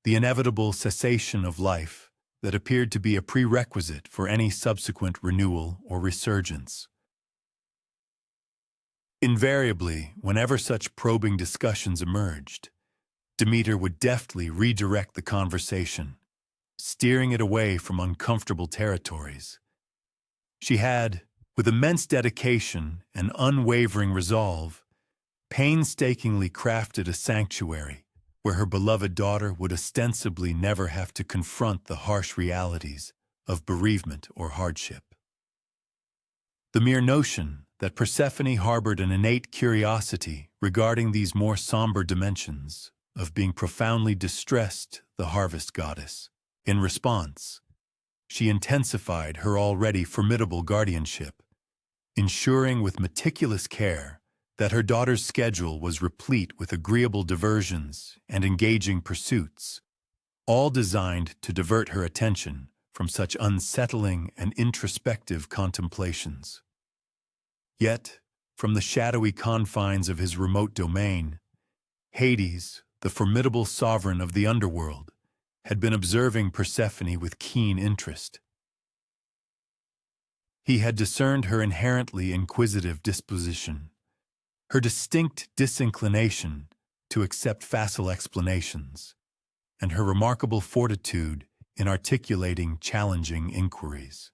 The inevitable cessation of life that appeared to be a prerequisite for any subsequent renewal or resurgence. Invariably, whenever such probing discussions emerged, Demeter would deftly redirect the conversation, steering it away from uncomfortable territories. She had, with immense dedication and unwavering resolve, painstakingly crafted a sanctuary where her beloved daughter would ostensibly never have to confront the harsh realities of bereavement or hardship. The mere notion that Persephone harbored an innate curiosity regarding these more somber dimensions of being profoundly distressed the harvest goddess. In response, she intensified her already formidable guardianship, ensuring with meticulous care that her daughter's schedule was replete with agreeable diversions and engaging pursuits, all designed to divert her attention from such unsettling and introspective contemplations. Yet, from the shadowy confines of his remote domain, Hades, the formidable sovereign of the underworld, had been observing Persephone with keen interest. He had discerned her inherently inquisitive disposition, her distinct disinclination to accept facile explanations, and her remarkable fortitude in articulating challenging inquiries.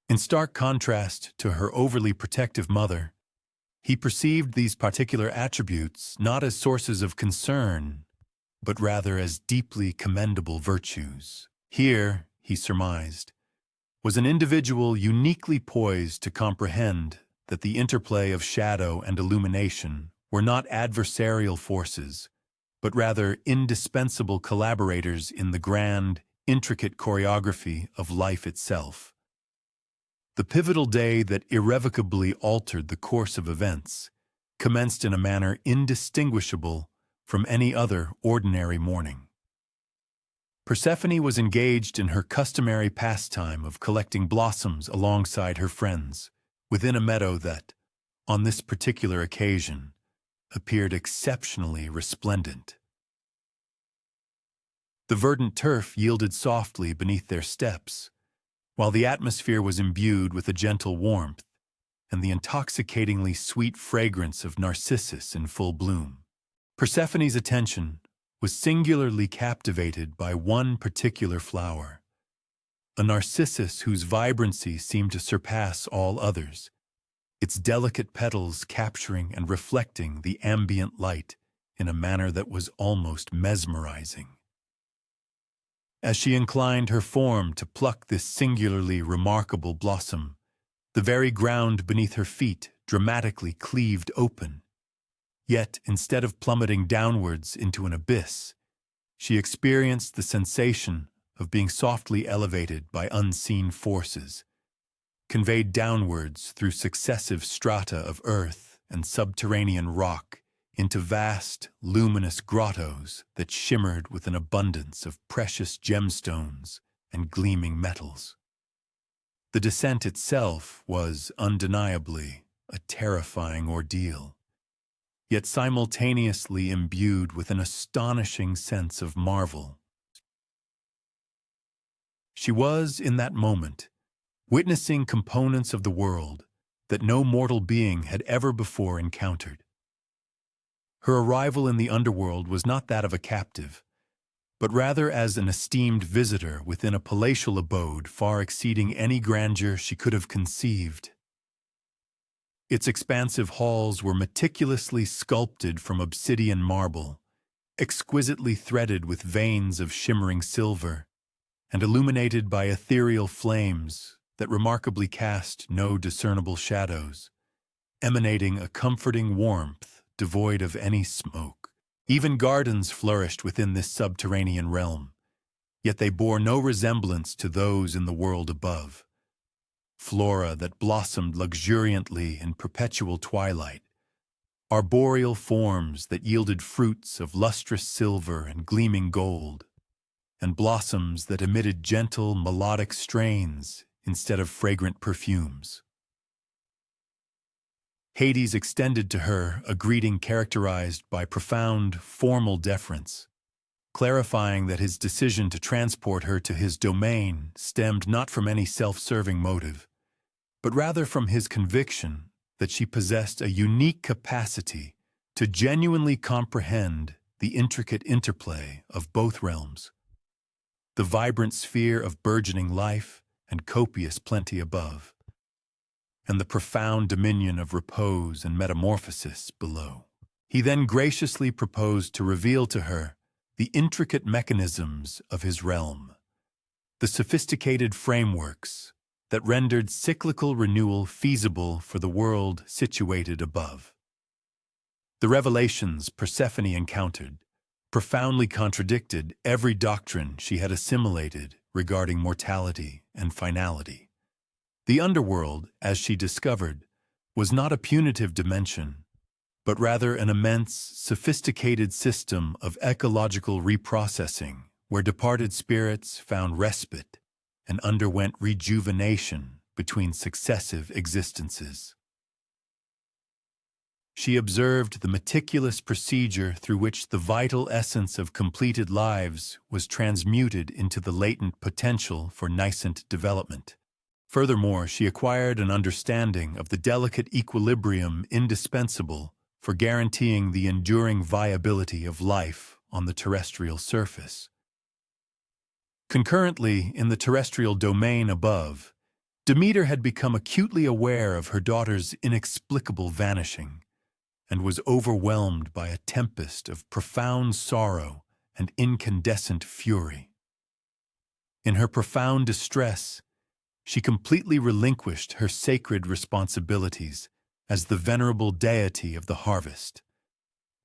In stark contrast to her overly protective mother, he perceived these particular attributes not as sources of concern, but rather as deeply commendable virtues. Here, he surmised, was an individual uniquely poised to comprehend that the interplay of shadow and illumination were not adversarial forces, but rather indispensable collaborators in the grand, intricate choreography of life itself. The pivotal day that irrevocably altered the course of events commenced in a manner indistinguishable from any other ordinary morning. Persephone was engaged in her customary pastime of collecting blossoms alongside her friends, within a meadow that, on this particular occasion, appeared exceptionally resplendent. The verdant turf yielded softly beneath their steps, while the atmosphere was imbued with a gentle warmth and the intoxicatingly sweet fragrance of narcissus in full bloom. Persephone's attention was singularly captivated by one particular flower, a narcissus whose vibrancy seemed to surpass all others, its delicate petals capturing and reflecting the ambient light in a manner that was almost mesmerizing. As she inclined her form to pluck this singularly remarkable blossom, the very ground beneath her feet dramatically cleaved open. Yet, instead of plummeting downwards into an abyss, she experienced the sensation of being softly elevated by unseen forces, conveyed downwards through successive strata of earth and subterranean rock into vast, luminous grottos that shimmered with an abundance of precious gemstones and gleaming metals. The descent itself was undeniably a terrifying ordeal, yet simultaneously imbued with an astonishing sense of marvel. She was, in that moment, witnessing components of the world that no mortal being had ever before encountered. Her arrival in the underworld was not that of a captive, but rather as an esteemed visitor within a palatial abode far exceeding any grandeur she could have conceived. Its expansive halls were meticulously sculpted from obsidian marble, exquisitely threaded with veins of shimmering silver, and illuminated by ethereal flames that remarkably cast no discernible shadows, emanating a comforting warmth devoid of any smoke. Even gardens flourished within this subterranean realm, yet they bore no resemblance to those in the world above. Flora that blossomed luxuriantly in perpetual twilight, arboreal forms that yielded fruits of lustrous silver and gleaming gold, and blossoms that emitted gentle, melodic strains instead of fragrant perfumes. Hades extended to her a greeting characterized by profound, formal deference, clarifying that his decision to transport her to his domain stemmed not from any self-serving motive, but rather from his conviction that she possessed a unique capacity to genuinely comprehend the intricate interplay of both realms, the vibrant sphere of burgeoning life and copious plenty above, and the profound dominion of repose and metamorphosis below. He then graciously proposed to reveal to her the intricate mechanisms of his realm, the sophisticated frameworks that rendered cyclical renewal feasible for the world situated above. The revelations Persephone encountered profoundly contradicted every doctrine she had assimilated regarding mortality and finality. The underworld, as she discovered, was not a punitive dimension, but rather an immense, sophisticated system of ecological reprocessing where departed spirits found respite and underwent rejuvenation between successive existences. She observed the meticulous procedure through which the vital essence of completed lives was transmuted into the latent potential for nascent development. Furthermore, she acquired an understanding of the delicate equilibrium indispensable for guaranteeing the enduring viability of life on the terrestrial surface. Concurrently, in the terrestrial domain above, Demeter had become acutely aware of her daughter's inexplicable vanishing and was overwhelmed by a tempest of profound sorrow and incandescent fury. In her profound distress, she completely relinquished her sacred responsibilities as the venerable deity of the harvest,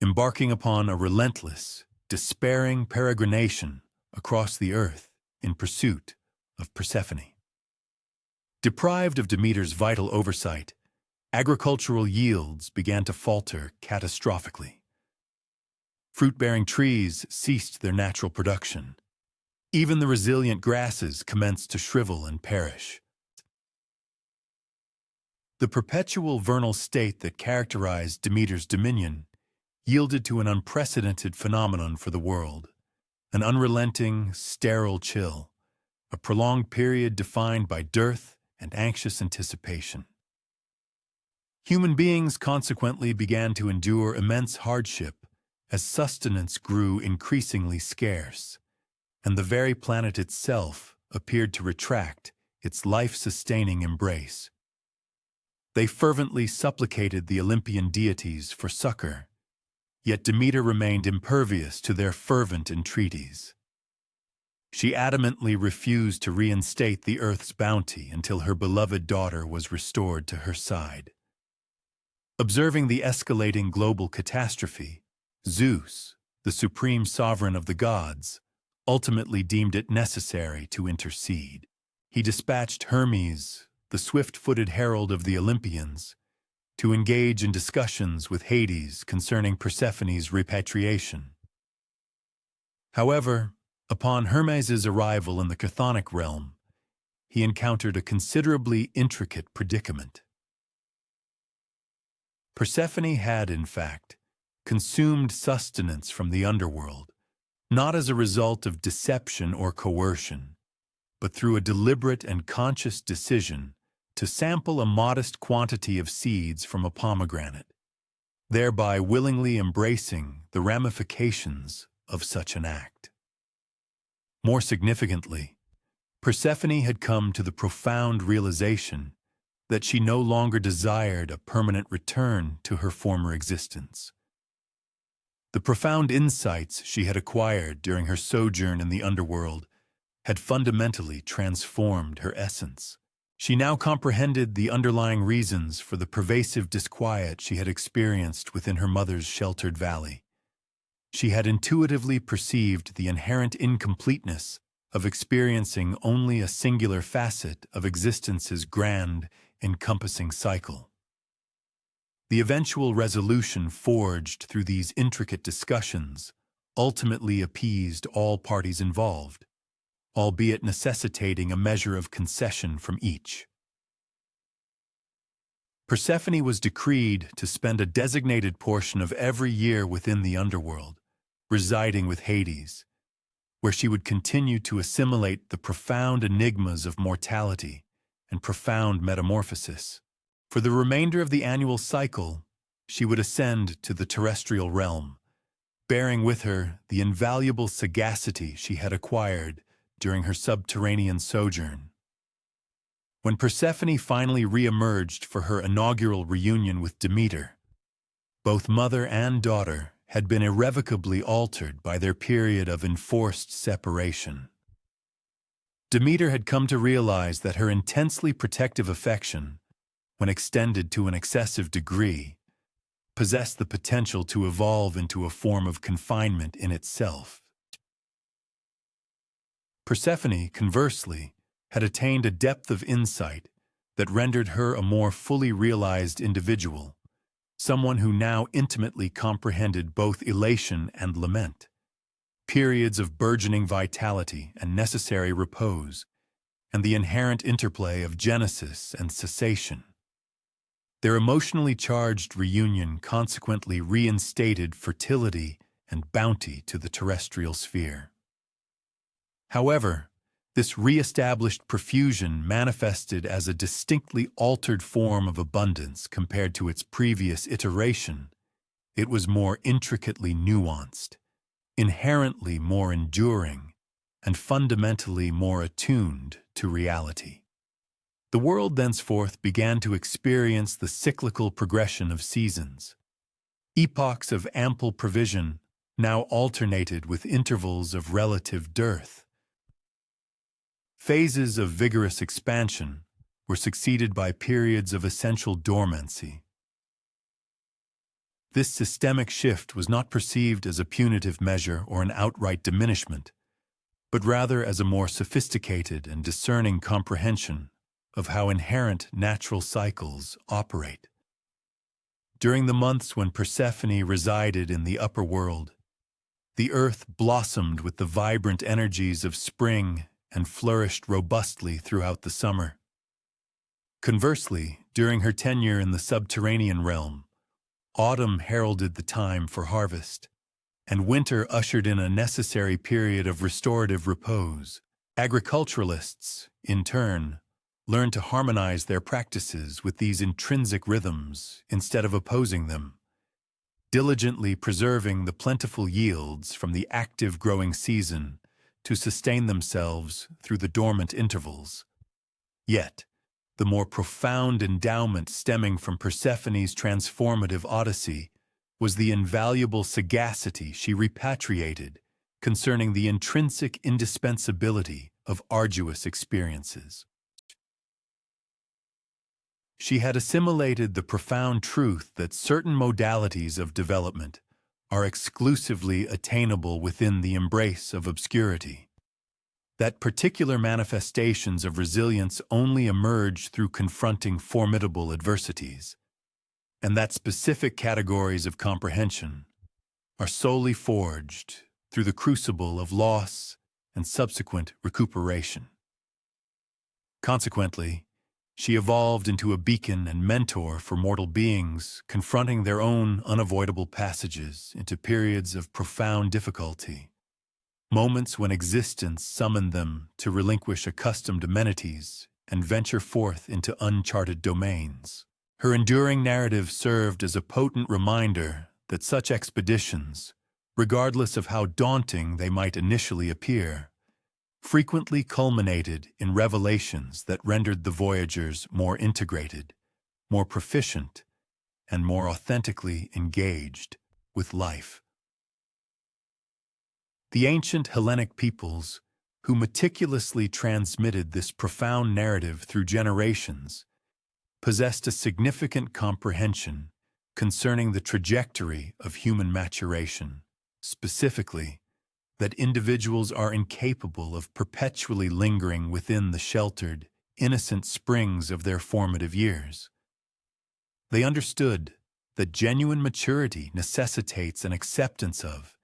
embarking upon a relentless, despairing peregrination across the earth in pursuit of Persephone. Deprived of Demeter's vital oversight, agricultural yields began to falter catastrophically. Fruit-bearing trees ceased their natural production. Even the resilient grasses commenced to shrivel and perish. The perpetual vernal state that characterized Demeter's dominion yielded to an unprecedented phenomenon for the world, an unrelenting, sterile chill, a prolonged period defined by dearth and anxious anticipation. Human beings consequently began to endure immense hardship as sustenance grew increasingly scarce, and the very planet itself appeared to retract its life-sustaining embrace. They fervently supplicated the Olympian deities for succor, yet Demeter remained impervious to their fervent entreaties. She adamantly refused to reinstate the earth's bounty until her beloved daughter was restored to her side. Observing the escalating global catastrophe, Zeus, the supreme sovereign of the gods, ultimately deemed it necessary to intercede. He dispatched Hermes, the swift-footed herald of the Olympians, to engage in discussions with Hades concerning Persephone's repatriation. However, upon Hermes' arrival in the chthonic realm, he encountered a considerably intricate predicament. Persephone had, in fact, consumed sustenance from the underworld, not as a result of deception or coercion, but through a deliberate and conscious decision to sample a modest quantity of seeds from a pomegranate, thereby willingly embracing the ramifications of such an act. More significantly, Persephone had come to the profound realization that she no longer desired a permanent return to her former existence. The profound insights she had acquired during her sojourn in the underworld had fundamentally transformed her essence. She now comprehended the underlying reasons for the pervasive disquiet she had experienced within her mother's sheltered valley. She had intuitively perceived the inherent incompleteness of experiencing only a singular facet of existence's grand, encompassing cycle. The eventual resolution forged through these intricate discussions ultimately appeased all parties involved, albeit necessitating a measure of concession from each. Persephone was decreed to spend a designated portion of every year within the underworld, residing with Hades, where she would continue to assimilate the profound enigmas of mortality and profound metamorphosis. For the remainder of the annual cycle, she would ascend to the terrestrial realm, bearing with her the invaluable sagacity she had acquired during her subterranean sojourn. When Persephone finally re-emerged for her inaugural reunion with Demeter, both mother and daughter had been irrevocably altered by their period of enforced separation. Demeter had come to realize that her intensely protective affection, when extended to an excessive degree, possessed the potential to evolve into a form of confinement in itself. Persephone, conversely, had attained a depth of insight that rendered her a more fully realized individual, someone who now intimately comprehended both elation and lament, periods of burgeoning vitality and necessary repose, and the inherent interplay of genesis and cessation. Their emotionally charged reunion consequently reinstated fertility and bounty to the terrestrial sphere. However, this re-established profusion manifested as a distinctly altered form of abundance compared to its previous iteration. It was more intricately nuanced, inherently more enduring, and fundamentally more attuned to reality. The world thenceforth began to experience the cyclical progression of seasons. Epochs of ample provision now alternated with intervals of relative dearth. Phases of vigorous expansion were succeeded by periods of essential dormancy. This systemic shift was not perceived as a punitive measure or an outright diminishment, but rather as a more sophisticated and discerning comprehension of how inherent natural cycles operate. During the months when Persephone resided in the upper world, the earth blossomed with the vibrant energies of spring and flourished robustly throughout the summer. Conversely, during her tenure in the subterranean realm, autumn heralded the time for harvest, and winter ushered in a necessary period of restorative repose. Agriculturalists, in turn, learned to harmonize their practices with these intrinsic rhythms instead of opposing them, diligently preserving the plentiful yields from the active growing season to sustain themselves through the dormant intervals. Yet, the more profound endowment stemming from Persephone's transformative odyssey was the invaluable sagacity she repatriated concerning the intrinsic indispensability of arduous experiences. She had assimilated the profound truth that certain modalities of development are exclusively attainable within the embrace of obscurity, that particular manifestations of resilience only emerge through confronting formidable adversities, and that specific categories of comprehension are solely forged through the crucible of loss and subsequent recuperation. Consequently, she evolved into a beacon and mentor for mortal beings confronting their own unavoidable passages into periods of profound difficulty, moments when existence summoned them to relinquish accustomed amenities and venture forth into uncharted domains. Her enduring narrative served as a potent reminder that such expeditions, regardless of how daunting they might initially appear, frequently culminated in revelations that rendered the voyagers more integrated, more proficient, and more authentically engaged with life. The ancient Hellenic peoples, who meticulously transmitted this profound narrative through generations, possessed a significant comprehension concerning the trajectory of human maturation, specifically, that individuals are incapable of perpetually lingering within the sheltered, innocent springs of their formative years. They understood that genuine maturity necessitates an acceptance of,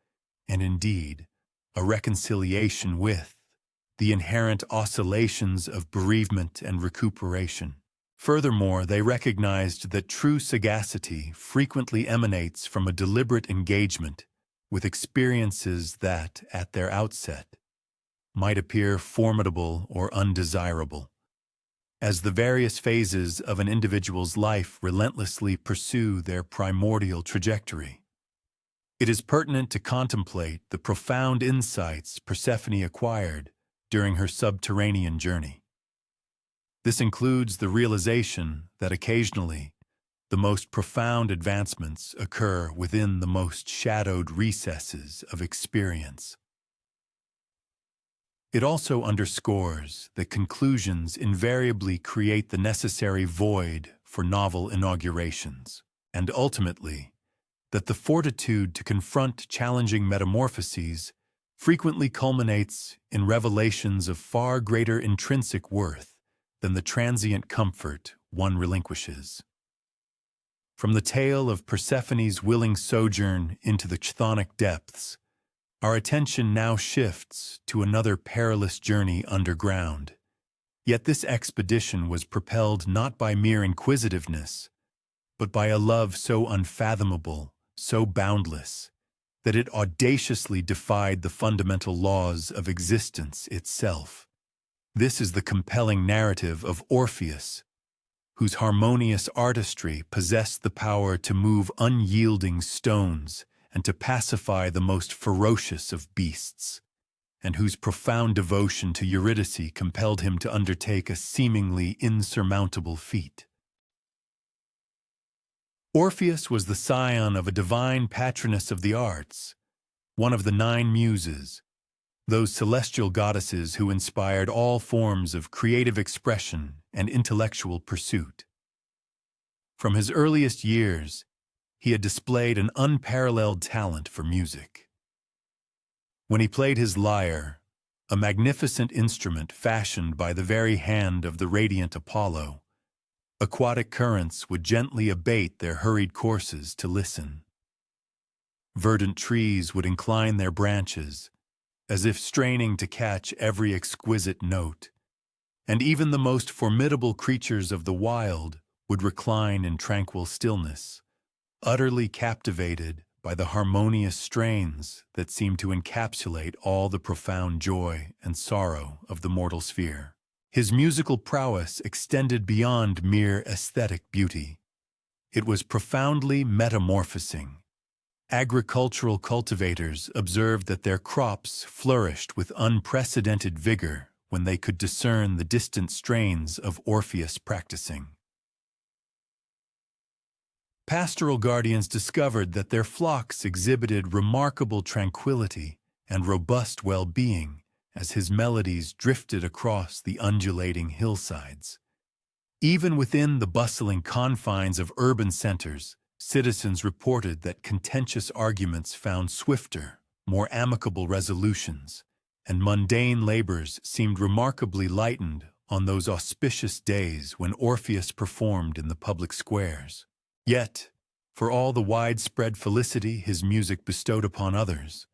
and indeed, a reconciliation with, the inherent oscillations of bereavement and recuperation. Furthermore, they recognized that true sagacity frequently emanates from a deliberate engagement with experiences that, at their outset, might appear formidable or undesirable, as the various phases of an individual's life relentlessly pursue their primordial trajectory. It is pertinent to contemplate the profound insights Persephone acquired during her subterranean journey. This includes the realization that occasionally the most profound advancements occur within the most shadowed recesses of experience. It also underscores that conclusions invariably create the necessary void for novel inaugurations, and ultimately, that the fortitude to confront challenging metamorphoses frequently culminates in revelations of far greater intrinsic worth than the transient comfort one relinquishes. From the tale of Persephone's willing sojourn into the chthonic depths, our attention now shifts to another perilous journey underground. Yet this expedition was propelled not by mere inquisitiveness, but by a love so unfathomable, so boundless, that it audaciously defied the fundamental laws of existence itself. This is the compelling narrative of Orpheus, whose harmonious artistry possessed the power to move unyielding stones and to pacify the most ferocious of beasts, and whose profound devotion to Eurydice compelled him to undertake a seemingly insurmountable feat. Orpheus was the scion of a divine patroness of the arts, one of the 9 muses, those celestial goddesses who inspired all forms of creative expression and intellectual pursuit. From his earliest years, he had displayed an unparalleled talent for music. When he played his lyre, a magnificent instrument fashioned by the very hand of the radiant Apollo, aquatic currents would gently abate their hurried courses to listen. Verdant trees would incline their branches, as if straining to catch every exquisite note, and even the most formidable creatures of the wild would recline in tranquil stillness, utterly captivated by the harmonious strains that seemed to encapsulate all the profound joy and sorrow of the mortal sphere. His musical prowess extended beyond mere aesthetic beauty. It was profoundly metamorphosing, agricultural cultivators observed that their crops flourished with unprecedented vigor when they could discern the distant strains of Orpheus practicing. Pastoral guardians discovered that their flocks exhibited remarkable tranquility and robust well-being as his melodies drifted across the undulating hillsides. Even within the bustling confines of urban centers, citizens reported that contentious arguments found swifter, more amicable resolutions, and mundane labors seemed remarkably lightened on those auspicious days when Orpheus performed in the public squares. Yet, for all the widespread felicity his music bestowed upon others,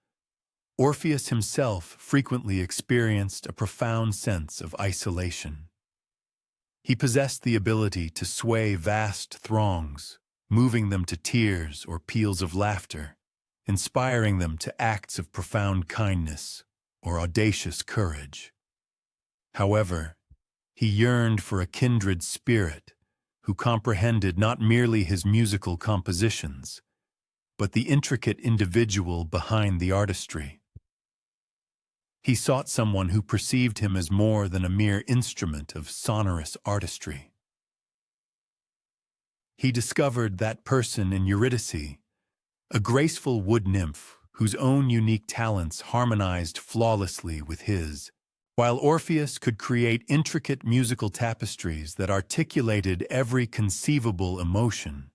Orpheus himself frequently experienced a profound sense of isolation. He possessed the ability to sway vast throngs, moving them to tears or peals of laughter, inspiring them to acts of profound kindness or audacious courage. However, he yearned for a kindred spirit who comprehended not merely his musical compositions, but the intricate individual behind the artistry. He sought someone who perceived him as more than a mere instrument of sonorous artistry. He discovered that person in Eurydice, a graceful wood nymph whose own unique talents harmonized flawlessly with his, while Orpheus could create intricate musical tapestries that articulated every conceivable emotion.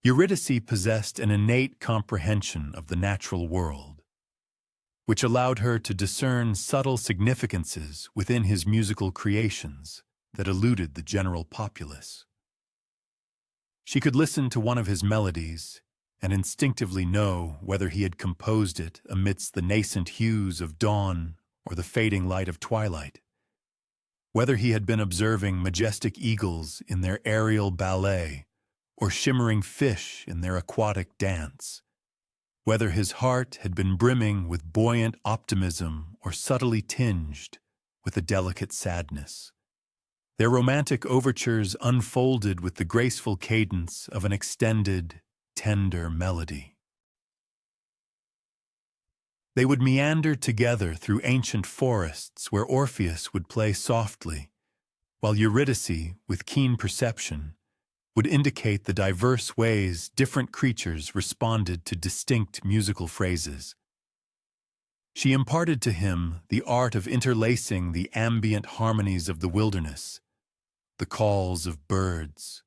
Eurydice possessed an innate comprehension of the natural world, which allowed her to discern subtle significances within his musical creations that eluded the general populace. She could listen to one of his melodies and instinctively know whether he had composed it amidst the nascent hues of dawn or the fading light of twilight, whether he had been observing majestic eagles in their aerial ballet or shimmering fish in their aquatic dance, whether his heart had been brimming with buoyant optimism or subtly tinged with a delicate sadness. Their romantic overtures unfolded with the graceful cadence of an extended, tender melody. They would meander together through ancient forests where Orpheus would play softly, while Eurydice, with keen perception, would indicate the diverse ways different creatures responded to distinct musical phrases. She imparted to him the art of interlacing the ambient harmonies of the wilderness, the calls of birds,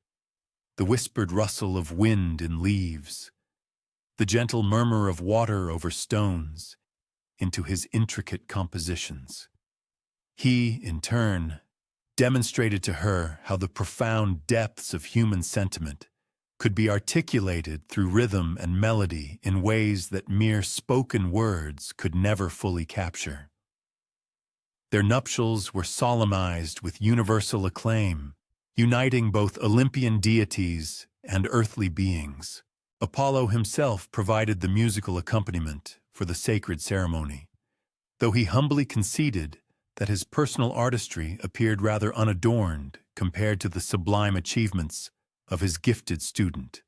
the whispered rustle of wind in leaves, the gentle murmur of water over stones, into his intricate compositions. He, in turn, demonstrated to her how the profound depths of human sentiment could be articulated through rhythm and melody in ways that mere spoken words could never fully capture. Their nuptials were solemnized with universal acclaim, uniting both Olympian deities and earthly beings. Apollo himself provided the musical accompaniment for the sacred ceremony, though he humbly conceded that his personal artistry appeared rather unadorned compared to the sublime achievements of his gifted student.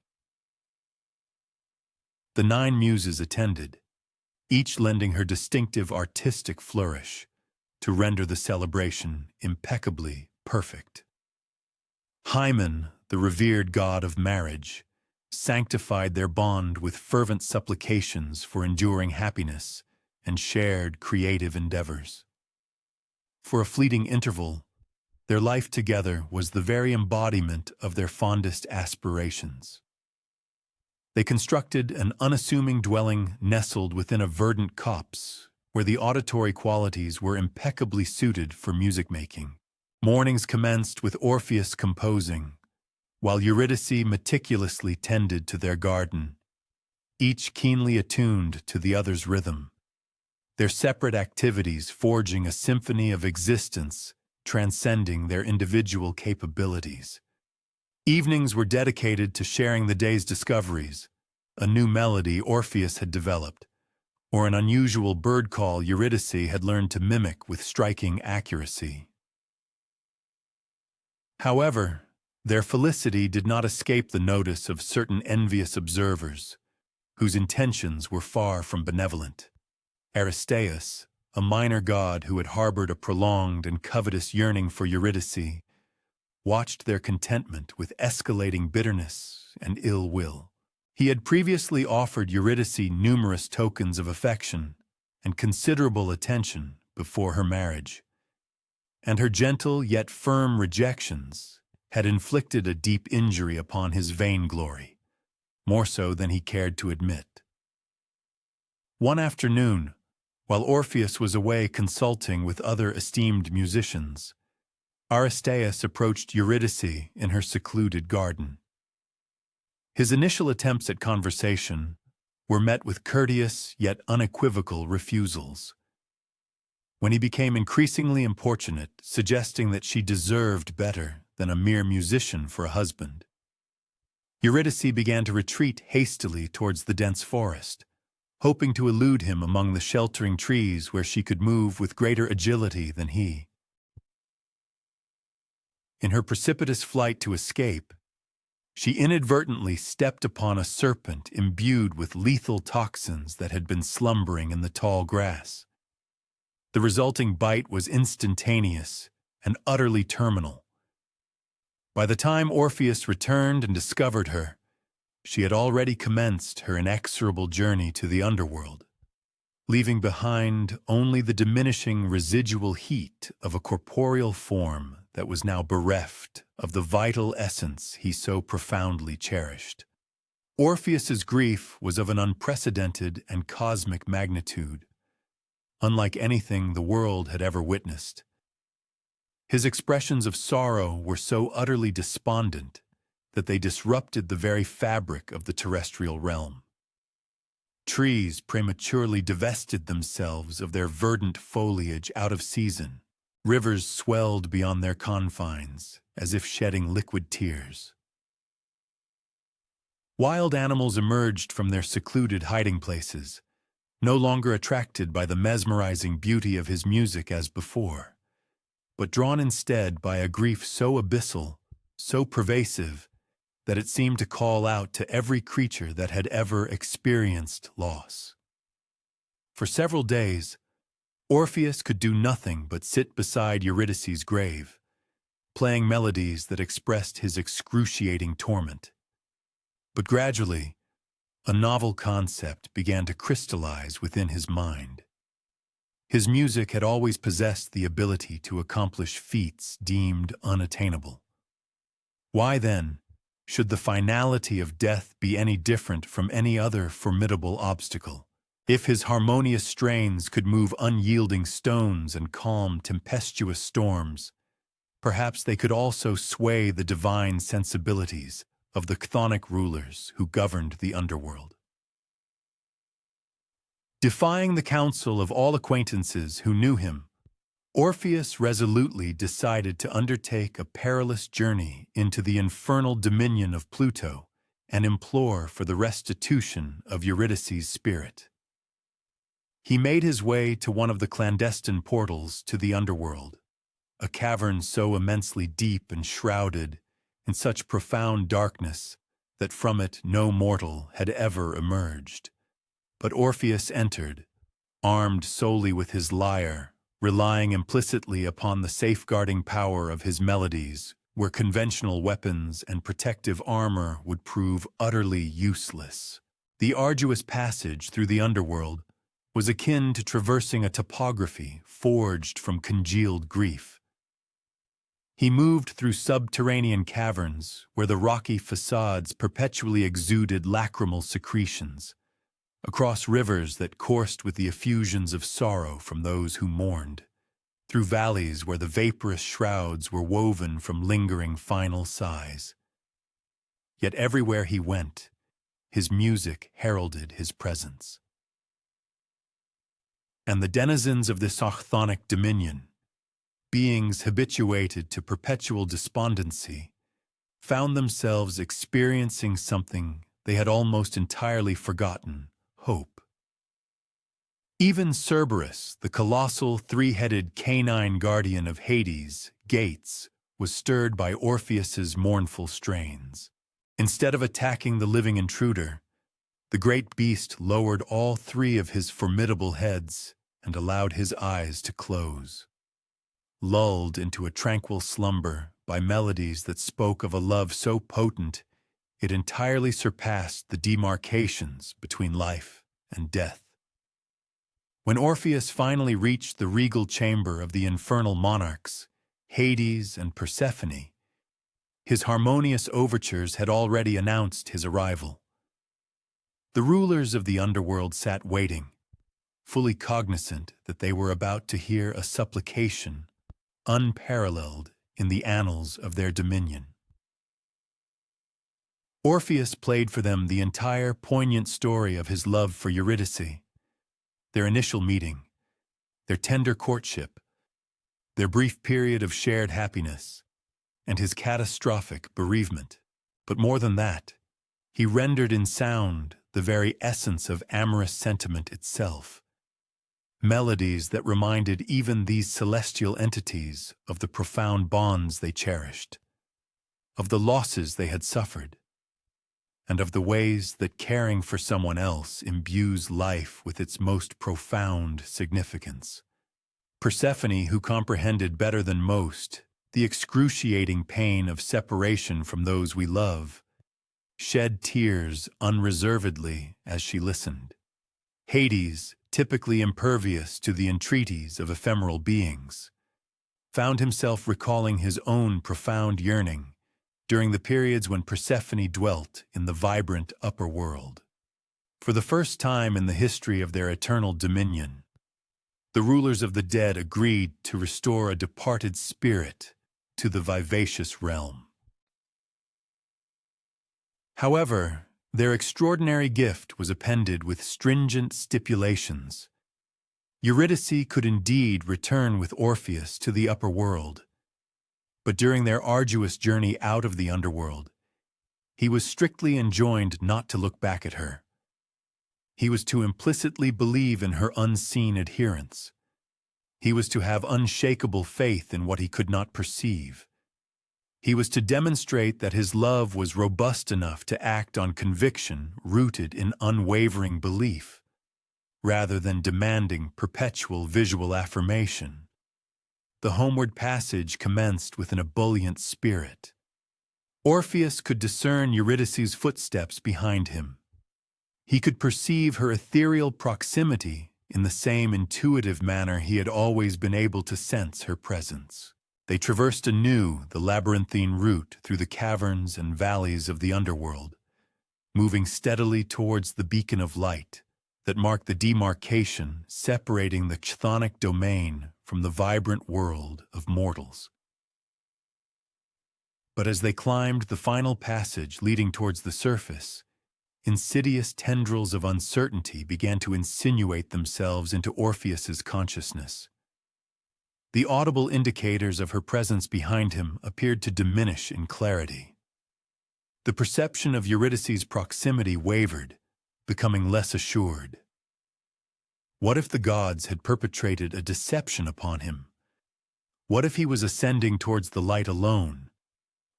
The 9 muses attended, each lending her distinctive artistic flourish to render the celebration impeccably perfect. Hymen, the revered god of marriage, sanctified their bond with fervent supplications for enduring happiness and shared creative endeavors. For a fleeting interval, their life together was the very embodiment of their fondest aspirations. They constructed an unassuming dwelling nestled within a verdant copse, where the auditory qualities were impeccably suited for music-making. Mornings commenced with Orpheus composing, while Eurydice meticulously tended to their garden, each keenly attuned to the other's rhythm, their separate activities forging a symphony of existence transcending their individual capabilities. Evenings were dedicated to sharing the day's discoveries, a new melody Orpheus had developed, or an unusual bird call Eurydice had learned to mimic with striking accuracy. However, their felicity did not escape the notice of certain envious observers, whose intentions were far from benevolent. Aristeus, a minor god who had harbored a prolonged and covetous yearning for Eurydice, watched their contentment with escalating bitterness and ill will. He had previously offered Eurydice numerous tokens of affection and considerable attention before her marriage, and her gentle yet firm rejections had inflicted a deep injury upon his vainglory, more so than he cared to admit. One afternoon, while Orpheus was away consulting with other esteemed musicians, Aristeus approached Eurydice in her secluded garden. His initial attempts at conversation were met with courteous yet unequivocal refusals. When he became increasingly importunate, suggesting that she deserved better than a mere musician for a husband, Eurydice began to retreat hastily towards the dense forest, hoping to elude him among the sheltering trees where she could move with greater agility than he. In her precipitous flight to escape, she inadvertently stepped upon a serpent imbued with lethal toxins that had been slumbering in the tall grass. The resulting bite was instantaneous and utterly terminal. By the time Orpheus returned and discovered her, she had already commenced her inexorable journey to the underworld, leaving behind only the diminishing residual heat of a corporeal form that was now bereft of the vital essence he so profoundly cherished. Orpheus's grief was of an unprecedented and cosmic magnitude, unlike anything the world had ever witnessed. His expressions of sorrow were so utterly despondent that they disrupted the very fabric of the terrestrial realm. Trees prematurely divested themselves of their verdant foliage out of season. Rivers swelled beyond their confines, as if shedding liquid tears. Wild animals emerged from their secluded hiding places, no longer attracted by the mesmerizing beauty of his music as before, but drawn instead by a grief so abyssal, so pervasive, that it seemed to call out to every creature that had ever experienced loss. For several days, Orpheus could do nothing but sit beside Eurydice's grave, playing melodies that expressed his excruciating torment. But gradually, a novel concept began to crystallize within his mind. His music had always possessed the ability to accomplish feats deemed unattainable. Why, then, should the finality of death be any different from any other formidable obstacle? If his harmonious strains could move unyielding stones and calm tempestuous storms, perhaps they could also sway the divine sensibilities of the chthonic rulers who governed the underworld. Defying the counsel of all acquaintances who knew him, Orpheus resolutely decided to undertake a perilous journey into the infernal dominion of Pluto and implore for the restitution of Eurydice's spirit. He made his way to one of the clandestine portals to the underworld, a cavern so immensely deep and shrouded in such profound darkness that from it no mortal had ever emerged. But Orpheus entered, armed solely with his lyre, relying implicitly upon the safeguarding power of his melodies, where conventional weapons and protective armor would prove utterly useless. The arduous passage through the underworld was akin to traversing a topography forged from congealed grief. He moved through subterranean caverns where the rocky facades perpetually exuded lacrimal secretions, across rivers that coursed with the effusions of sorrow from those who mourned, through valleys where the vaporous shrouds were woven from lingering final sighs. Yet everywhere he went, his music heralded his presence. And the denizens of this chthonic dominion, beings habituated to perpetual despondency, found themselves experiencing something they had almost entirely forgotten: hope. Even Cerberus, the colossal three-headed canine guardian of Hades, Gates, was stirred by Orpheus's mournful strains. Instead of attacking the living intruder, The great beast lowered all three of his formidable heads and allowed his eyes to close. Lulled into a tranquil slumber by melodies that spoke of a love so potent it entirely surpassed the demarcations between life and death. When Orpheus finally reached the regal chamber of the infernal monarchs, Hades and Persephone, his harmonious overtures had already announced his arrival. The rulers of the underworld sat waiting, fully cognizant that they were about to hear a supplication unparalleled in the annals of their dominion. Orpheus played for them the entire poignant story of his love for Eurydice, their initial meeting, their tender courtship, their brief period of shared happiness, and his catastrophic bereavement. But more than that, he rendered in sound the very essence of amorous sentiment itself, melodies that reminded even these celestial entities of the profound bonds they cherished, of the losses they had suffered, and of the ways that caring for someone else imbues life with its most profound significance. Persephone, who comprehended better than most the excruciating pain of separation from those we love, shed tears unreservedly as she listened. Hades, typically impervious to the entreaties of ephemeral beings, found himself recalling his own profound yearning during the periods when Persephone dwelt in the vibrant upper world. For the first time in the history of their eternal dominion, the rulers of the dead agreed to restore a departed spirit to the vivacious realm. However, their extraordinary gift was appended with stringent stipulations. Eurydice could indeed return with Orpheus to the upper world, but during their arduous journey out of the underworld, he was strictly enjoined not to look back at her. He was to implicitly believe in her unseen adherence. He was to have unshakable faith in what he could not perceive. He was to demonstrate that his love was robust enough to act on conviction rooted in unwavering belief, rather than demanding perpetual visual affirmation. The homeward passage commenced with an ebullient spirit. Orpheus could discern Eurydice's footsteps behind him. He could perceive her ethereal proximity in the same intuitive manner he had always been able to sense her presence. They traversed anew the labyrinthine route through the caverns and valleys of the underworld, moving steadily towards the beacon of light that marked the demarcation separating the chthonic domain from the vibrant world of mortals. But as they climbed the final passage leading towards the surface, insidious tendrils of uncertainty began to insinuate themselves into Orpheus's consciousness. The audible indicators of her presence behind him appeared to diminish in clarity. The perception of Eurydice's proximity wavered, becoming less assured. What if the gods had perpetrated a deception upon him? What if he was ascending towards the light alone,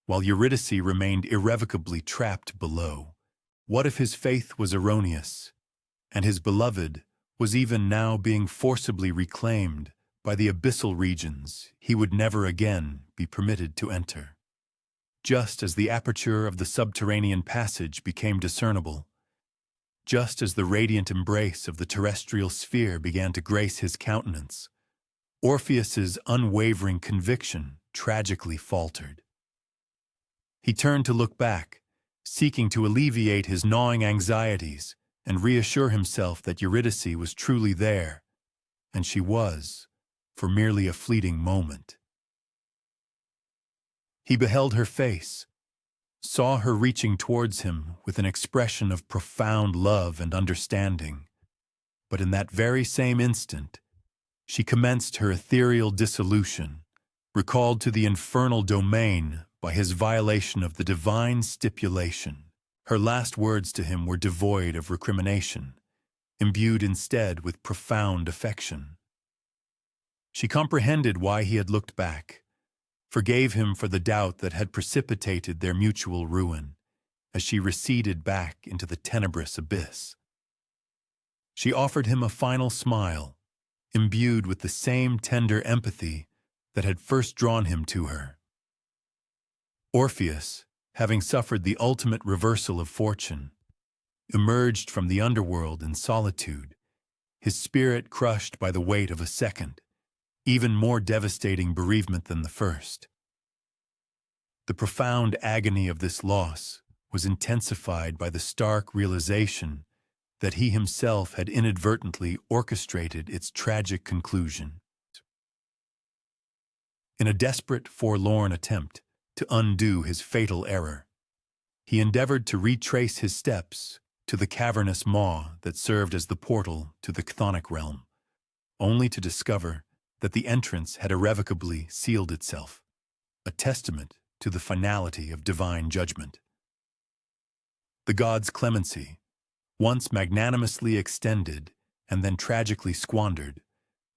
while Eurydice remained irrevocably trapped below? What if his faith was erroneous, and his beloved was even now being forcibly reclaimed by the abyssal regions he would never again be permitted to enter? Just as the aperture of the subterranean passage became discernible, just as the radiant embrace of the terrestrial sphere began to grace his countenance, Orpheus's unwavering conviction tragically faltered. He turned to look back, seeking to alleviate his gnawing anxieties and reassure himself that Eurydice was truly there, and she was, for merely a fleeting moment. He beheld her face, saw her reaching towards him with an expression of profound love and understanding, but in that very same instant, she commenced her ethereal dissolution, recalled to the infernal domain by his violation of the divine stipulation. Her last words to him were devoid of recrimination, imbued instead with profound affection. She comprehended why he had looked back, forgave him for the doubt that had precipitated their mutual ruin, as she receded back into the tenebrous abyss. She offered him a final smile, imbued with the same tender empathy that had first drawn him to her. Orpheus, having suffered the ultimate reversal of fortune, emerged from the underworld in solitude, his spirit crushed by the weight of a second, even more devastating bereavement than the first. The profound agony of this loss was intensified by the stark realization that he himself had inadvertently orchestrated its tragic conclusion. In a desperate, forlorn attempt to undo his fatal error, he endeavored to retrace his steps to the cavernous maw that served as the portal to the chthonic realm, only to discover that the entrance had irrevocably sealed itself, a testament to the finality of divine judgment. The gods' clemency, once magnanimously extended and then tragically squandered,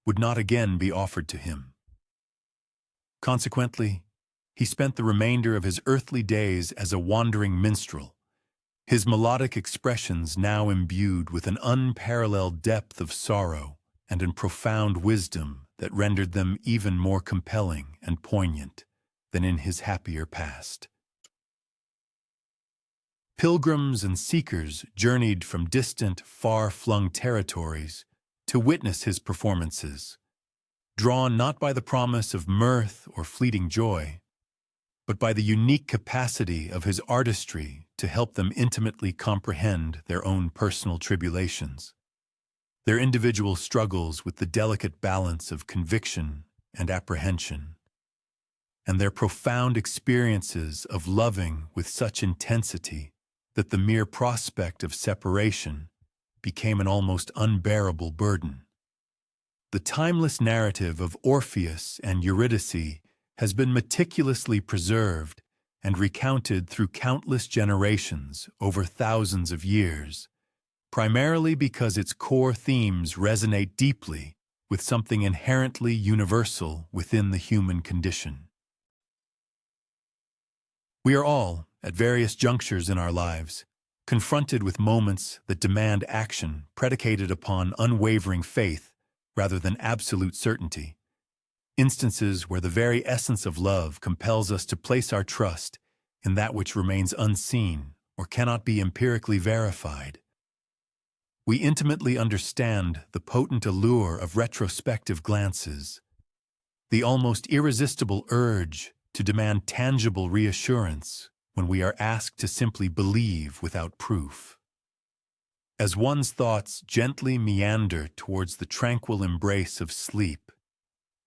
would not again be offered to him. Consequently, he spent the remainder of his earthly days as a wandering minstrel, his melodic expressions now imbued with an unparalleled depth of sorrow and a profound wisdom that rendered them even more compelling and poignant than in his happier past. Pilgrims and seekers journeyed from distant, far-flung territories to witness his performances, drawn not by the promise of mirth or fleeting joy, but by the unique capacity of his artistry to help them intimately comprehend their own personal tribulations, their individual struggles with the delicate balance of conviction and apprehension, and their profound experiences of loving with such intensity that the mere prospect of separation became an almost unbearable burden. The timeless narrative of Orpheus and Eurydice has been meticulously preserved and recounted through countless generations over thousands of years, primarily because its core themes resonate deeply with something inherently universal within the human condition. We are all, at various junctures in our lives, confronted with moments that demand action predicated upon unwavering faith rather than absolute certainty. Instances where the very essence of love compels us to place our trust in that which remains unseen or cannot be empirically verified. We intimately understand the potent allure of retrospective glances, the almost irresistible urge to demand tangible reassurance when we are asked to simply believe without proof. As one's thoughts gently meander towards the tranquil embrace of sleep,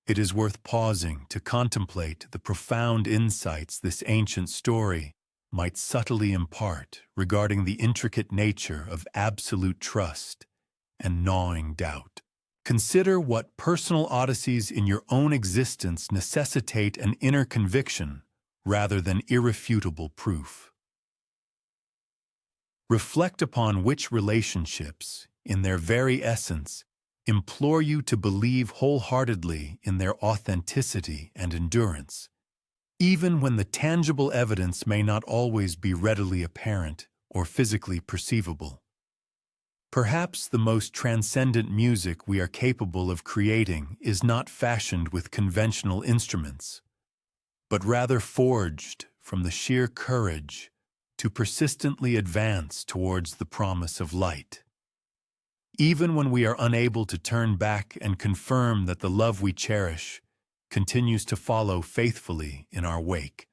it is worth pausing to contemplate the profound insights this ancient story might subtly impart regarding the intricate nature of absolute trust and gnawing doubt. Consider what personal odysseys in your own existence necessitate an inner conviction rather than irrefutable proof. Reflect upon which relationships, in their very essence, implore you to believe wholeheartedly in their authenticity and endurance, even when the tangible evidence may not always be readily apparent or physically perceivable. Perhaps the most transcendent music we are capable of creating is not fashioned with conventional instruments, but rather forged from the sheer courage to persistently advance towards the promise of light. Even when we are unable to turn back and confirm that the love we cherish continues to follow faithfully in our wake.